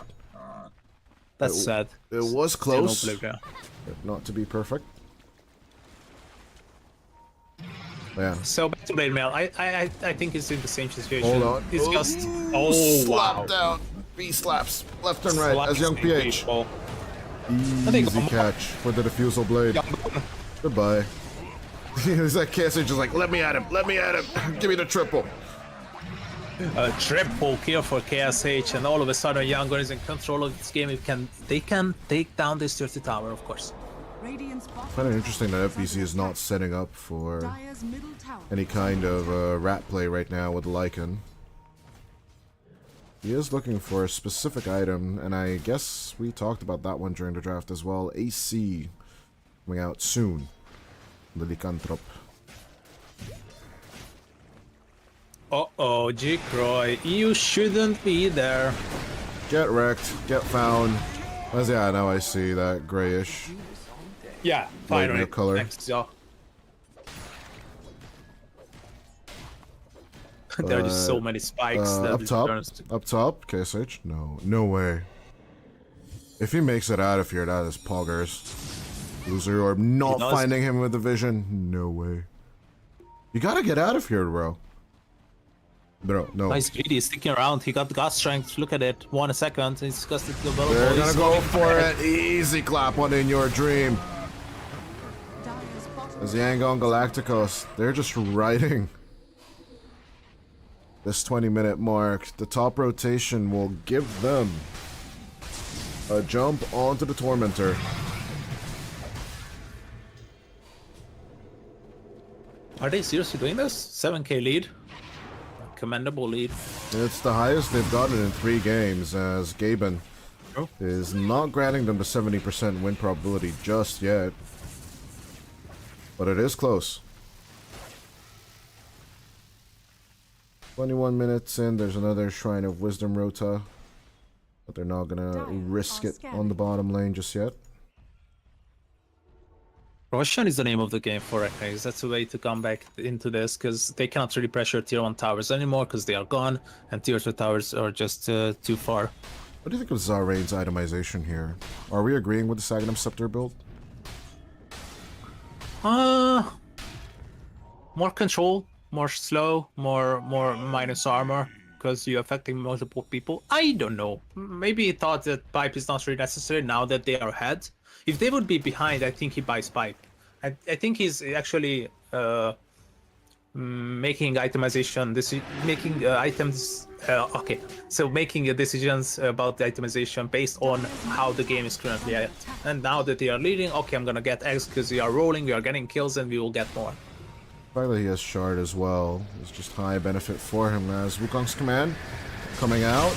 That's sad. It was Still no close, blade mail. but not to be perfect. Yeah. So back to blade mail. I think it's in the same situation. Hold on. It's just Slapped wow. out. B slaps left and right as young Slicing PH. people. Easy catch for the diffusal blade. Goodbye. He's like KSH just like, let me at him, give me the triple. A triple kill for KSH, and all of a sudden Yangon is in control of this game. They can take down this 30 tower, of course. Radiant's bottom Kind of tower interesting that is FBC under is not attack. setting up for Dire's middle tower any kind of rat play right now with Lycan. He is looking for a specific item, and I guess we talked about that one during the draft as well. AC coming out soon. The Lycanthrope. Uh-oh, J-Croy, you shouldn't be there. Get wrecked, get found. As yeah, now I see that grayish. Yeah, Blade finally. mail color. Thanks, y'all. There are just so many spikes that Up it top, turns to- up top, KSH? No way. If he makes it out of here, that is poggers. Loser orb, not does. finding him with the vision. No way. You gotta get out of here, bro. Bro, no. Nice greedy, he's sticking around. He got god strength. Look at it. 1 second. He's got it developed. They're gonna go for it. Easy clap on In Your Dream. Dire's bottom As the Yangon Galacticos, they're just riding this 20-minute mark. The top rotation will give them a jump onto the Tormentor. Are they seriously doing this? 7k lead. Commendable lead. It's the highest they've gotten in 3 games, as Gaben Oh. is not granting them the 70% win probability just yet. But it is close. 21 minutes in, there's another Shrine of Wisdom Rota. But they're not gonna risk it on the bottom lane just yet. Roshan is the name of the game for REKONIX. That's a way to come back into this, because they cannot really pressure tier 1 towers anymore, because they are gone, and tier 2 towers are just too far. What do you think of Zarain's itemization here? Are we agreeing with the Saganum Scepter build? More control, more slow, more minus armor, because you're affecting multiple people. I don't know. Maybe he thought that pipe is not really necessary now that they are ahead. If they would be behind, I think he buys pipe. I think he's actually making itemization, making items. Okay, so making decisions about the itemization based on how the game is currently at. And now that they are leading, okay, I'm gonna get X because we are rolling, we are getting kills, and we will get more. The fact that he has Shard as well is just high benefit for him, as Wukong's command coming out.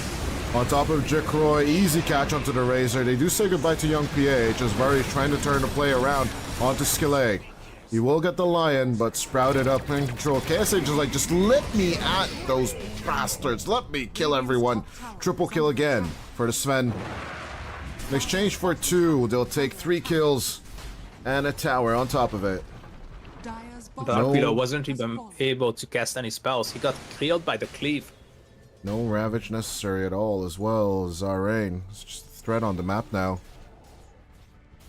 On top of Jikroy, easy catch onto the Razor. They do say goodbye to young PH as Varys trying to turn the play around onto Skillet. He will get the Lion, but sprouted up in control. KSH is like, just let me at those bastards. Let me kill everyone. Triple kill again for the Sven. In exchange for 2, they'll take 3 kills and a tower on top of it. Dire's Dark bottom Widow tower wasn't has even fallen. able to cast any spells. He got killed by the cleave. No Ravage necessary at all as well. Zarain is just a threat on the map now.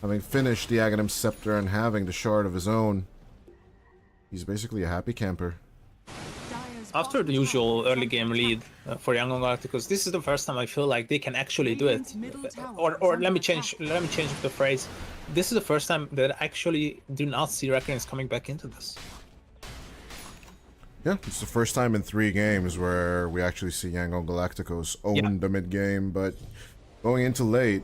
Having finished the Aghanim Scepter and having the shard of his own, he's basically a happy camper. Dire's After bottom the usual tower is early under game attack. lead for Yangon Galacticos, this is the first time I feel like they can actually do it. Radiant's middle tower Or is let me under change the phrase. This is the first time that I actually do not see REKONIX coming back into this. Yeah, it's the first time in 3 games where we actually see Yangon Galacticos own the mid game, but going into late,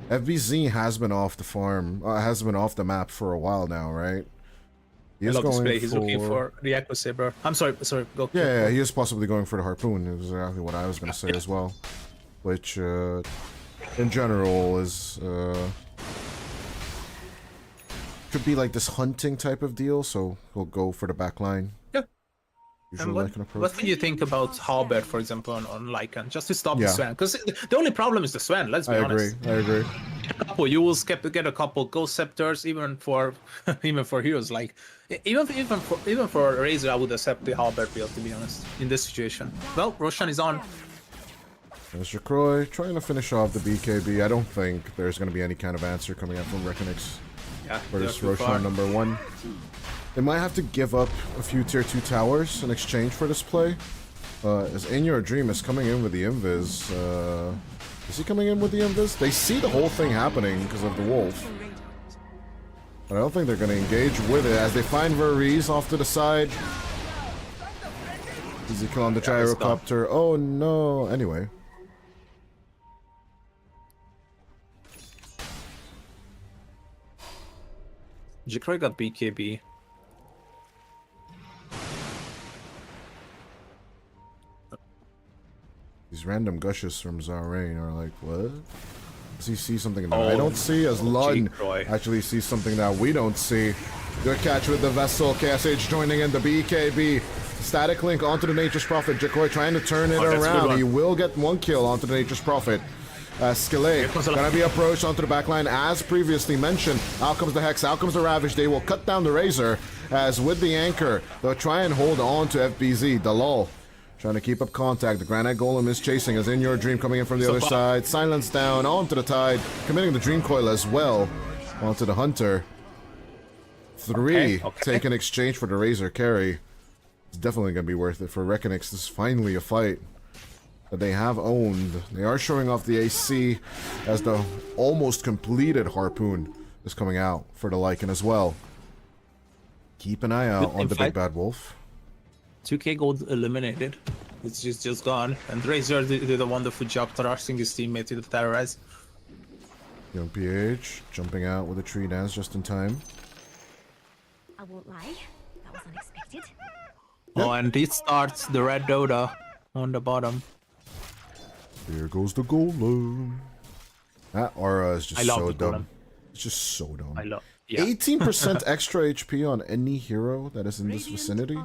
FBZ has been off the farm, has been off the map for a while now, right? He I is love this going play. He's looking for the Echo Saber. I'm sorry, go. Yeah, he is possibly going for the harpoon. Is exactly what I was going to say as well. Which, in general, is could be like this hunting type of deal. So he'll go for the back line. Yeah. Usually And like an approach. what do you think about Halberd, for example, on Lycan, just to stop the Yeah. Sven? Because the only problem is the Sven. Let's be honest. I agree. You will get a couple Ghost Scepters, even for heroes. Like even for Razor, I would accept the Halberd build, to be honest, in this situation. Well, Roshan is on. There's Jacroy trying to finish off the BKB. I don't think there's going to be any kind of answer coming out from REKONIX Yeah, for this Roshan number 1. They might have to give up a few tier 2 towers in exchange for this play. As In Your Dream is coming in with the Invis. Is he coming in with the Invis? They see the whole thing happening because of the Wolf. But I don't think they're going to engage with it as they find Varese off to the side. Easy kill on the gyrocopter. Oh no. Anyway. Jacroy got BKB. These random gushes from Zarain are like, what? Does he see something that I don't see? As Lun actually sees something that we don't see. Good catch with the Vessel. KSH joining in the BKB. Static link onto the Nature's Prophet. Jacroy trying to turn it around. He will get 1 kill onto the Nature's Prophet. Skillet gonna be approached onto the backline as previously mentioned. Out comes the Hex, out comes the Ravage. They will cut down the Razor as with the Anchor, they'll try and hold on to FBZ. Dalal trying to keep up contact. The Granite Golem is chasing as In Your Dream coming in from the other side. Silence down onto the Tide, committing the Dream Coil as well onto the Hunter. 3 take in exchange for the Razor carry. It's definitely gonna be worth it for REKONIX. This is finally a fight that they have owned. They are showing off the AC as the almost completed Harpoon is coming out for the Lycan as well. Keep an eye out on the Big Bad Wolf. 2k gold eliminated. It's just gone. And Razor did a wonderful job thrusting his teammate to the terrorize. Young PH jumping out with a tree dance just in time. I won't lie, that was unexpected. Oh, and it starts the red Dota on the bottom. Here goes the golem. That aura is just so dumb. Golem. It's just so dumb. I love. 18% extra HP on any hero that is in this vicinity.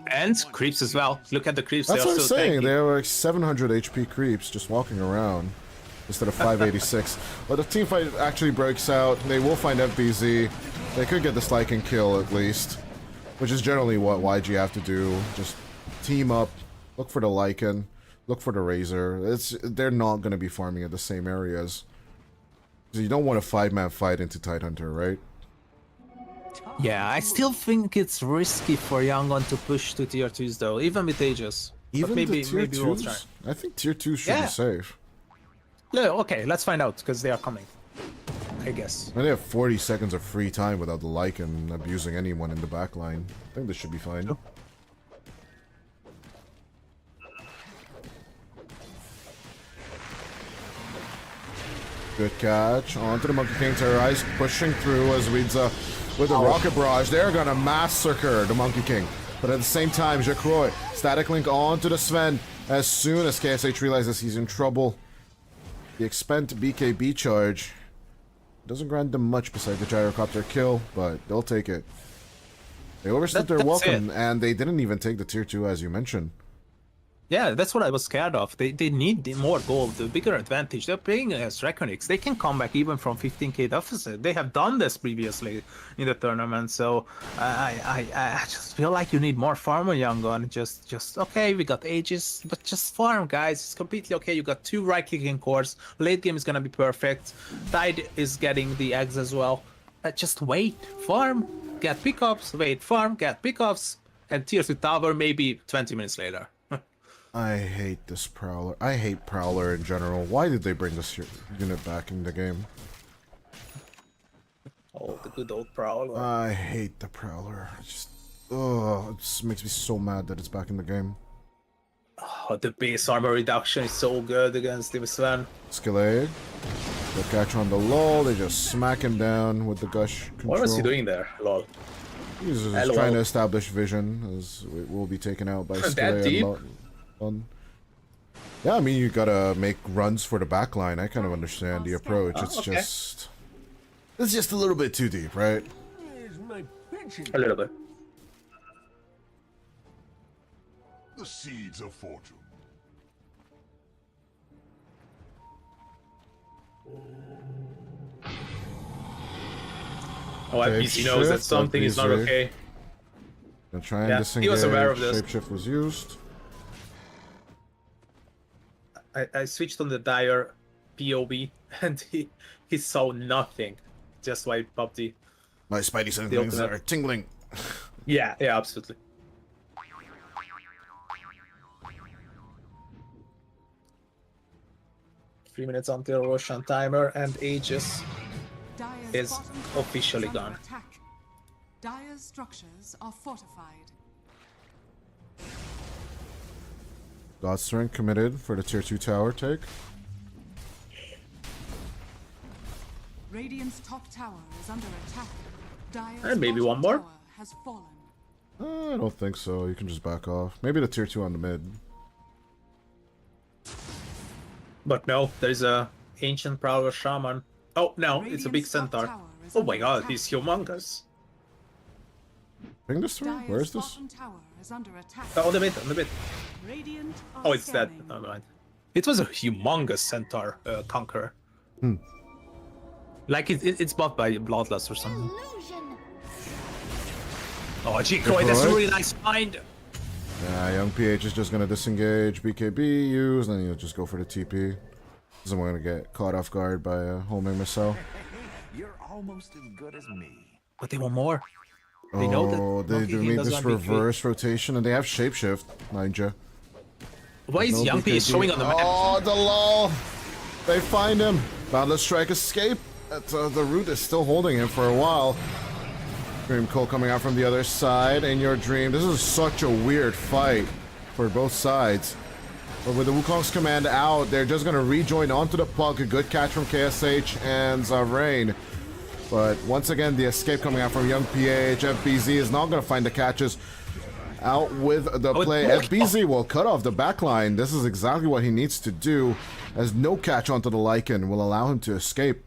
And creeps as well. Look at the creeps. That's what I'm saying. They are like 700 HP creeps just walking around instead of 586. But the team fight actually breaks out. They will find FBZ. They could get the Lycan kill at least, which is generally what YG have to do. Just team up, look for the Lycan, look for the Razor. They're not going to be farming at the same areas. You don't want a 5-man fight into Tidehunter, right? Yeah, I still think it's risky for Yangon to push to tier 2s though, even with Aegis. Even maybe, the tier 2s? we'll try. I think tier 2 should be safe. No, okay, let's find out, because they are coming. I guess. And they have 40 seconds of free time without the Lycan abusing anyone in the backline. I think this should be fine. Sure. Good catch. Onto the Monkey King Terrorize, pushing through as Ridza with the Rocket Barrage. They're gonna massacre the Monkey King. But at the same time, Jacroy, Static Link onto the Sven. As soon as KSH realizes he's in trouble, the expend BKB charge doesn't grant them much besides the gyrocopter kill, but they'll take it. They overstood their welcome, and they didn't even take the tier 2 as you mentioned. Yeah, that's what I was scared of. They need more gold, the bigger advantage. They're playing as REKONIX. They can come back even from 15k deficit. They have done this previously in the tournament, so I just feel like you need more farm on Yangon. Just okay, we got Aegis, but just farm, guys. It's completely okay. You got 2 right-clicking cores. Late game is gonna be perfect. Tide is getting the eggs as well. Just wait, farm, get pickups, wait, farm, get pickups, and tier 2 tower maybe 20 minutes later. I hate this Prowler. I hate Prowler in general. Why did they bring this unit back in the game? Oh, the good old Prowler. I hate the Prowler. It just makes me so mad that it's back in the game. Oh, the base armor reduction is so good against the Sven. Skillet. The catch on the lull. They just smack him down with the gush control. What was he doing there? Lol. He's just trying to establish vision as it will be taken out by That Skillet deep? and yeah, I mean, you gotta make runs for the back line. I kind of understand the approach. It's okay. just... It's just a little bit too deep, right? A little bit. The seeds of fortune. Oh, FBC knows that Shapeshift, something is not FBC. okay. Gonna try and Yeah, disengage. he was aware of this. Shapeshift was used. I switched on the Dire POV and he saw nothing. Just why he popped the... My spidey senses ultimate. are tingling. Yeah, absolutely. Three minutes until Roshan timer and Aegis Dire's is bottom tower officially under gone. attack. Dire's structures are fortified. Godstrength committed for the tier 2 tower take. Radiant's top tower is under attack. Dire's And maybe bottom one more? tower has fallen. I don't think so. You can just back off. Maybe the tier 2 on the mid. But no, there's a ancient prowler shaman. Oh no, it's a big Radiant's top centaur. tower is Oh my under god, attack. he's humongous. Ping this through? Dire's Where is this? bottom tower is under attack. On the mid, on the mid. Radiant are Oh, it's dead. scanning. Never mind. It was a humongous centaur conqueror. Like it's bought by Bloodlust or something. Illusion. Oh, G-Croy, that's a G-Croy? really nice find. Yeah, young PH is just gonna disengage, BKB use, and then he'll just go for the TP. Doesn't want to get caught off guard by a homing missile. You're almost as good as me. But they want more. They know that Oh, they Monkey King made does this not be free. reverse rotation, and they have shapeshift, mind you. Why is No Young P BKB. showing on the map? Oh, the lull! They find him. Boundless Strike escape. The root is still holding him for a while. Dream Cole coming out from the other side. In your dream, this is such a weird fight for both sides. But with the Wukong's command out, they're just gonna rejoin onto the puck. A good catch from KSH and Zavrain. But once again, the escape coming out from Young PH. FBZ is not gonna find the catches. Out with the play. FBZ will cut off the backline. This is exactly what he needs to do, as no catch onto the Lycan will allow him to escape.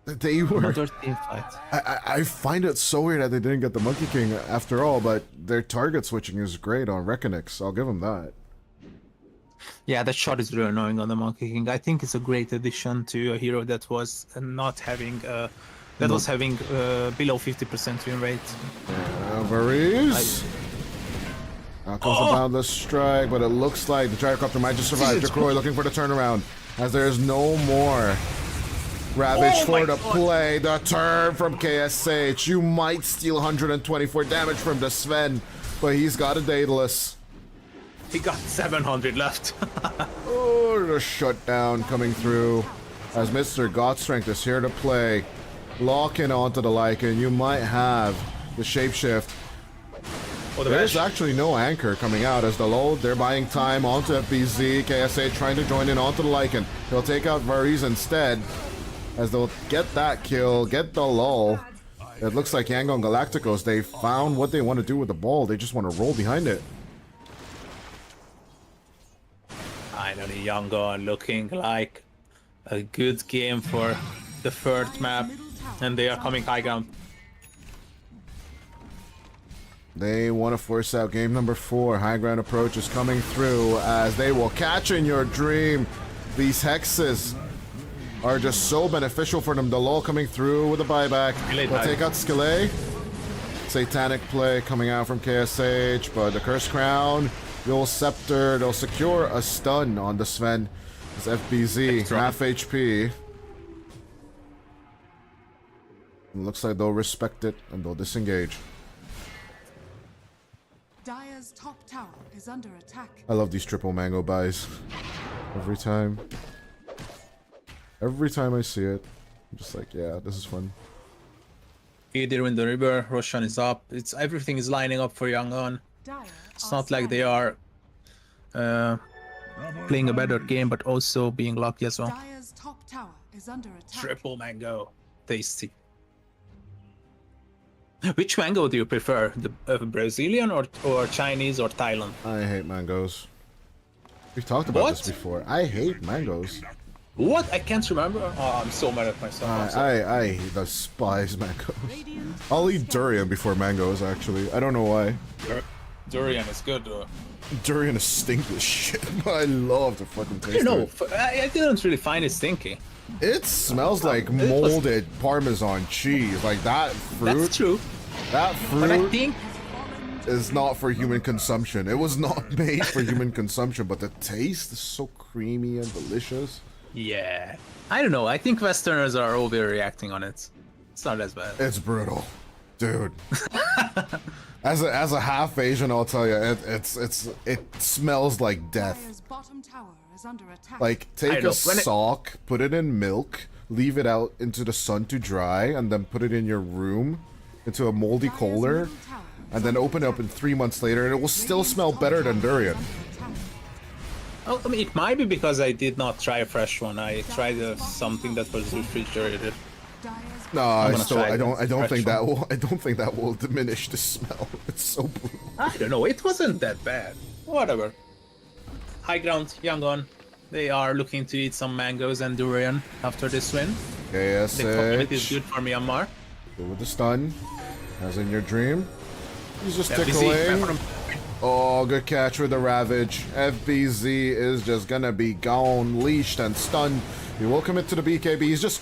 They were... Another team fight. I find it so weird that they didn't get the Monkey King after all, but their target switching is great on REKONIX. I'll give them that. Yeah, that shot is really annoying on the Monkey King. I think it's a great addition to a hero that was not having was having below 50% win rate. Varese. Now comes the Boundless Strike, but it looks like the Gyrocopter might just survive. Jacroy looking for the turnaround, as there is no more Ravage for the play. The turn from KSH. You might steal 124 damage from the Sven, but he's got a Daedalus. He got 700 left. Oh, the shutdown coming through as Mr. Godstrength is here to play. Lock in onto the Lycan. You might have the shapeshift. Oh, the There's Vash. actually no anchor coming out as the load. They're buying time onto FBZ. KSA trying to join in onto the Lycan. He'll take out Varese instead, as they'll get that kill, get the lull. It looks like Yangon Galacticos, they found what they want to do with the ball. They just want to roll behind it. Finally, Yangon looking like a good game for the third map, and they are coming high ground. They want to force out game number 4. High ground approach is coming through as they will catch in your dream. These hexes are just so beneficial for them. The lull coming through with a buyback. They'll take out Skillet. Satanic play coming out from KSH, but the Curse Crown, Yule Scepter, they'll secure a stun on the Sven. It's FBZ, half HP. It looks like they'll respect it and they'll disengage. Dire's top tower is under attack. I love these triple mango buys. Every time. Every time I see it, I'm just like, yeah, this is fun. Either in the river, Roshan is up. It's everything is lining up for Yangon. Dire It's are not like they scanning. are playing a better game, but also being lucky as well. Dire's top tower is under attack. Triple mango, tasty. Which mango do you prefer? The Brazilian or Chinese or Thailand? I hate mangoes. We've talked about this What? before. I hate mangoes. What? I can't remember. Oh, I'm so mad at myself. I'm sorry. I despise mangoes. I'll eat durian before mangoes, actually. I don't know why. Durian is good. Durian is stinky as shit, but I love the fucking taste No, of it. I didn't really find it stinky. It smells like molded Parmesan cheese. Like that fruit. That's true. That But I fruit think is not for human consumption. It was not made for human consumption, but the taste is so creamy and delicious. yeah. I don't know. I think Westerners are overreacting on it. It's not as bad. It's brutal, dude. As a half Asian, I'll tell you, it smells like death. Dire's bottom tower is under attack. Like, take a sock, put it in milk, leave it out into the sun to dry, and then put it in your room into a moldy cooler, and then open it up in 3 months later, and it will still smell better than durian. Oh, I mean, it might be because I did not try a fresh one. I tried something that was refrigerated. No, gonna try I the don't fresh think that will diminish the smell. It's so brutal. I don't know. It wasn't that bad. Whatever. High ground, Yangon. They are looking to eat some mangoes and durian after this win. The community is KSH. good for Myanmar. Go with the stun, as in your dream. He's just FBZ, tickling. Oh, good catch with the Ravage. FBZ is just gonna be gone, leashed, and stunned. He will commit to the BKB. He's just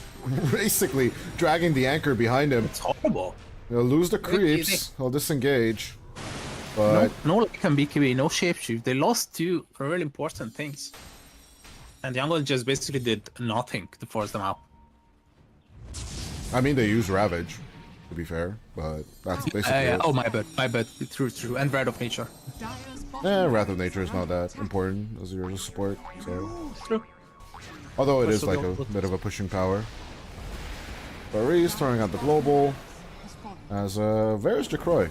basically dragging the anchor behind him. It's horrible. He'll lose the creeps. He'll disengage. But No like and BKB, no shapeshift. They lost two really important things. And Yangon just basically did nothing to force them out. I mean, they use Ravage, to be fair. But that's basically it. Oh, my bad. True. And Wrath of Nature. Wrath of Nature is not that important as your support. So, True. although it is Also like a bit of a pushing power. But Reese throwing out the global as where's Jacroy?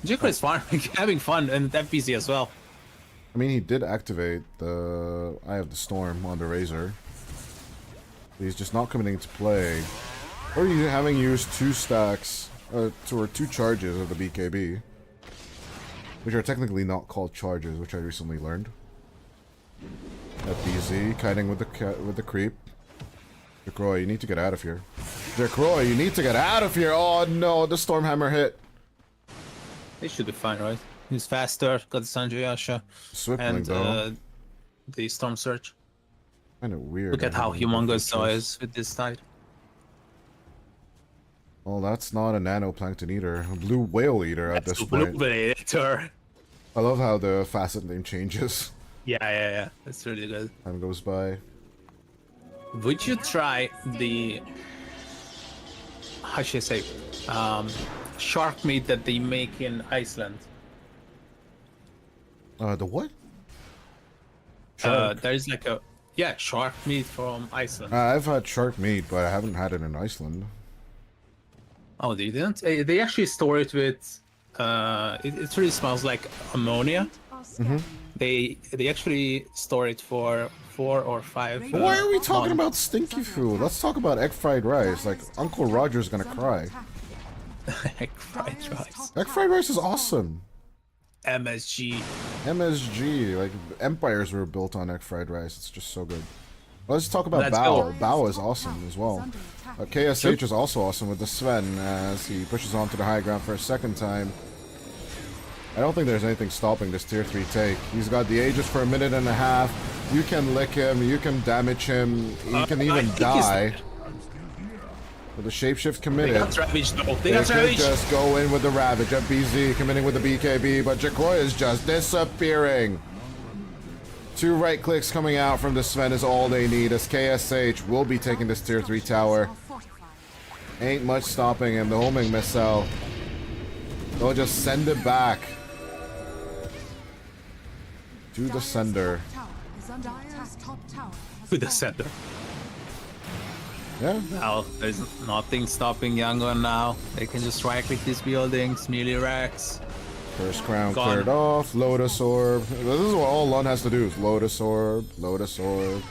Jikro is fun, having fun, and FBZ as well. I mean, he did activate the Eye of the Storm on the Razor. He's just not coming into play. Or you having used two stacks, or two charges of the BKB. Which are technically not called charges, which I recently learned. FBZ, kiting with the creep. Jacroy, you need to get out of here. Jacroy, you need to get out of here! Oh no, the Stormhammer hit. They should be fine, right? He's faster, got the Sanjayasha, Swiftling, and though. the Storm Surge. Kind of weird. Look at how humongous Zoe is with this tide. Well, that's not a nanoplankton eater. A blue whale eater at this point. Blue. I love how the facet name changes. Yeah. That's really good. Time goes by. Would you try the... how should I say? Shark meat that they make in Iceland? The what? Shark. There's like a... yeah, shark meat from Iceland. I've had shark meat, but I haven't had it in Iceland. Oh, they didn't? They actually store it with... it really smells like ammonia. They actually store it for 4 or 5 Why are we talking months. about stinky food? Let's talk about egg fried rice. Like, Uncle Roger's gonna cry. Egg fried rice. Egg fried rice is awesome. MSG. MSG, like, empires were built on egg fried rice. It's just so good. Let's talk about Let's Bao. go. Bao is awesome as well. KSH is also awesome with the Sven as he pushes on to the high ground for a second time. I don't think there's anything stopping this tier 3 take. He's got the Aegis for a minute and a half. You can lick him, you can damage him, he can even die. With the shapeshift committed. They got Ravage though. They They got could Ravage. just go in with the Ravage. FBZ committing with the BKB, but Jacroy is just disappearing. 2 right clicks coming out from the Sven is all they need as KSH will be taking this tier 3 tower. Ain't much stopping him. The homing missile. They'll just send it back to the sender. To the center. Yeah. Now, there's nothing stopping Yangon now. They can just right-click these buildings, melee racks. First crown Gone. cleared off. Lotus Orb. This is what all Lun has to do is Lotus Orb. Lotus Orb.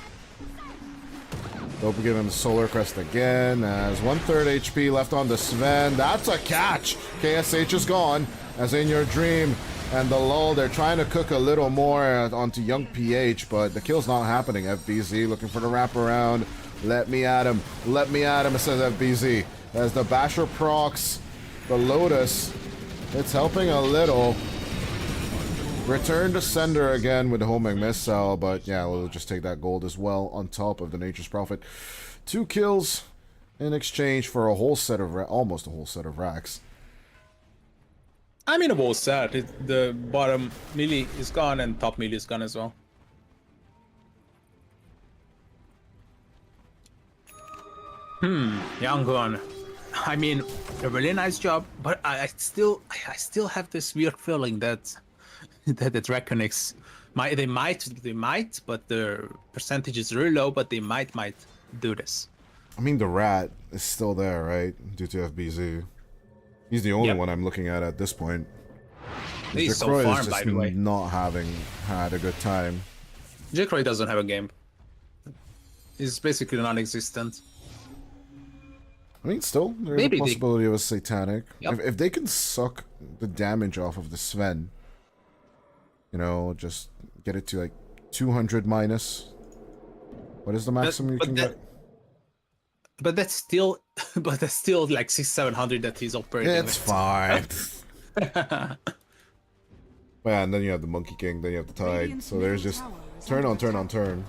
Dope giving the Solar Crest again. As 1/3 HP left on the Sven. That's a catch! KSH is gone. As in your dream. And the lull, they're trying to cook a little more onto young PH, but the kill's not happening. FBZ looking for the wraparound. Let me at him. Let me at him, says FBZ. As the Basher procs the Lotus, it's helping a little. Return to sender again with the homing missile, but yeah, we'll just take that gold as well on top of the Nature's Prophet. 2 kills in exchange for a whole set of almost a whole set of racks. I mean, a whole set. The bottom melee is gone and top melee is gone as well. Yangon. I mean, a really nice job, but I still have this weird feeling that that REKONIX they might, but the percentage is really low, but they might do this. I mean, the rat is still there, right? Due to FBZ. He's the only one I'm looking at this point. He's so Jacroy farm, is just by the way. not having had a good time. Jacroy doesn't have a game. He's basically non-existent. I mean, still, there's Maybe a possibility of a satanic. Yep. If they can suck the damage off of the Sven, you know, just get it to like 200 minus. What is the maximum you can get? But that's still, like 600-700 that he's operating. It's fine. Yeah, and then you have the Monkey King, then you have the Tide. So there's just turn on, turn on, turn.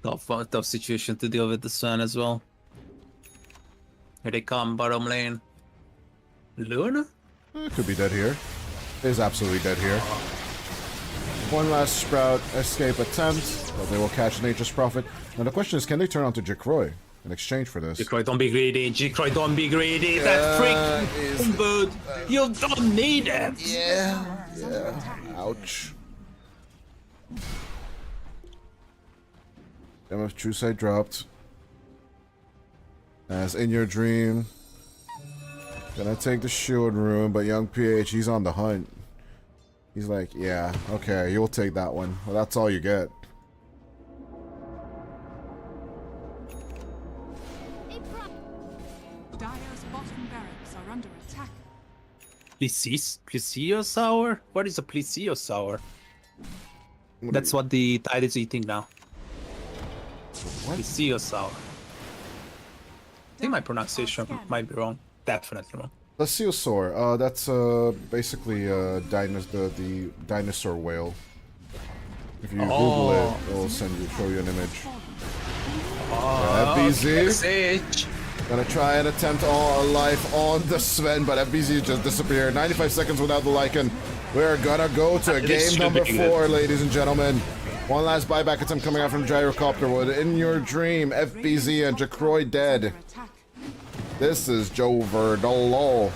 Tough situation to deal with the Sun as well. Here they come, bottom lane. Luna? Could be dead here. Is absolutely dead here. One last Sprout escape attempt, but they will catch Nature's Prophet. Now the question is, can they turn on to Jacroy in exchange for this? Jacroy, don't be greedy. Jacroy, don't be greedy. That freak boot. You don't need it. Yeah. Ouch. MF True Sight dropped. As in your dream. Gonna take the shield room, but young PH, he's on the hunt. He's like, yeah, okay, you'll take that one. Well, that's all you get. Dire's bottom barracks are under attack. Plesiosaur? What is a plesiosaur? That's what the Tide is eating now. What? Plesiosaur. I think my pronunciation might be wrong. Definitely wrong. Plesiosaur, that's basically the dinosaur whale. If you Google it, it'll show you an image. FBZ gonna try and attempt all life on the Sven, but FBZ just disappeared. 95 seconds without the Lycan. We're gonna go to game number 4, ladies and gentlemen. One last buyback attempt coming out from Gyrocopter Wood. In your dream, FBZ and Jacroy dead. This is Joe Verdolo.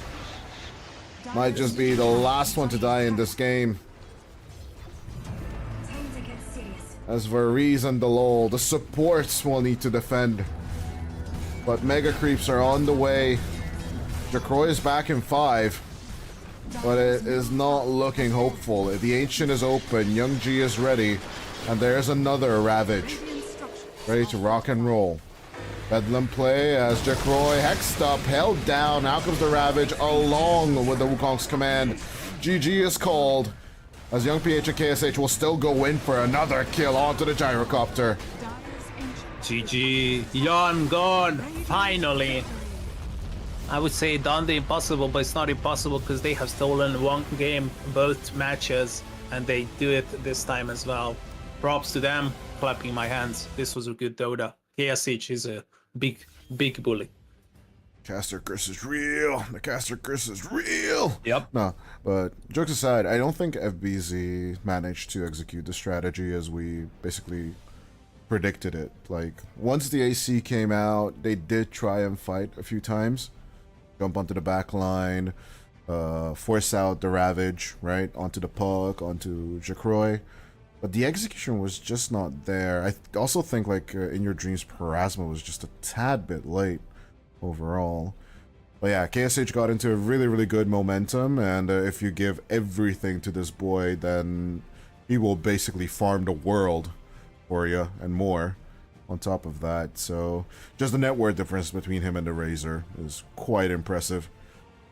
Might just be the last one to die in this game. As Varese and Delol, the supports will need to defend. But Mega Creeps are on the way. Jacroy is back in 5. But it is not looking hopeful. The Ancient is open, Young G is ready. And there's another Ravage. Ready to rock and roll. Bedlam play as Jacroy hexed up, held down. Out comes the Ravage along with the Wukong's command. GG is called as Young PH and KSH will still go in for another kill onto the Gyrocopter. GG. Yangon. Finally. I would say done the impossible, but it's not impossible because they have stolen one game, both matches, and they do it this time as well. Props to them. Clapping my hands. This was a good Dota. KSH is a big bully. Caster curse is real. The caster curse is real. Yep. No, but jokes aside, I don't think FBZ managed to execute the strategy as we basically predicted it. Like, once the AC came out, they did try and fight a few times. Jump onto the back line, force out the Ravage, right? Onto the puck, onto Jacroy. But the execution was just not there. I also think, like, In Your Dreams, Parasma was just a tad bit late overall. But yeah, KSH got into a really good momentum, and if you give everything to this boy, then he will basically farm the world for you and more on top of that. So just the net worth difference between him and the Razor is quite impressive.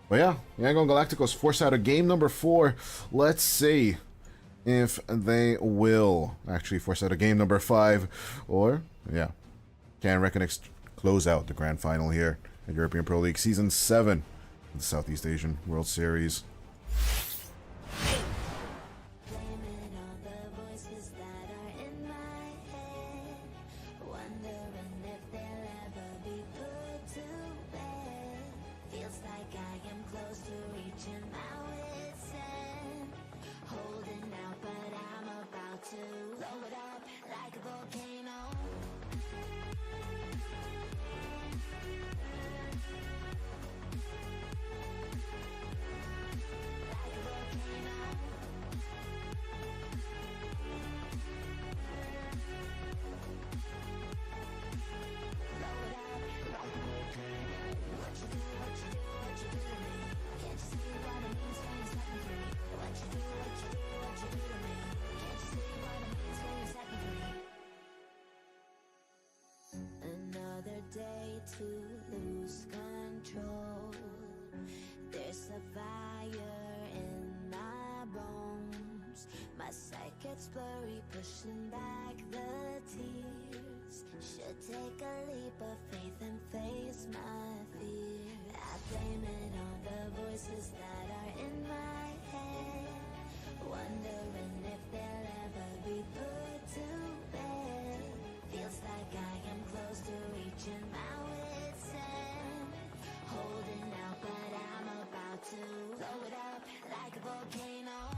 But yeah, Yangon Galacticos force out a game number 4. Let's see if they will actually force out a game number 5, or yeah, can REKONIX close out the grand final here at European Pro League Season 7 of the Southeast Asian World Series. Day to lose control. There's a fire in my bones. My sight gets blurry, pushing back the tears. Should take a leap of faith and face my fear. I blame it on the voices that are in my head, wondering if they'll ever be put to bed. Feels like I am close to reaching my wit's end. Holding out, but I'm about to blow it up like a volcano.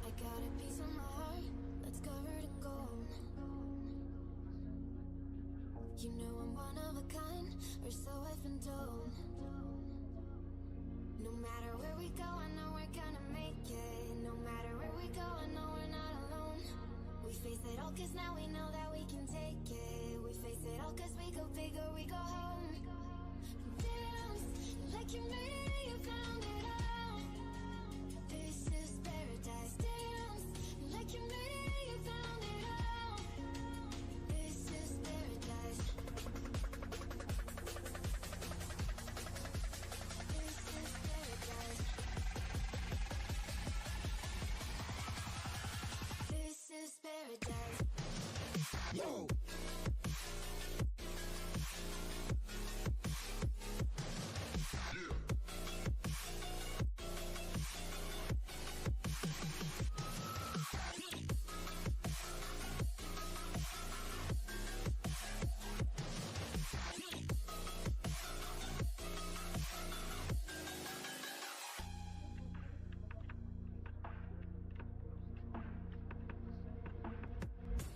I got a piece of my heart that's covered in gold. You know I'm one of a kind, or so I've been told. No matter where we go, I know we're gonna make it. No matter where we go, I know we're not alone. We face it all cause now we know that we can take it. We face it all cause we go big or we go home. Dance like you made it, you found it all. This is paradise. Dance like you made it, you found it all. This is paradise. This is paradise. This is paradise. Yo.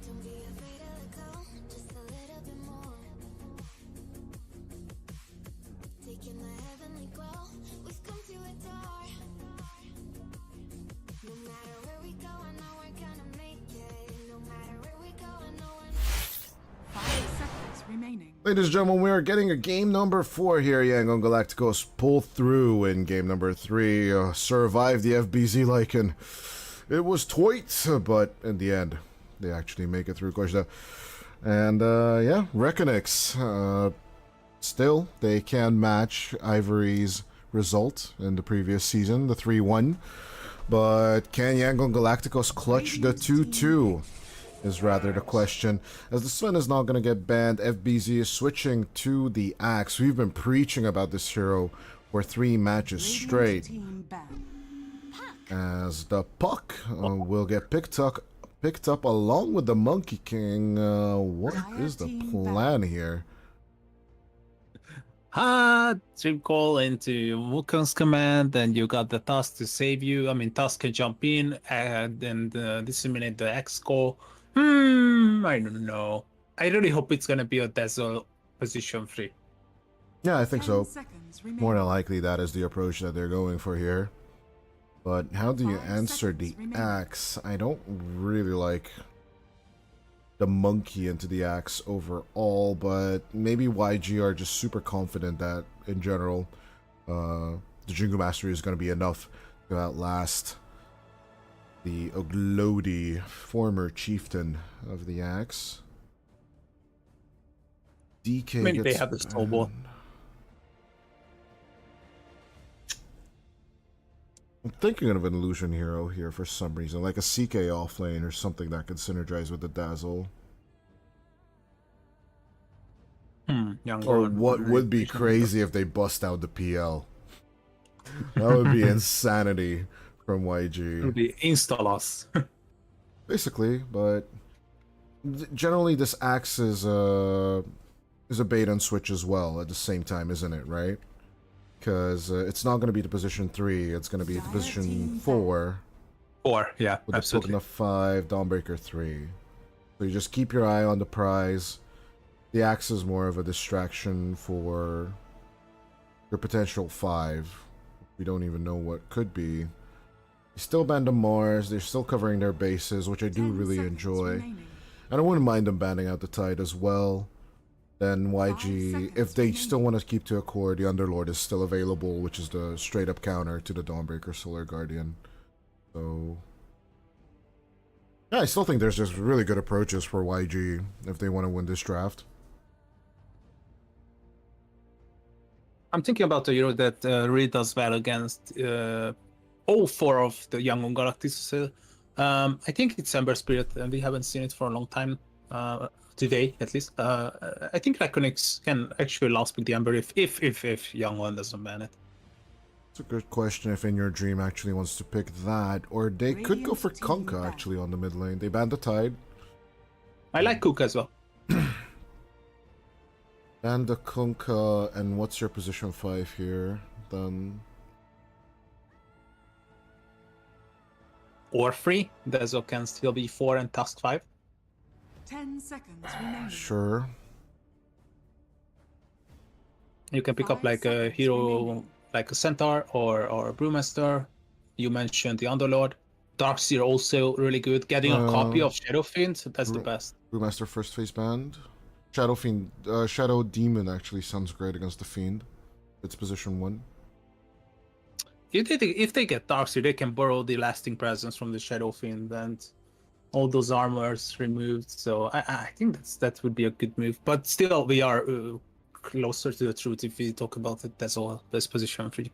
Don't be afraid to let go, just a little bit more. Taking the heavenly glow, we've come to adore. No matter where we go, I know we're gonna make it. No matter where we go, I know we're 5 seconds remaining. Ladies and gentlemen, we are getting a game number 4 here. Yangon Galacticos pull through in game number 3. Survive the FBZ Lycan. It was tight, but in the end, they actually make it through Koshda. And yeah, REKONIX. Still, they can match Ivory's result in the previous season, the 3-1. But can Yangon Galacticos clutch the 2-2? Is rather the question. As the Sun is not going to get banned, FBZ is switching to the Axe. We've been preaching about this hero for 3 matches straight. As the puck will get picked up along with the Monkey King. What is the plan here? Dream call into Wukong's command, and you got the Tusk to save you. I mean, Tusk can jump in and then disseminate the X core. I don't know. I really hope it's gonna be a Dazzle position 3. Yeah, I think so. More than likely that is the approach that they're going for here. But how do you answer the Axe? I don't really like the Monkey into the Axe overall, but maybe YG are just super confident that, in general, the Jingu Mastery is going to be enough to outlast the Oglodi, former chieftain of the Axe. DK Maybe they gets have the snowball. I'm thinking of an illusion hero here for some reason, like a CK offlane or something that could synergize with the Dazzle. Or what would be crazy if they bust out the PL? That would be insanity from YG. It would be insta-loss. Basically, but generally this Axe is a bait and switch as well at the same time, isn't it, right? Because it's not going to be the position 3, it's going to be the position 4. 4, yeah, with absolutely. the Pugna 5, Dawnbreaker 3. So you just keep your eye on the prize. The Axe is more of a distraction for your potential 5. We don't even know what could be. You still ban the Mars, they're still covering their bases, which I do really enjoy. And I wouldn't mind them banning out the Tide as well. Then YG, if they still want to keep to a core, the Underlord is still available, which is the straight up counter to the Dawnbreaker Solar Guardian. So yeah, I still think there's just really good approaches for YG if they want to win this draft. I'm thinking about a hero that really does well against all 4 of the Yangon Galacticos. I think it's Ember Spirit, and we haven't seen it for a long time. Today, at least. I think REKONIX can actually last pick the Ember if Yangon doesn't ban it. It's a good question if In Your Dream actually wants to pick that, or they could go for Kunkka actually on the mid lane. They banned the Tide. I like Kunkka as well. And the Kunkka, and what's your position 5 here? Then Or 3. Dazzle can still be 4 and Tusk 5. 10 seconds remaining. sure. You can pick up 5 like a seconds hero remaining. like a Centaur or a Brewmaster. You mentioned the Underlord. Darkseer also really good. Getting a copy of Shadowfiend, that's the best. Brewmaster first phase banned. Shadow Fiend, Shadow Demon actually sounds great against the Fiend. It's position 1. If they get Darkseer, they can borrow the Lasting Presence from the Shadowfiend and all those armors removed. So I think that would be a good move. But still, we are closer to the truth if we talk about it. That's all. That's position 3.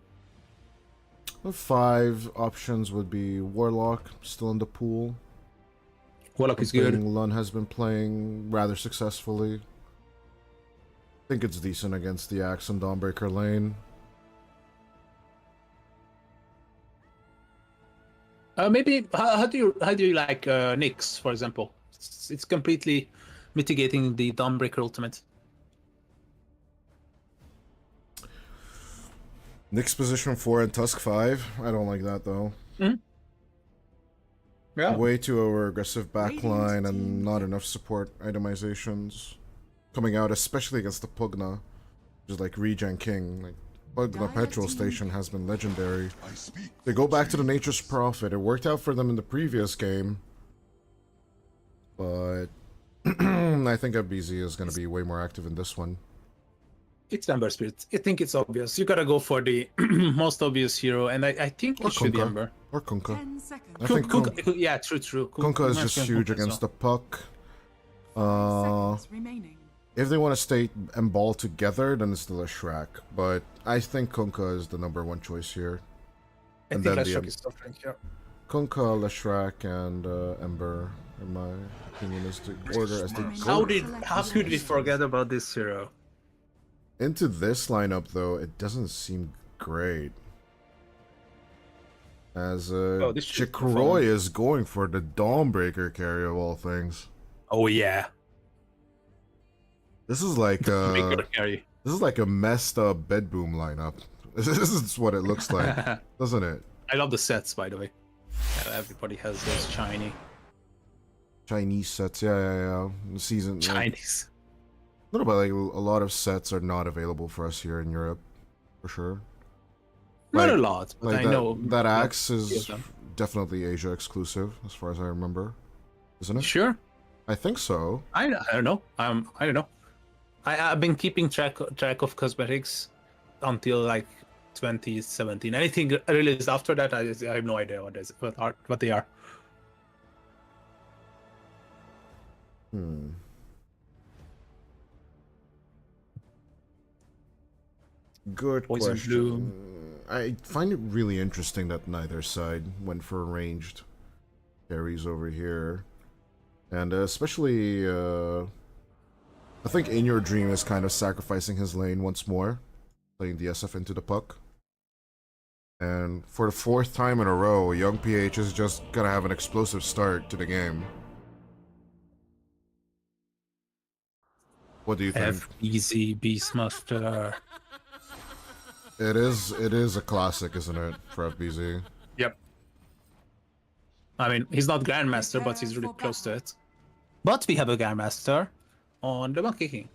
The 5 options would be Warlock, still in the pool. Warlock is good. Lun has been playing rather successfully. I think it's decent against the Axe and Dawnbreaker lane. Maybe how do you like Nyx, for example? It's completely mitigating the Dawnbreaker ultimate. Nyx position 4 and Tusk 5. I don't like that though. Yeah. Way too over-aggressive backline and not enough support itemizations coming out, especially against the Pugna. Just like Regen King. Like, Pugna Petrol Station has been legendary. They go back to the Nature's Prophet. It worked out for them in the previous game. But I think FBZ is going to be way more active in this one. It's Ember Spirit. I think it's obvious. You gotta go for the most obvious hero, and I think it should be Ember. Or Kunkka. 10 seconds. I think Kunkka, yeah, true. Kunkka is just huge against the puck. Seconds remaining. if they want to stay and ball together, then it's the Leshrac. But I think Kunkka is the #1 choice here. I And think then Leshrac the is suffering here. Kunkka, Leshrac, and Ember, in my opinion, is the order as they How go. could we forget about this hero? Into this lineup, though, it doesn't seem great. As This should be Chikroy fun. is going for the Dawnbreaker carry of all things. Oh yeah, This is like Breaker carry. this is like a messed up Bedboom lineup. This is what it looks like, doesn't it? I love the sets, by the way. Everybody has those Chinese sets, yeah. The season. Chinese. No, but like a lot of sets are not available for us here in Europe, for sure. Not Like- a lot, but Like I that, know that like, axe few of is them. definitely Asia exclusive, as far as I remember, isn't it? Sure. I think so. I don't know. I don't know. I've been keeping track of cosmetics until like 2017. Anything released after that, I have no idea what they are. Good Poison question. Bloom. I find it really interesting that neither side went for ranged carries over here. And especially, I think In Your Dream is kind of sacrificing his lane once more, playing the SF into the puck. And for the 4th time in a row, Young PH is just gonna have an explosive start to the game. What do you think? FBZ Beastmaster. It is a classic, isn't it, for FBZ? Yep. I mean, he's not Grandmaster, but he's really close to it. But we have a Grandmaster on the Monkey King.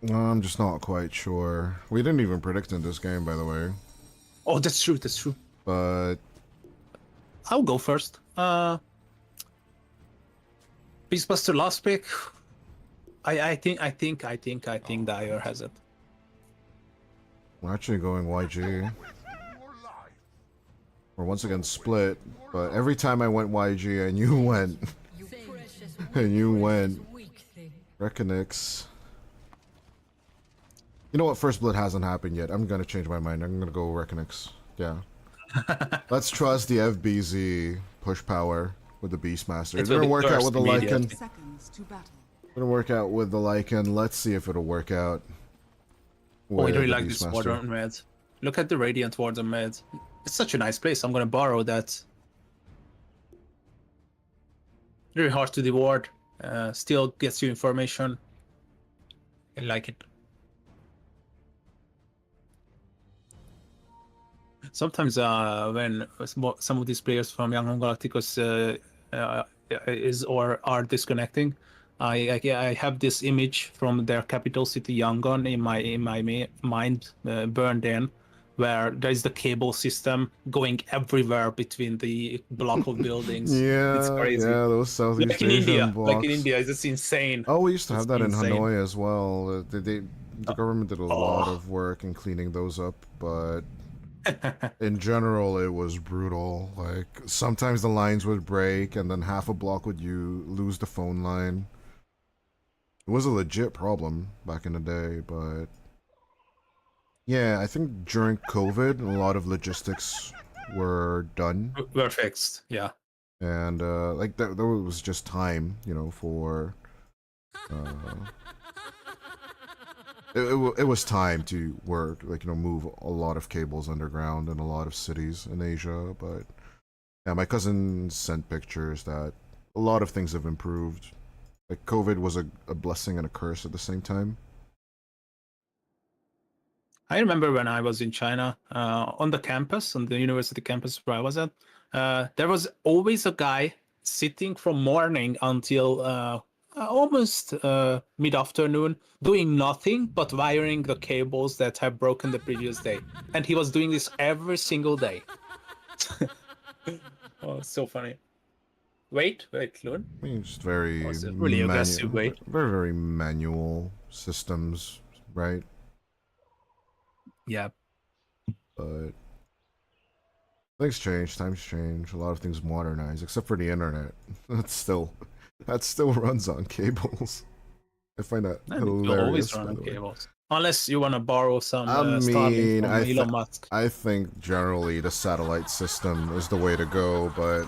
I'm just not quite sure. We didn't even predict in this game, by the way. Oh, that's true. That's true. But I'll go first. Beastmaster last pick. I think Dyer has it. we're actually going YG. We're once again split, but every time I went YG and you went, and you went REKONIX. You know what? First Blood hasn't happened yet. I'm gonna change my mind. I'm gonna go REKONIX. Yeah. Let's trust the FBZ push power with the Beastmaster. It didn't work out with the Lycan. Seconds to battle. Didn't work out with the Lycan. Let's see if it'll work out. Oh, I with really the like this Beastmaster. Warden Med. Look at the Radiant Warden Med. It's such a nice place. I'm gonna borrow that. Very hard to reward. Still gets you information. I like it. Sometimes when some of these players from Yangon Galacticos are disconnecting, I have this image from their capital city Yangon in my mind burned in, where there is the cable system going everywhere between the block of buildings. It's Yeah, crazy. yeah, those Southeast Like in Asian India, blocks. it's just insane. Oh, we used to have It's that in insane. Hanoi as well. The government did a lot of work in cleaning those up, but in general, it was brutal. Like, sometimes the lines would break, and then half a block would you lose the phone line. It was a legit problem back in the day, but yeah, I think during COVID, a lot of logistics were done, We're fixed. Yeah. and like there was just time, for it was time to work, like, move a lot of cables underground in a lot of cities in Asia. But yeah, my cousin sent pictures that a lot of things have improved. Like, COVID was a blessing and a curse at the same time. I remember when I was in China, on the university campus where I was at, there was always a guy sitting from morning until almost mid-afternoon, doing nothing but wiring the cables that have broken the previous day. And he was doing this every single day. Oh, it's so funny. Wait, Loon. I mean, just very it's a really aggressive way. very manual systems, right? Yeah. But things change, times change, a lot of things modernize, except for the internet. It's still That still runs on cables. I find that And it will hilarious. always by run on the way. cables. Unless you want to borrow some I Starlink mean, from Elon Musk. I think generally the satellite system is the way to go, but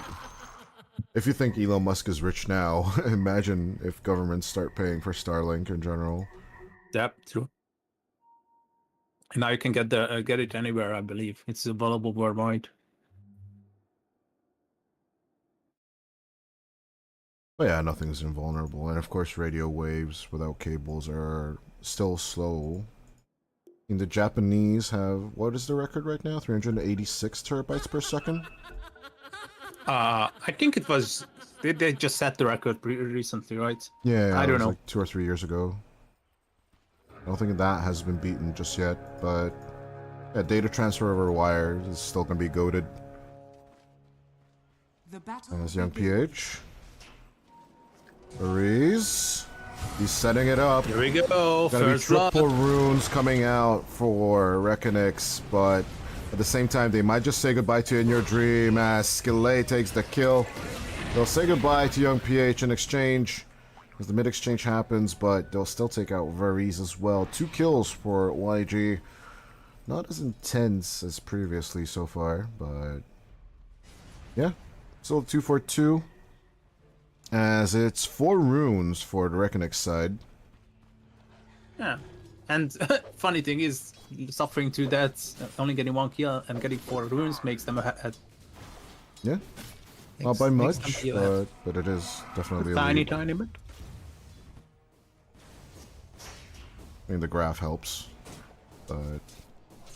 if you think Elon Musk is rich now, imagine if governments start paying for Starlink in general. Yep, true. And now you can get it anywhere, I believe. It's available worldwide. But yeah, nothing's invulnerable, and of course radio waves without cables are still slow. And the Japanese have, what is the record right now? 386 terabytes per second? I think it was... They just set the record recently, right? Yeah, I it don't was know. like 2 or 3 years ago. I don't think that has been beaten just yet, but yeah, data transfer over wire is still going to be goated. The battle And as young begins. PH. Aries. He's setting it up. Here we go. Gonna be First blood. triple runes coming out for REKONIX, but at the same time, they might just say goodbye to In Your Dream as Skillet takes the kill. They'll say goodbye to young PH in exchange as the mid exchange happens, but they'll still take out Varese as well. 2 kills for YG. Not as intense as previously so far, but yeah, still 2 for 2. As it's 4 runes for the REKONIX side. Yeah. And funny thing is, suffering 2 deaths, only getting 1 kill and getting 4 runes makes them ahead. Yeah. Not by makes them much, feel ahead. but it is definitely a Tiny, lead. tiny bit. I mean, the graph helps. But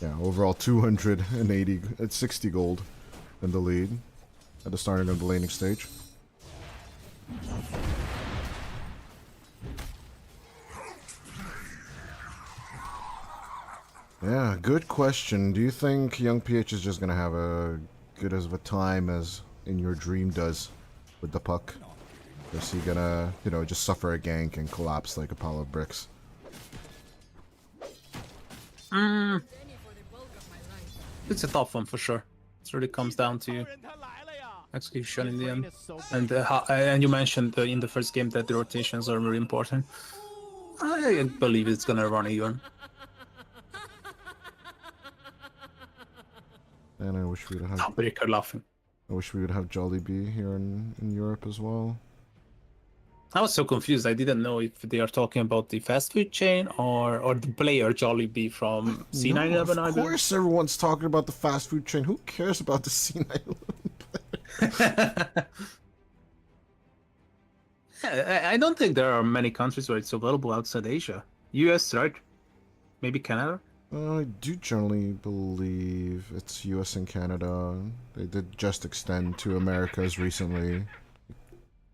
yeah, overall 280, it's 60 gold in the lead at the starting of the laning stage. Yeah, good question. Do you think young PH is just gonna have a good as of a time as In Your Dream does with the puck? Or is he gonna, you know, just suffer a gank and collapse like a pile of bricks? It's a tough one for sure. It really comes down to execution in the end. And you mentioned in the first game that the rotations are very important. I believe it's gonna run even. And I wish we'd have. Breaker laughing. I wish we would have Jollibee here in Europe as well. I was so confused. I didn't know if they are talking about the fast food chain or the player Jollibee from C911. No, of course everyone's talking about the fast food chain. Who cares about the C911 player? I don't think there are many countries where it's available outside Asia. US, right? Maybe Canada? I do generally believe it's US and Canada. They did just extend to Americas recently.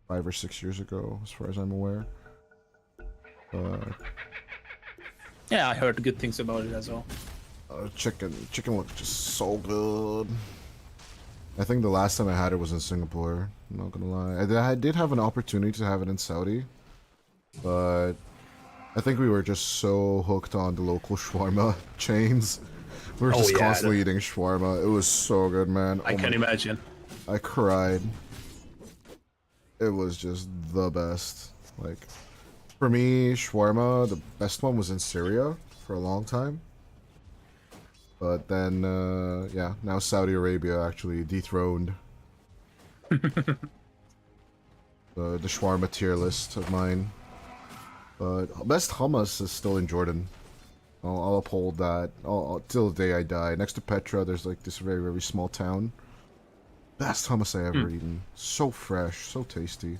5 or 6 years ago, as far as I'm aware. Yeah, I heard good things about it as well. Chicken looked just so good. I think the last time I had it was in Singapore. I'm not gonna lie. I did have an opportunity to have it in Saudi, but I think we were just so hooked on the local shawarma chains. We were just constantly eating shawarma. It was so good, man. I can imagine. I cried. It was just the best. Like, for me, shawarma, the best one was in Syria for a long time. But then, yeah, now Saudi Arabia actually dethroned the shawarma tier list of mine. But best hummus is still in Jordan. I'll uphold that till the day I die. Next to Petra, there's like this very, very small town. Best hummus I ever eaten. So fresh, so tasty.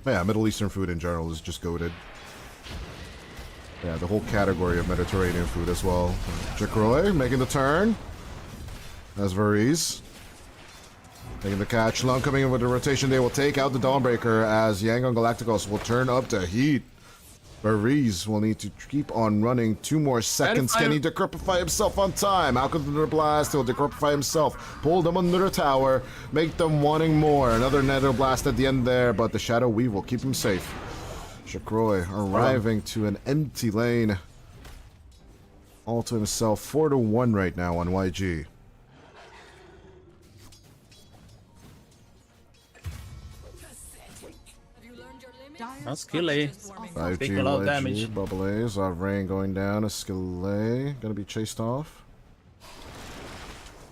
But yeah, Middle Eastern food in general is just goated. Yeah, the whole category of Mediterranean food as well. Jacroy making the turn. As Varese. Taking the catch. Lung coming in with the rotation. They will take out the Dawnbreaker as Yangon Galacticos will turn up the heat. Varese will need to keep on running 2 more seconds. Can he decrepify himself on time? Out comes the blast. He'll decrepify himself. Pull them under the tower. Make them wanting more. Another nether blast at the end there, but the Shadow Weave will keep him safe. Shakroy arriving to an empty lane. All to himself. 4-1 right now on YG. That's Skilly. 5G, Take a lot of damage. YG, Bubble A, Zavrain going down, Escalade, gonna be chased off.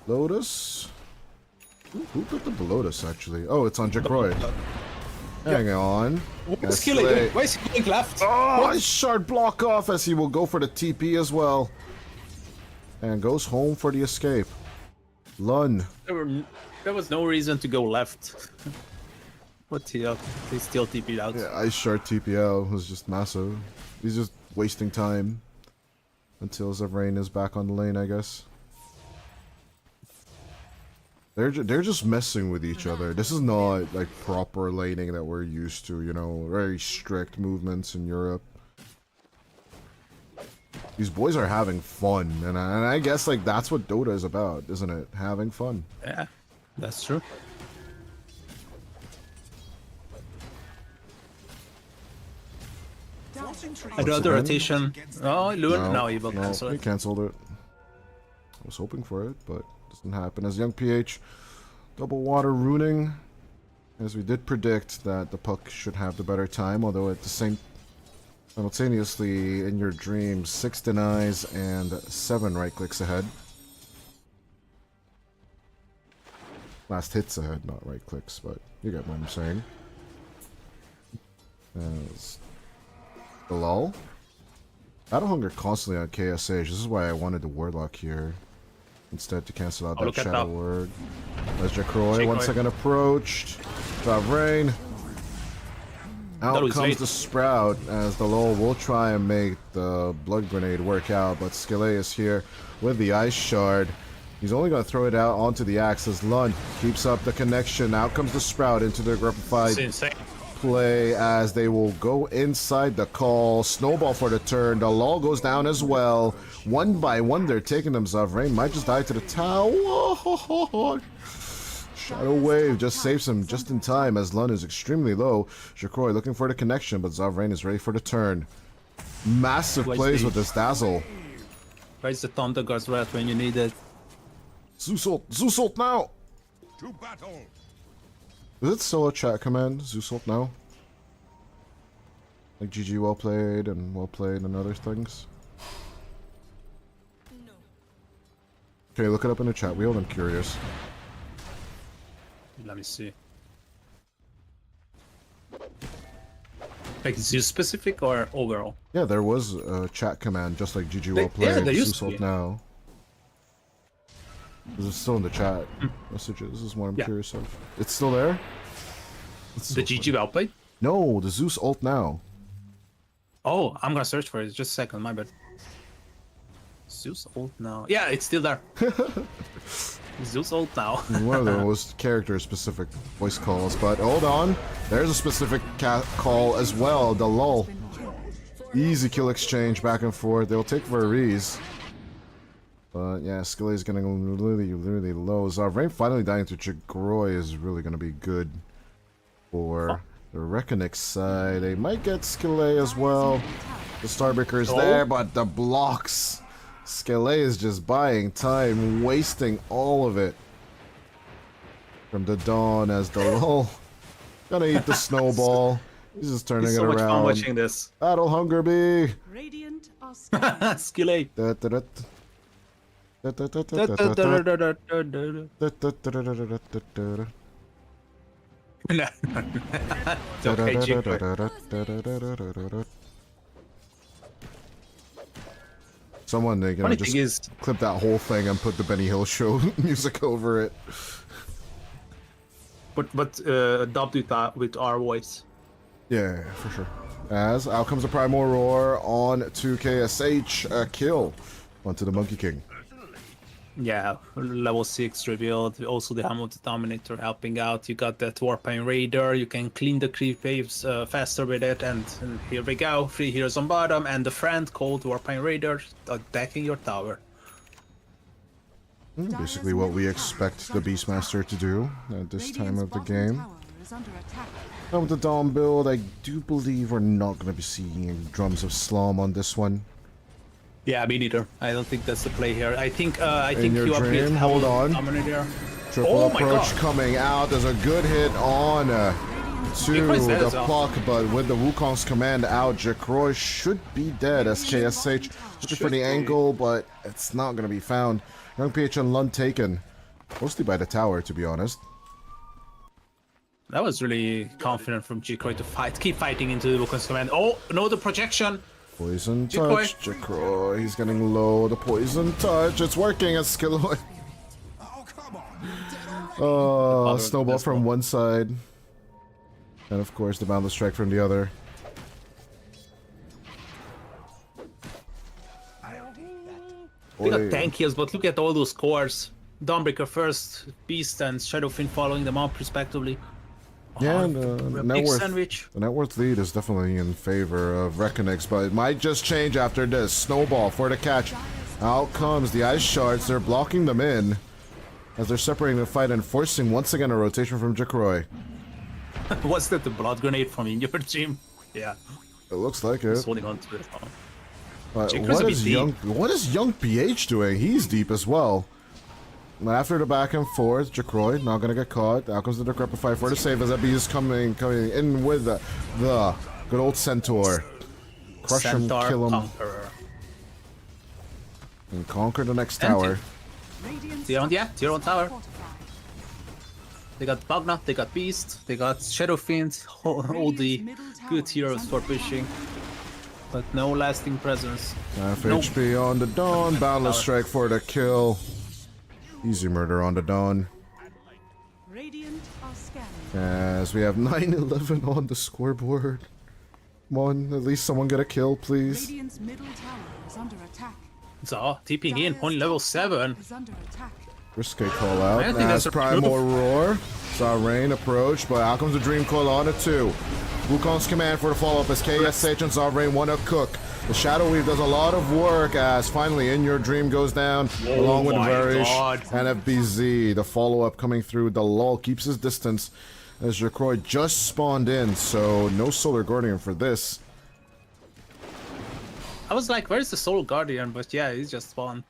Lotus? Who picked up the Lotus, actually? Oh, it's on Jacroy. Hang on. What's Skilly doing? Why is he going left? Oh, shard block off as he will go for the TP as well. And goes home for the escape. Lun. There was no reason to go left. But he still TP'd out. Yeah, Ice Shard TPL was just massive. He's just wasting time. Until Zavrain is back on the lane, I guess. They're just messing with each other. This is not like proper laning that we're used to, you know, very strict movements in Europe. These boys are having fun, and I guess like that's what Dota is about, isn't it? Having fun. Yeah, that's true. I do the rotation. Oh, Lune. No, he will cancel he it. canceled it. I was hoping for it, but doesn't happen. As Young PH, double water runing. As we did predict that the puck should have the better time, although at the same simultaneously in your dreams, 6 denies and 7 right clicks ahead. Last hits ahead, not right clicks, but you get what I'm saying. As the lull. Battle Hunger constantly on KSH. This is why I wanted the Warlock here. Instead to cancel out that Shadow Word. There's Jacroy, 1 second approached. Zavrain. Out comes the Sprout as the lull will try and make the Blood Grenade work out, but Skille is here with the Ice Shard. He's only going to throw it out onto the axe as Lund keeps up the connection. Out comes the Sprout into the grappified play as they will go inside the call. Snowball for the turn. The lull goes down as well. One by one, they're taking them. Zavrain might just die to the tower. Shadow Wave just saves him just in time as Lund is extremely low. Jacroy looking for the connection, but Zavrain is ready for the turn. Massive plays with this Dazzle. Where's the Thunder Guard's Wrath when you need it? Zeus ult now! To battle! Is it still a chat command, Zeus ult now? Like GG well played and other things? No. Okay, look it up in the chat wheel, I'm curious. Let me see. Like Zeus specific or overall? Yeah, there was a chat command just like GG well played, yeah, there used Zeus to be. ult now. Is it still in the chat messages? This is what I'm curious of. It's still there? The GG well played? No, the Zeus ult now. Oh, I'm gonna search for it. Just a second, my bad. Zeus ult now. Yeah, it's still there. Zeus ult now. One of the most character-specific voice calls, but hold on. There's a specific call as well, the lull. Easy kill exchange back and forth. They'll take Varese. But yeah, Skilly is getting really low. Zavrain finally dying to Jacroy is really going to be good for the REKONIX side. They might get Skilly as well. The Starbreaker is there, but the blocks. Skilly is just buying time, wasting all of it. From the dawn as the lull. Gonna eat the snowball. He's just turning It's it so around. much fun watching this. Battle Hunger Bee. Radiant are scanning. Skilly. Someone they gonna just clip that whole thing and put the Benny Hill show music over it. But dubbed with our voice. Yeah, for sure. As out comes the Primal Roar on to KSH, a kill onto the Monkey King. Yeah, level 6 revealed. Also the Hammer of the Dominator helping out. You got that Warpaint Raider. You can clean the creep waves faster with it. And here we go. 3 heroes on bottom and the friend called Warpaint Raider attacking your tower. Basically what we expect the Beastmaster to do at this time of the game. Now with the Dawn build, I do believe we're not going to be seeing Drums of Slum on this one. Yeah, me neither. I don't think that's the play here. I think In your you dream, hold on. Dominator. Triple approach coming out. There's a good hit on to Jacroy's dead the as well. puck, but with the Wukong's command out, Jacroy should be dead as KSH looking for the angle, but it's not going to be found. Young PH and Lund taken, mostly by the tower, to be honest. That was really confident from Jacroy to keep fighting into the Wukong's command. Oh, no, the projection. Poison Jacroy. touch, Jacroy, he's getting low, the poison touch, it's working as Skilloy. Oh, snowball from one side. And of course the boundless strike from the other. They got 10 kills, but look at all those cores. Dawnbreaker first, Beast and Shadowfin following them up respectively. Yeah, and a net big worth, sandwich. the net worth lead is definitely in favor of REKONIX, but it might just change after this. Snowball for the catch. Out comes the ice shards. They're blocking them in as they're separating the fight and forcing once again a rotation from Jacroy. Was that the blood grenade from in your team? Yeah, It looks like it. just holding on to it. But Jacroy's a bit deep. what is young PH doing? He's deep as well. And after the back and forth, Jacroy not gonna get caught. Out comes the Decrepify for the save as Ebby is coming in with the good old Centaur. Crush Centaur him, kill him, Conqueror. and conquer the next And tower. Tier 1 tower. They got Bugna, they got Beast, they got Shadowfiend, all the good heroes for pushing. But no lasting presence. Half Nope. HP on the Dawn, boundless strike for the kill. Easy murder on the Dawn. Radiant are scanning. As we have 9-11 on the scoreboard. Come on, at least someone get a kill, please. Radiant's middle tower is under attack. So, TPing in, only level 7. Is under attack. Risque call out. I don't think As that's a Primal proof. Roar. Saw Rain approach, but out comes the Dream Coil on it too. Wukong's command for the follow-up as KSH and Zavrain want to cook. The Shadow Weave does a lot of work as finally In Your Dream goes down along with my Varish God. and FBZ. The follow-up coming through. The lull keeps his distance as Jacroy just spawned in, so no Solar Guardian for this. I was like, where's the Soul Guardian? But yeah, he's just spawned.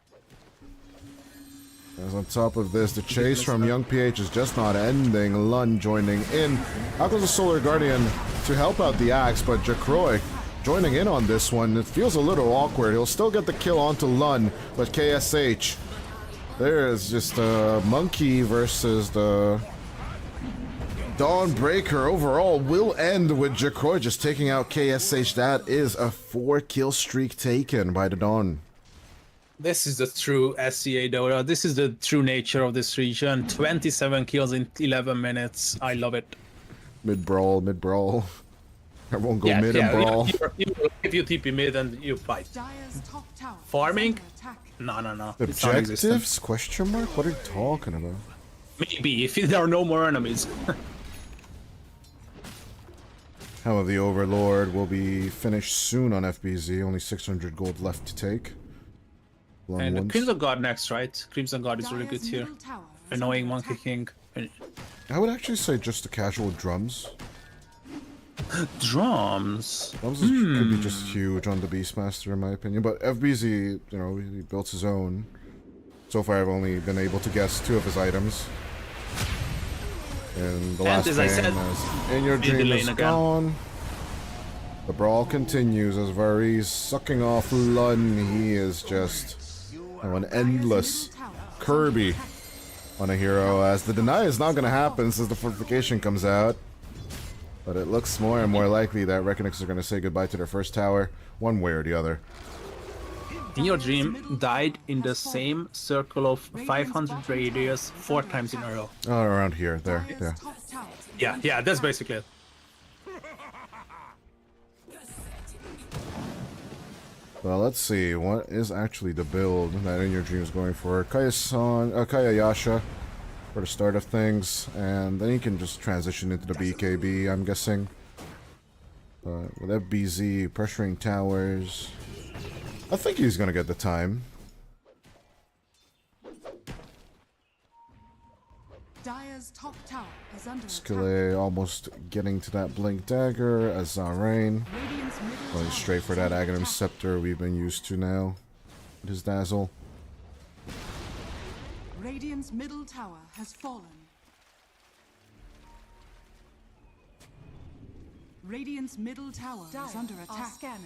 As on top of this, the chase from Young PH is just not ending. Lund joining in. Out goes the Solar Guardian to help out the Axe, but Jacroy joining in on this one. It feels a little awkward. He'll still get the kill onto Lund, but KSH. There is just a Monkey versus the Dawnbreaker. Overall will end with Jacroy just taking out KSH. That is a 4-kill streak taken by the Dawn. This is the true SCA Dota. This is the true nature of this region. 27 kills in 11 minutes. I love it. Mid brawl, mid brawl. Everyone go mid and brawl. If you TP mid and you fight. Dire's top tower is Farming? under attack. No. It's non-existent. Objectives? Question mark? What are you talking about? Maybe, if there are no more enemies. Hell of the Overlord will be finished soon on FBZ. Only 600 gold left to take. Long And ones. Crimson God next, right? Crimson God is really good Dire's here. middle tower is Annoying under Monkey attack. King. I would actually say just the casual drums. Drums. Drums could be just huge on the Beastmaster in my opinion. But FBZ, you know, he built his own. So far I've only been able to guess 2 of his items. And the last as I said, is In Your in the Dream lane is again. gone. The brawl continues as Varys sucking off Lun. He is just an endless Kirby on a hero, as the deny is not going to happen since the fortification comes out. But it looks more and more likely that REKONIX are going to say goodbye to their first tower, one way or the other. In Your Dream died in the same circle of 500 radius 4 times in a row. Oh, around here, there, yeah. Dire's top tower. Yeah, that's basically it. Well, let's see, what is actually the build that In Your Dream is going for? Kaya Yasha for the start of things, and then he can just transition into the BKB, I'm guessing. With FBZ pressuring towers, I think he's gonna get the time. Dire's top tower is under attack. Skille almost getting to that Blink Dagger as Zarain. Radiant's middle Going tower straight for is that under Aghanim attack. Scepter we've been used to now. With his Dazzle. Radiant's middle tower has fallen. Radiant's middle tower is under attack. Scanning.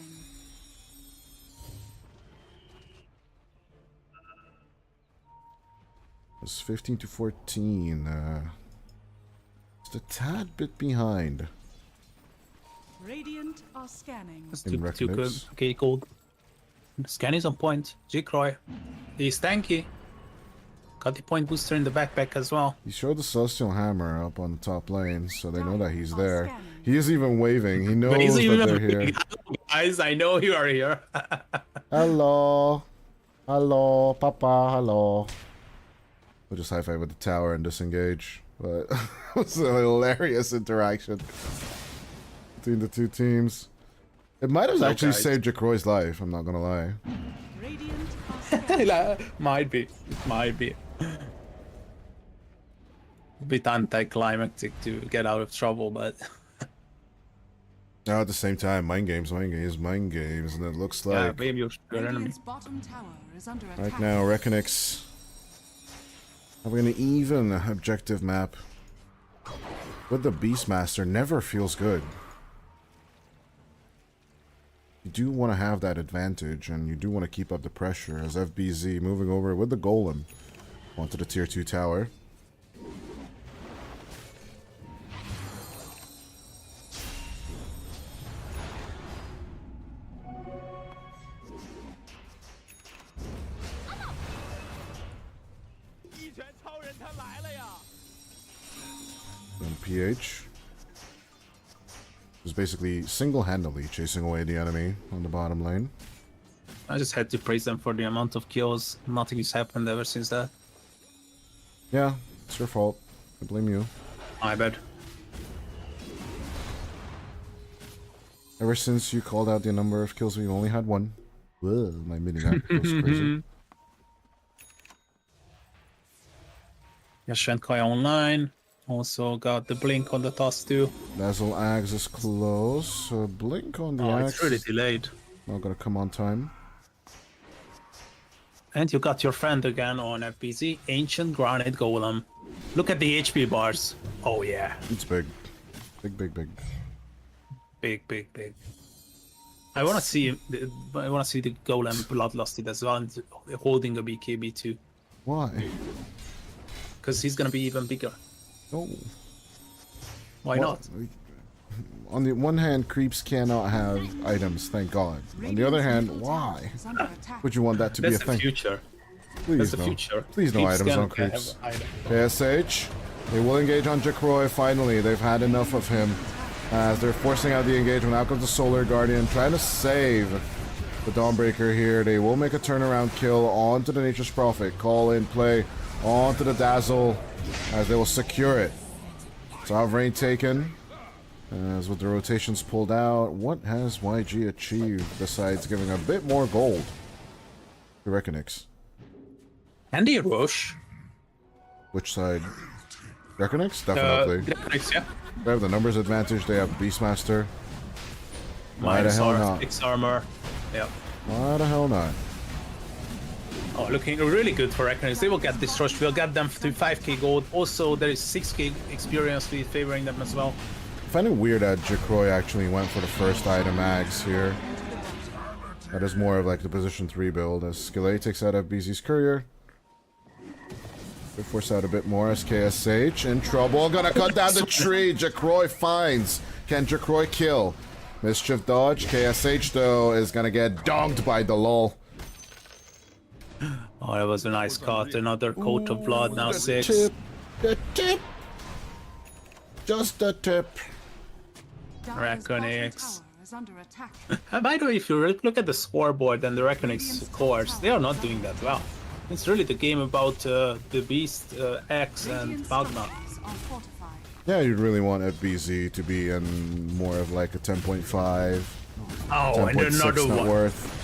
It's 15 to 14. Just a tad bit behind. Radiant are scanning. That's In too good. REKONIX. Okay, gold. Scan is on point. Jikroy. He's tanky. Got the point booster in the backpack as well. He showed the Celestial Hammer up on the top lane, so they know that he's there. He is even waving. He knows He's that even they're here. Guys, I know you are here. Hello. Hello, Papa. Hello. We'll just high five with the tower and disengage. But it was a hilarious interaction between the two teams. It might have actually saved Jacroy's life, I'm not gonna lie. Radiant are scanning. Might be. It might be. A bit anticlimactic to get out of trouble, but Now at the same time, mind games, and it looks yeah, like blame your enemy. Radiant's bottom tower is under attack. right now REKONIX having an even objective map with the Beastmaster never feels good. You do want to have that advantage, and you do want to keep up the pressure as FBZ moving over with the Golem onto the tier 2 tower. And PH is basically single-handedly chasing away the enemy on the bottom lane. I just had to praise them for the amount of kills. Nothing has happened ever since that. Yeah, it's your fault. I blame you. My bad. Ever since you called out the number of kills, we've only had one. Whoa, my mini-map goes crazy. Yashenkai online. Also got the blink on the task too. Dazzle Axe is close. So Blink on the Oh, Axe. it's really delayed. Not gonna come on time. And you got your friend again on FBZ, Ancient Granite Golem. Look at the HP bars. Oh yeah. It's big. Big, big, big. Big, big, big. I wanna see the Golem bloodlusted as well, and holding a BKB too. Why? Because he's gonna be even bigger. No. Why not? On the one hand, creeps cannot have items, thank God. On the other hand, why is under attack. would you want that to be That's a the thing? future. Please That's the no. future. Please no Creeps items can on creeps. have items. KSH, they will engage on Jacroy finally. They've had enough of him as they're forcing out the engagement. Out comes the Solar Guardian trying to save the Dawnbreaker here. They will make a turnaround kill onto the Nature's Prophet. Call in play onto the Dazzle as they will secure it. Sovereign taken. As with the rotations pulled out, what has YG achieved besides giving a bit more gold to REKONIX? And the rush. Which side? REKONIX? Definitely. Yeah. They have the numbers advantage, they have Beastmaster. Why the Minus hell R, not? 6 armor. Yeah. Why the hell not? Oh, looking really good for REKONIX. They will get this rush. We'll get them to 5k gold. Also, there is 6k experience fee favoring them as well. I find it weird that Jacroy actually went for the first item Ags here. That is more of like the position 3 build as Skillet takes out FBZ's courier. They force out a bit more as KSH in trouble. Gonna cut down the tree. Jacroy finds. Can Jacroy kill? Mischief dodge. KSH though is gonna get donked by the lull. Oh, that was a nice cut. Another coat of blood, now The 6. tip. The tip. Just the tip. Dire's bottom REKONIX. tower is under attack. By the way, if you look at the scoreboard and the REKONIX cores, they are not doing that well. It's really the game about the Beast, X, and Radiant's Magma. structures are fortified. Yeah, you'd really want FBZ to be in more of like a 10.5, Oh, and 10.6 another net one. worth.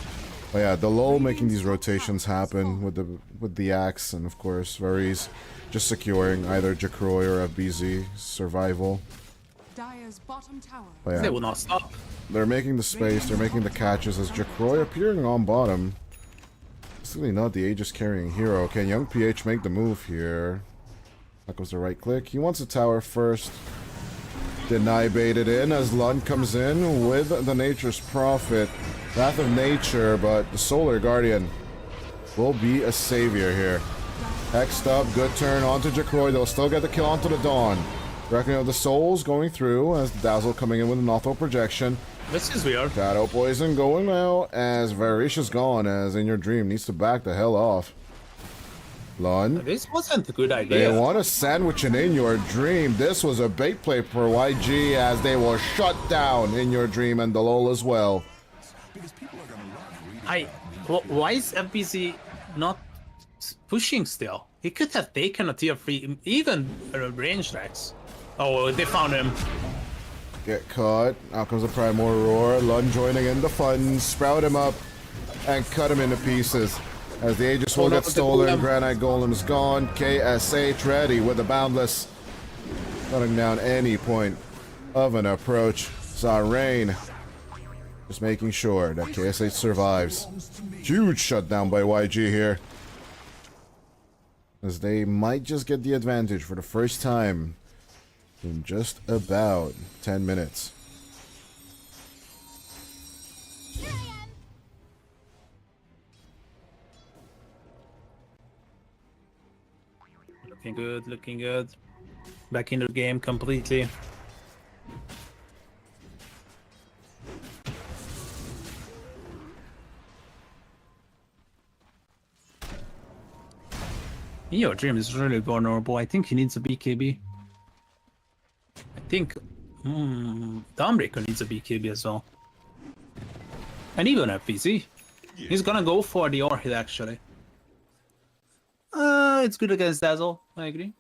But yeah, the lull making these rotations happen with the axe, and of course Varys just securing either Jacroy or FBZ survival. Dire's bottom tower. But yeah, They will not stop. they're making the space, they're making the catches as Jacroy appearing on bottom. It's really not the Aegis carrying hero. Can young PH make the move here? That goes the right click. He wants a tower first. Deny baited in as Lund comes in with the Nature's Prophet. Wrath of Nature, but the Solar Guardian will be a savior here. Hexed up, good turn onto Jacroy. They'll still get the kill onto the Dawn. Reckoning of the Souls going through as Dazzle coming in with an auto projection. This is weird. Shadow Poison going out as Varisha's gone, as In Your Dream needs to back the hell off. Lund. This wasn't a good They idea. want to sandwich an In Your Dream. This was a bait play for YG as they will shut down In Your Dream and the LOL as well. Why is FBZ not pushing still? He could have taken a tier 3, even a range Rex. Oh, they found him. Get caught. Out comes the Primal Roar. Lund joining in the fun. Sprout him up and cut him into pieces. As the Aegis will get stolen, Granite Golem's gone. KSH ready with the Boundless. Shutting down any point of an approach. Zarain just making sure that KSH survives. Huge shutdown by YG here. As they might just get the advantage for the first time in just about 10 minutes. Looking good, looking good. Back in the game completely. Your Dream is really vulnerable. I think he needs a BKB. I think Dawnbreaker needs a BKB as well. And even FPC. He's gonna go for the Orchid actually. It's good against Dazzle, I agree.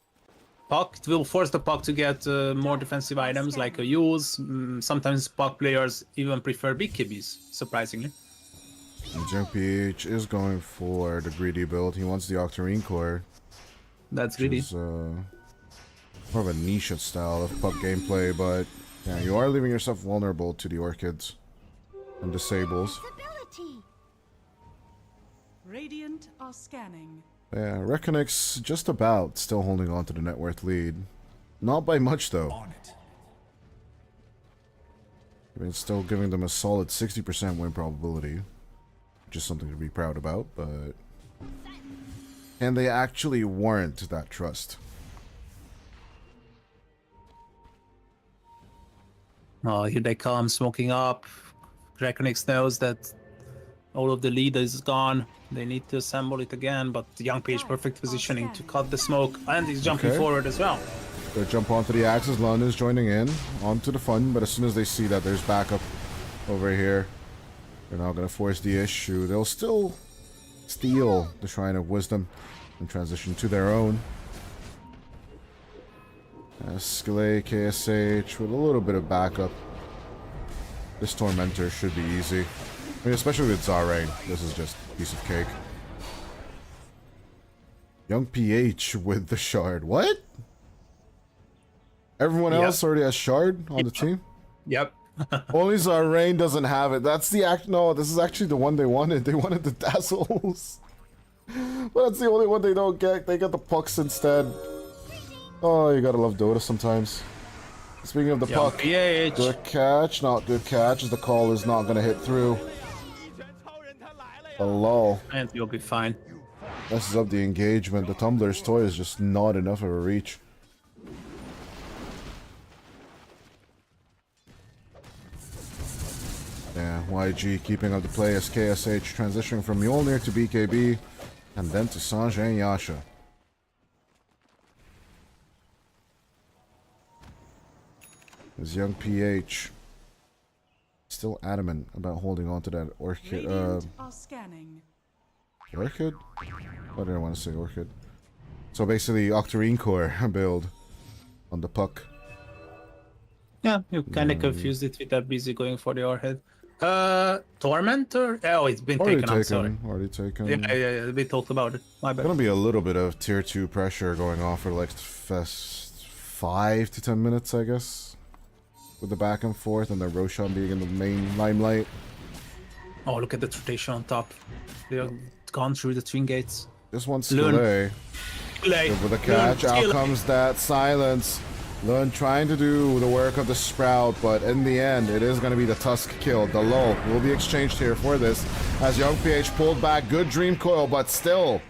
Puck, it will force the Puck to get more defensive items like a use. Sometimes Puck players even prefer BKBs, surprisingly. Junk PH is going for the greedy build. He wants the Octarine Core. That's greedy. Which is, more of a niche style of Puck gameplay, but yeah, you are leaving yourself vulnerable to the Orchids and Disables. Radiant are scanning. Yeah, REKONIX just about still holding on to the net worth lead. Not by much though. I mean, it's still giving them a solid 60% win probability. Just something to be proud about, but... And they actually warrant that trust. Oh, here they come, smoking up. REKONIX knows that all of the lead is gone. They need to assemble it again, but the Young Page perfect positioning to cut the smoke, and he's jumping forward as well. They jump onto the axis. London's joining in onto the fun, but as soon as they see that there's backup over here, they're not going to force the issue. They'll still steal the Shrine of Wisdom and transition to their own. Escalate KSH with a little bit of backup. This Tormentor should be easy. I mean, especially with Zarain. This is just a piece of cake. Young PH with the Shard. What? Everyone else already has Shard on the team? Yep. Only Zarain doesn't have it. That's the no, this is actually the one they wanted. They wanted the Dazzles. But that's the only one they don't get. They get the Pucks instead. Oh, you gotta love Dota sometimes. Speaking of the Puck, good catch, not good catch, as the call is not gonna hit through. A lull. And you'll be fine. Messes up the engagement. The Tumbler's toy is just not enough of a reach. Yeah, YG keeping up the play as KSH transitioning from Mjolnir to BKB and then to Sanjay and Yasha. As Young PH still adamant about holding on to that Orchid. Orchid? What did I want to say? Orchid. So basically, Octarine Core build on the Puck. Yeah, you kind of confused it with that busy going for the Orchid. Tormentor? Oh, it's been taken. I'm sorry. Already taken. Yeah, we talked about it. My bad. Gonna be a little bit of tier 2 pressure going on for like 5 to 10 minutes, I guess. With the back and forth and the Roshan being in the main limelight. Oh, look at the rotation on top. They have gone through the twin gates. This one's Skillet. With a catch, out comes that silence. Lund trying to do the work of the Sprout, but in the end, it is going to be the Tusk kill. The lull will be exchanged here for this. As Young PH pulled back, good Dream Coil, but still,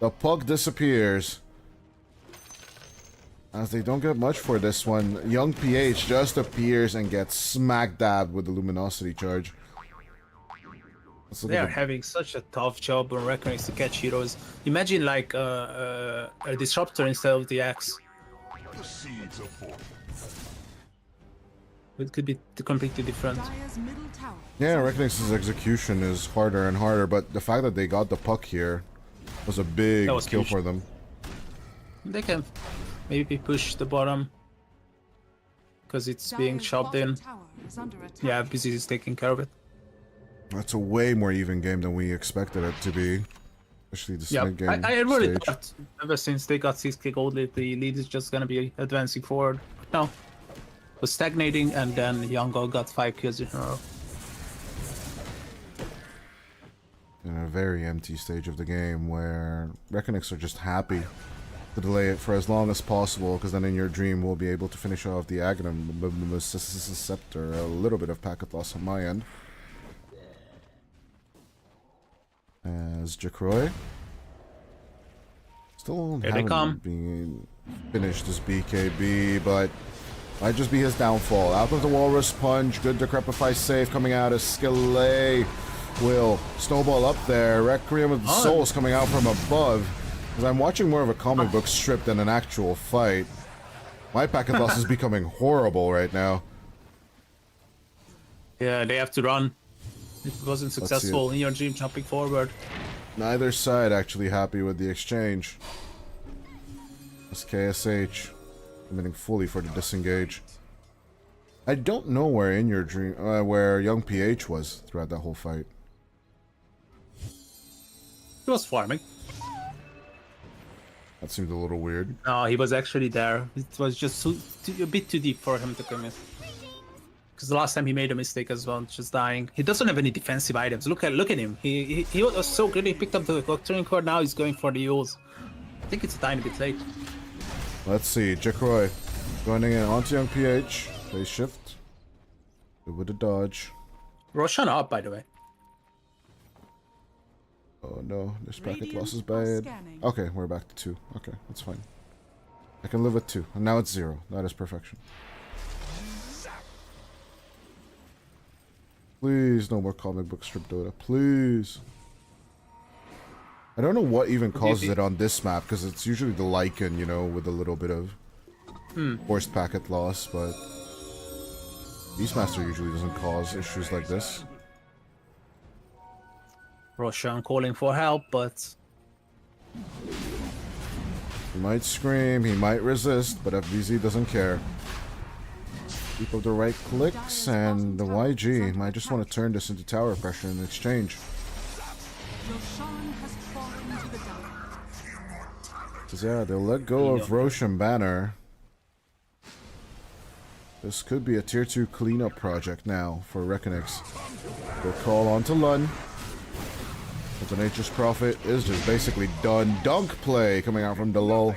the puck disappears. As they don't get much for this one, Young PH just appears and gets smack dabbed with the Luminosity charge. They are having such a tough job on REKONIX to catch heroes. Imagine like a disruptor instead of the axe. The seeds of fortune. It could be completely different. Dire's middle tower. Yeah, REKONIX's execution is harder and harder, but the fact that they got the puck here was a big kill huge. for them. They can maybe push the bottom because it's being Dire's chopped in. bottom tower is under attack. Yeah, BZ is taking care of it. That's a way more even game than we expected it to be. Especially the Yeah, mid game I really stage. thought ever since they got 6k gold, the lead is just gonna be advancing forward. No, was stagnating, and then Yangon got 5 kills in a row. In a very empty stage of the game where REKONIX are just happy to delay it for as long as possible, because then in your dream we'll be able to finish off the Aghanim Scepter. A little bit of packet loss on my end. As Jacroy still Here they come. haven't been finished his BKB, but might just be his downfall. Out of the Walrus Punch, good Decrepify save coming out as Skillay will snowball up there. Requiem of the Souls coming out from above. Because I'm watching more of a comic book strip than an actual fight. My packet loss is becoming horrible right now. Yeah, they have to run. It wasn't see successful in your dream jumping forward. Neither side actually happy with the exchange. As KSH committing fully for the disengage. I don't know where in your dream, where Young PH was throughout that whole fight. He was farming. That seemed a little weird. No, he was actually there. It was just a bit too deep for him to come in. Because the last time he made a mistake as well, just dying. He doesn't have any defensive items. Look at him. He was so good. He picked up the Doctrine Core. Now he's going for the Yules. I think it's a tiny bit late. Let's see. Jacroy joining in onto Young PH. Phase shift. Good with the dodge. Roshan up, by the way. Oh no, this packet Radiant loss is are bad. scanning. Okay, we're back to 2. Okay, that's fine. I can live with 2. And now it's 0. That is perfection. Please, no more comic book strip Dota. Please. I don't know what even causes it on this map, because it's usually the Lycan, you know, with a little bit of forced packet loss, but Beastmaster usually doesn't cause issues like this. Roshan calling for help, but He might scream, he might resist, but FBZ doesn't care. Keep up the right clicks, and the YG might just want to turn this into tower pressure in exchange. Roshan has fallen to the dark. Because yeah, they'll let go of Roshan Banner. This could be a tier 2 cleanup project now for REKONIX. They'll call onto Lun. But the Nature's Prophet is just basically done. Dunk play coming out from the lull.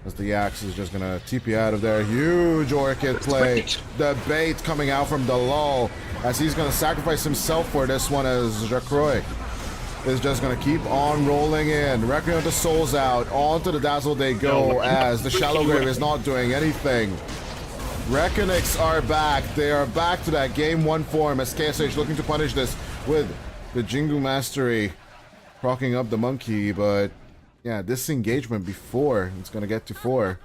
As the Axe is just gonna TP out of there. Huge Orchid play. The bait coming out from the lull. As he's gonna sacrifice himself for this one, as Jacroy is just gonna keep on rolling in. Requiem of the Souls out. Onto the Dazzle they go, as the Shallow Grave is not doing anything. REKONIX are back. They are back to that game 1 form, as KSH looking to punish this with the Jingu Mastery proccing up the monkey, but yeah, disengagement before it's gonna get to 4.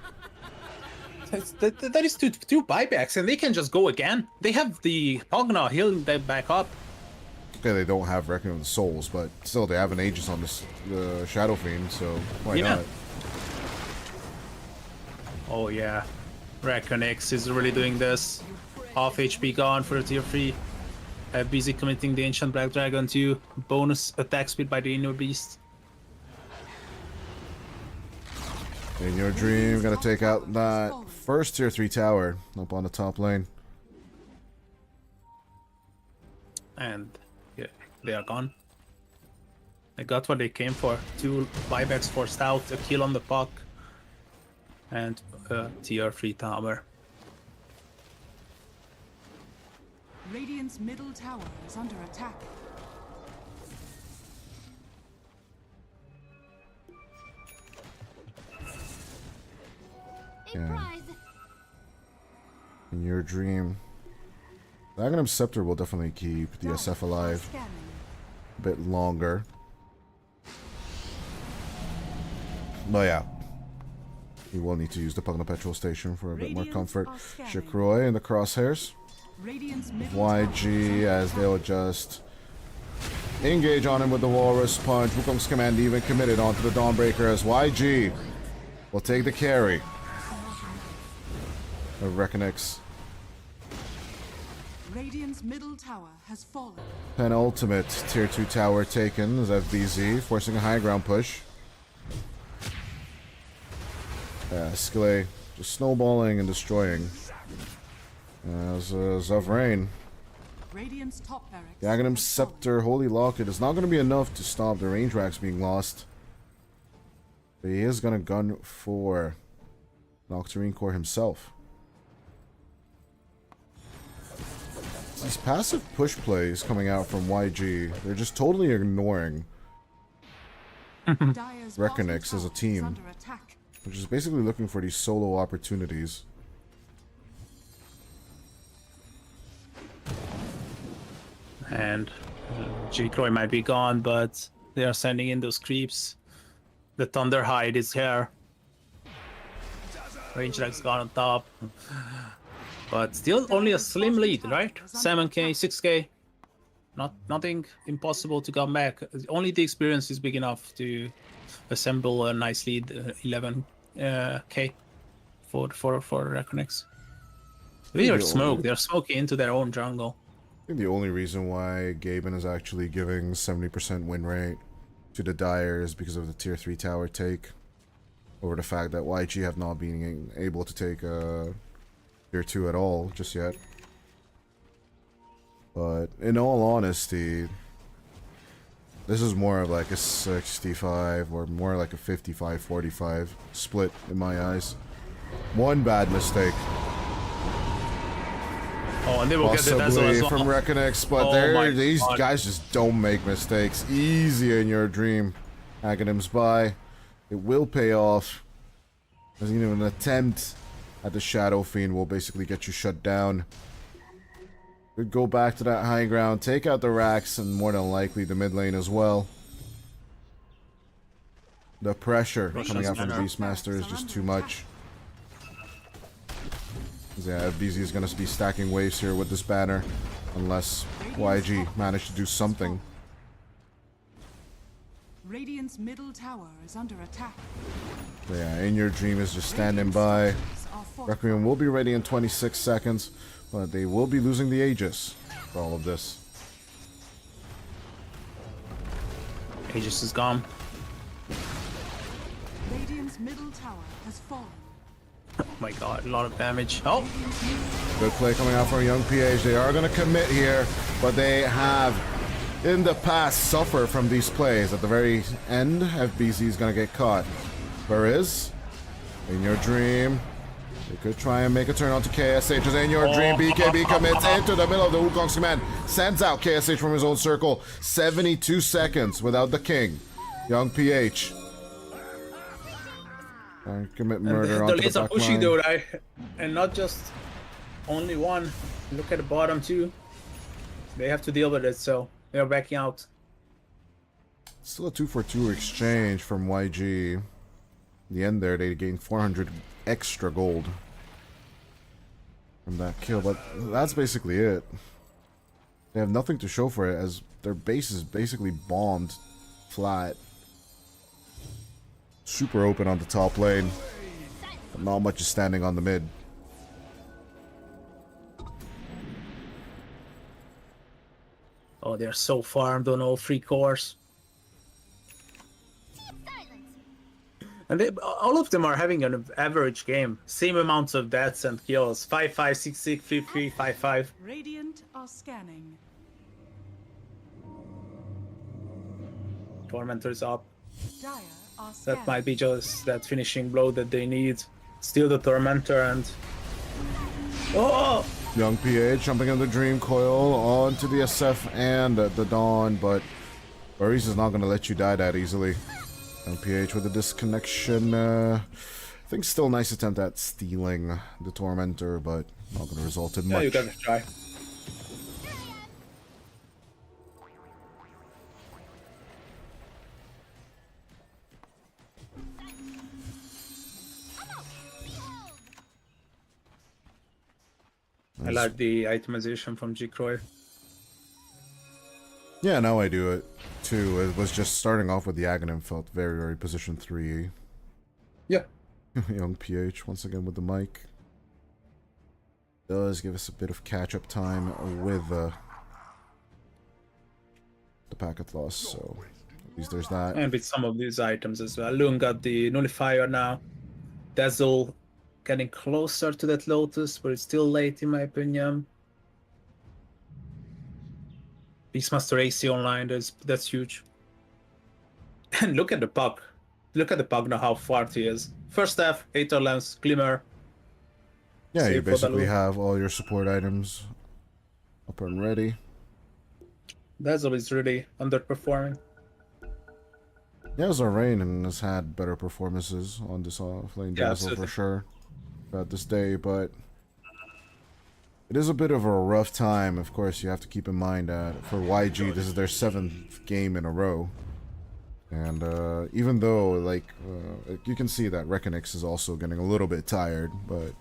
that is two buybacks, and they can just go again. They have the Pogna healing them back up. Okay, they don't have Requiem of the Souls, but still they have an Aegis on this Shadow Fiend, so why not? Oh yeah, REKONIX is really doing this. Half HP gone for the tier 3. Busy committing the Ancient Black Dragon to bonus attack speed by the Inner Beast. In your dream, gonna take out that first tier 3 tower up on the top lane. And yeah, they are gone. They got what they came for. 2 buybacks forced out, a kill on the puck. and tier 3 tower. Radiant's middle tower is under attack. Yeah. In your dream. The Aghanim Scepter will definitely keep the SF alive Scanning. a bit longer. But yeah. You will need to use the Pugna Petrol Station for a bit more comfort. Shikroy in the crosshairs. Radiant's middle tower is YG under as attack. they'll just engage on him with the Walrus Punch. Wukong's command even committed onto the Dawnbreaker as YG will take the carry of REKONIX. Radiant's middle tower has fallen. Penultimate tier 2 tower taken as FBZ, forcing a high ground push. Skele just snowballing and destroying. As Zavrain. Radiant's top barracks. The Aghanim has fallen. Scepter Holy Locket is not going to be enough to stop the range racks being lost. But he is going to gun for Nocturne Core himself. These passive push plays coming out from YG, they're just totally ignoring Dire's bottom REKONIX as a tower is team. under attack. Which is basically looking for these solo opportunities. And G-Croy might be gone, but they are sending in those creeps. The Thunderhide is here. Range Rack's gone on top. But still only a slim lead, right? 7k, 6k. Nothing impossible to come back. Only the experience is big enough to assemble a nice lead, 11k for REKONIX. They are smoke. They're smoking into their own jungle. I think the only reason why Gaben is actually giving 70% win rate to the Dire is because of the tier 3 tower take. Over the fact that YG have not been able to take tier 2 at all just yet. But in all honesty, this is more of like a 65 or more like a 55-45 split in my eyes. One bad mistake. Oh, and they will get the Dazzle Possibly as well. from REKONIX, but Oh these God. guys just don't make mistakes. Easy in your dream. Aghanim's by. It will pay off. As even an attempt at the Shadow Fiend will basically get you shut down. Could go back to that high ground, take out the racks, and more than likely the mid lane as well. The pressure coming out from the Beastmaster is just too much. Yeah, BZ is going to be stacking waves here with this banner, unless YG managed to do something. Radiant's middle tower is under attack. But yeah, In Your Dream is just standing by. Requiem will be ready in 26 seconds, but they will be losing the Aegis for all of this. Aegis is gone. Radiant's middle tower has fallen. Oh my god, a lot of damage. Oh! Good play coming out from Young PH. They are going to commit here, but they have, in the past, suffered from these plays. At the very end, FBZ is going to get caught. Where is? In Your Dream. They could try and make a turn onto KSH. As In Your Dream, BKB commits into the middle of the Wukong's command. Sends out KSH from his own circle. 72 seconds without the king. Young PH. And commit murder The onto lanes the are back pushing line. though, right? And not just only one. Look at the bottom too. They have to deal with it, so they're backing out. Still a 2-for-2 exchange from YG. In the end there, they gained 400 extra gold from that kill, but that's basically it. They have nothing to show for it, as their base is basically bombed flat. Super open on the top lane, but not much is standing on the mid. Oh, they're so farmed on all 3 cores. And all of them are having an average game. Same amounts of deaths and kills. 5-5, 6-6, 3-3, 5-5. Radiant are scanning. Tormentor's up. Dire are scanning. That might be just that finishing blow that they need. Steal the Tormentor and... Oh! Young PH jumping in the Dream Coil onto the SF and the Dawn, but Burries is not going to let you die that easily. Young PH with the disconnection. I think still nice attempt at stealing the Tormentor, but not going to result in much. Yeah, you gotta try. I like the itemization from G-Croy. Yeah, now I do it too. It was just starting off with the Aghanim felt very, very position 3. Yeah. Young PH once again with the mic. Does give us a bit of catch-up time with the packet loss, so at least there's that. And with some of these items as well. Loon got the Nullifier now. Dazzle getting closer to that Lotus, but it's still late in my opinion. Beastmaster AC online, that's huge. And look at the pug. Look at the pug now, how far he is. First F, Aether Lens, Glimmer. Yeah, you Save for basically Baloo. have all your support items up and ready. Dazzle is really underperforming. Yeah, Zorain has had better performances on this offlane Yeah, Dazzle for absolutely. sure throughout this day, but it is a bit of a rough time. Of course, you have to keep in mind that for YG, this is their 7th game in a row. And even though, like, you can see that REKONIX is also getting a little bit tired, but, you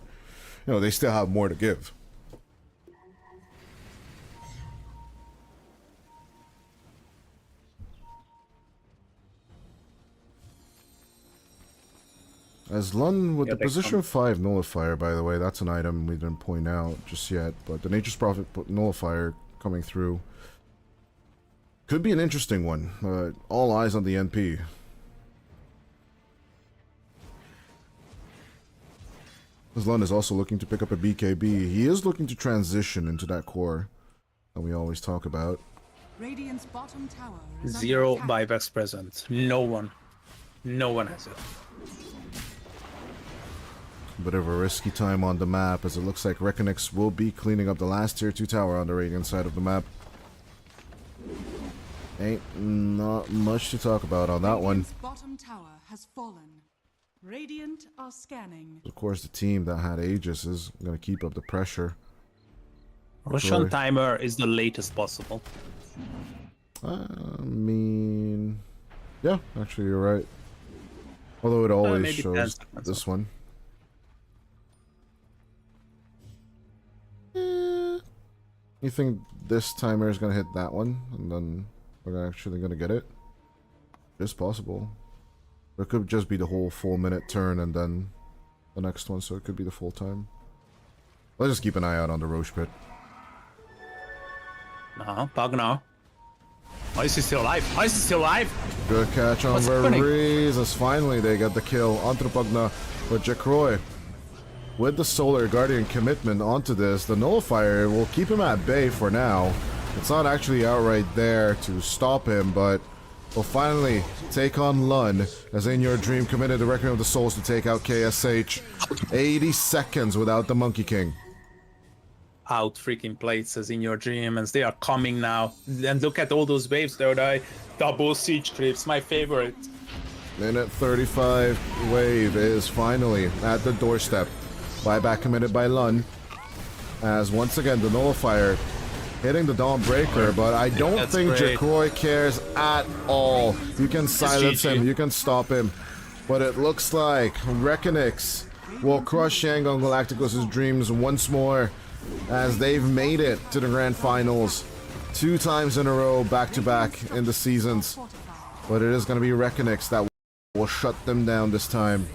know, they still have more to give. As Lun with Yeah, the they position come. 5 Nullifier, by the way, that's an item we didn't point out just yet, but the Nature's Prophet Nullifier coming through could be an interesting one. All eyes on the NP. As Lun is also looking to pick up a BKB. He is looking to transition into that core that we always talk about. Radiant's bottom tower is under Zero attack. buybacks present. No one has it. Bit of a risky time on the map, as it looks like REKONIX will be cleaning up the last tier 2 tower on the Radiant side of the map. Ain't not much to talk about on that one. Radiant's bottom tower has fallen. Radiant are scanning. Of course, the team that had Aegis is going to keep up the pressure. Russian Right. timer is the latest possible. I mean... Yeah, actually you're right. Although it always maybe 10 shows seconds. this one. You think this timer is going to hit that one, and then we're actually going to get it? It's possible. Or it could just be the whole full minute turn and then the next one, so it could be the full time. Let's just keep an eye out on the Roche pit. No, Pug now. Why is he still alive? Why is he still alive? Good catch on What's happening? Varese, as finally they get the kill. Antropogna with Jacroy. With the Solar Guardian commitment onto this, the Nullifier will keep him at bay for now. It's not actually outright there to stop him, but will finally take on Lun, as In Your Dream committed the Reckoning of the Souls to take out KSH. 80 seconds without the Monkey King. Out freaking places in your dream, and they are coming now. And look at all those waves there, die. Double siege creeps, my favorite. Minute 35 wave is finally at the doorstep. Buyback committed by Lun. As once again the Nullifier hitting the Dawn Breaker, but I don't That's think great. Jacroy cares at all. You can silence GG. him, you can stop him. But it looks like REKONIX will crush Yangon Galacticos' dreams once more, as they've made it to the Grand Finals 2 times in a row, back-to-back in the seasons. But it is going to be REKONIX that will shut them down this time.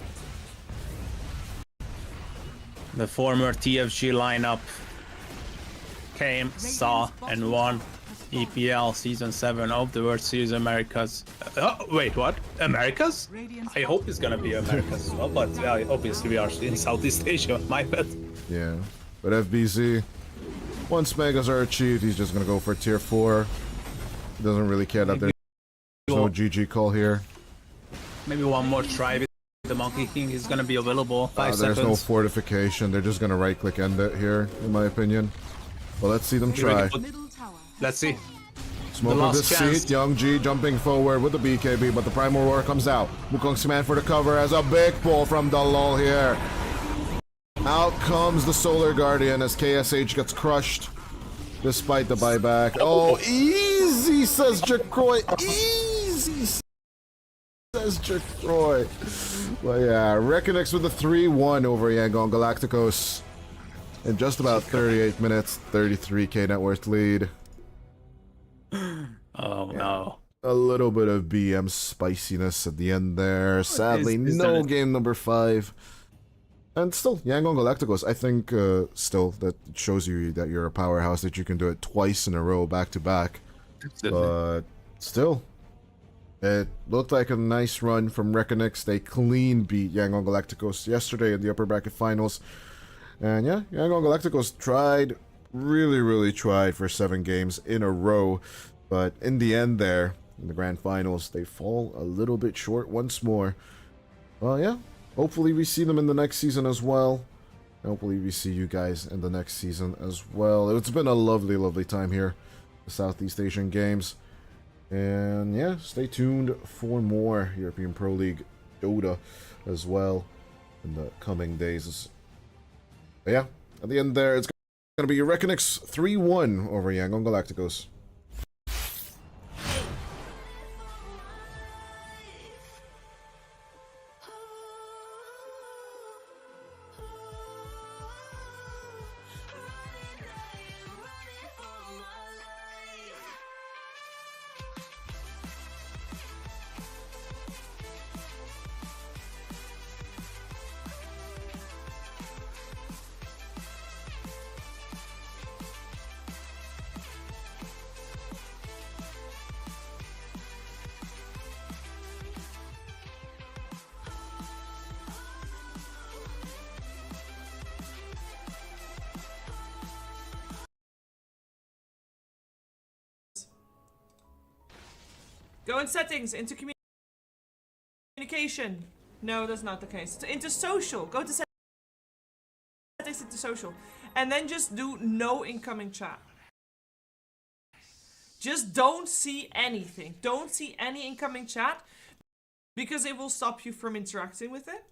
The former TFG lineup came, saw, and won EPL Season 7 of the World Series Americas. Wait, what? Americas? I hope it's gonna be Americas as well, but obviously we are in Southeast Asia, my bad. Yeah, but FBZ, once megas are achieved, he's just gonna go for tier 4. He doesn't really care that there's no GG call here. Maybe one more try the Monkey King is gonna be available. 5 There's no seconds. fortification. They're just gonna right-click end it here, in my opinion. Well, let's see them try. Middle tower has Let's see. Smoke The of the last chance. seat. Young G jumping forward with the BKB, but the Primal Roar comes out. Wukong's command for the cover as a big pull from the lull here. Out comes the Solar Guardian as KSH gets crushed despite the buyback. Oh, easy, says Jacroy. Easy, says Jacroy. Well, yeah, REKONIX with a 3-1 over Yangon Galacticos. In just about 38 minutes, 33k net worth lead. Oh no. A little bit of BM spiciness at the end there. Sadly, is no there- game number 5. And still, Yangon Galacticos, I think still that shows you that you're a powerhouse, that you can do it twice in a row, back to back. But still, it looked like a nice run from REKONIX. They clean beat Yangon Galacticos yesterday in the upper bracket finals. And yeah, Yangon Galacticos tried, really tried for 7 games in a row. But in the end there, in the grand finals, they fall a little bit short once more. Well, yeah. Hopefully we see them in the next season as well. Hopefully we see you guys in the next season as well. It's been a lovely time here, the Southeast Asian Games. And yeah, stay tuned for more European Pro League Dota as well in the coming days. But yeah, at the end there, it's going to be REKONIX 3-1 over Yangon Galacticos. Go in settings, into communication. No, that's not the case. Into social. Go to settings, into social. And then just do no incoming chat. Just don't see anything. Don't see any incoming chat, because it will stop you from interacting with it.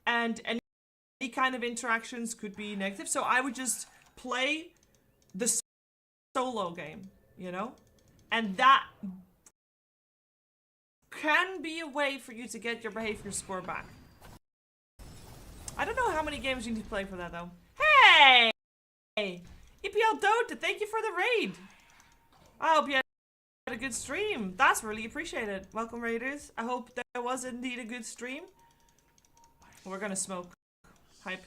And any kind of interactions could be negative. So I would just play the solo game, you know? And that can be a way for you to get your behavior score back. I don't know how many games you need to play for that though. Hey! EPL Dota, thank you for the raid. I hope you had a good stream. That's really appreciated. Welcome raiders. I hope there was indeed a good stream. We're gonna smoke. Hype.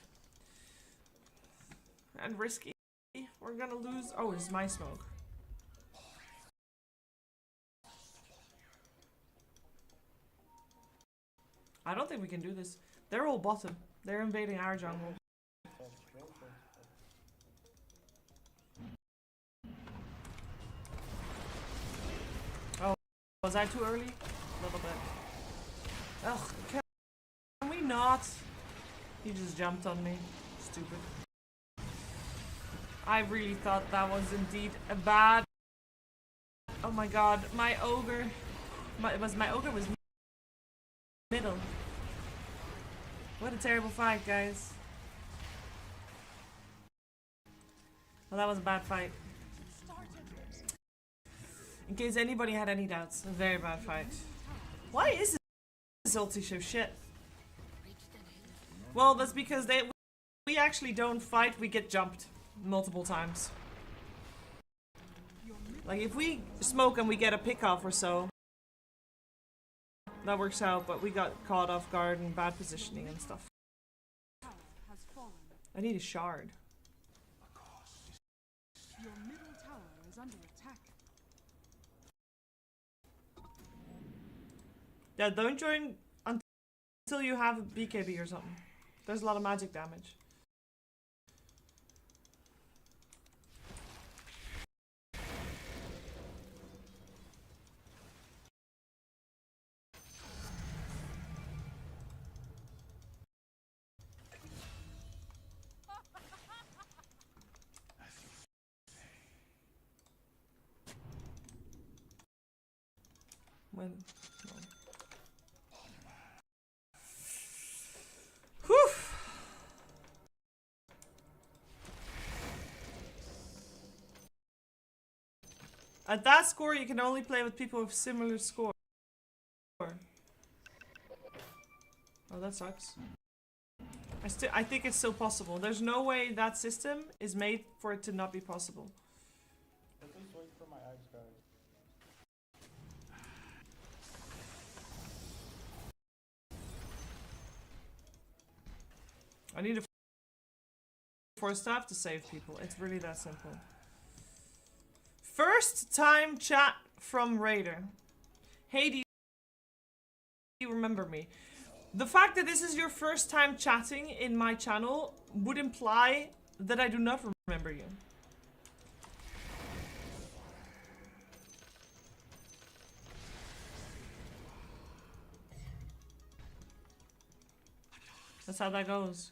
And risky. We're gonna lose. Oh, it's my smoke. I don't think we can do this. They're all bottom. They're invading our jungle. Oh, was I too early? A little bit. Ugh, can we not? He just jumped on me. Stupid. I really thought that was indeed a bad... Oh my god, my ogre... My ogre was middle. What a terrible fight, guys. Well, that was a bad fight. In case anybody had any doubts, a very bad fight. Why is this ulti so shit? Well, that's because we actually don't fight, we get jumped multiple times. Like, if we smoke and we get a pick off or so, that works out, but we got caught off guard and bad positioning and stuff. I need a shard. Your middle tower is under attack. Yeah, don't join until you have a BKB or something. There's a lot of magic damage. when. Whew. At that score, you can only play with people with similar score. Oh, that sucks. I think it's still possible. There's no way that system is made for it to not be possible. At least wait for my eyes, guys. I need a force staff to save people. It's really that simple. First time chat from Raider. Hey, do you remember me? The fact that this is your first time chatting in my channel would imply that I do not remember you. That's how that goes.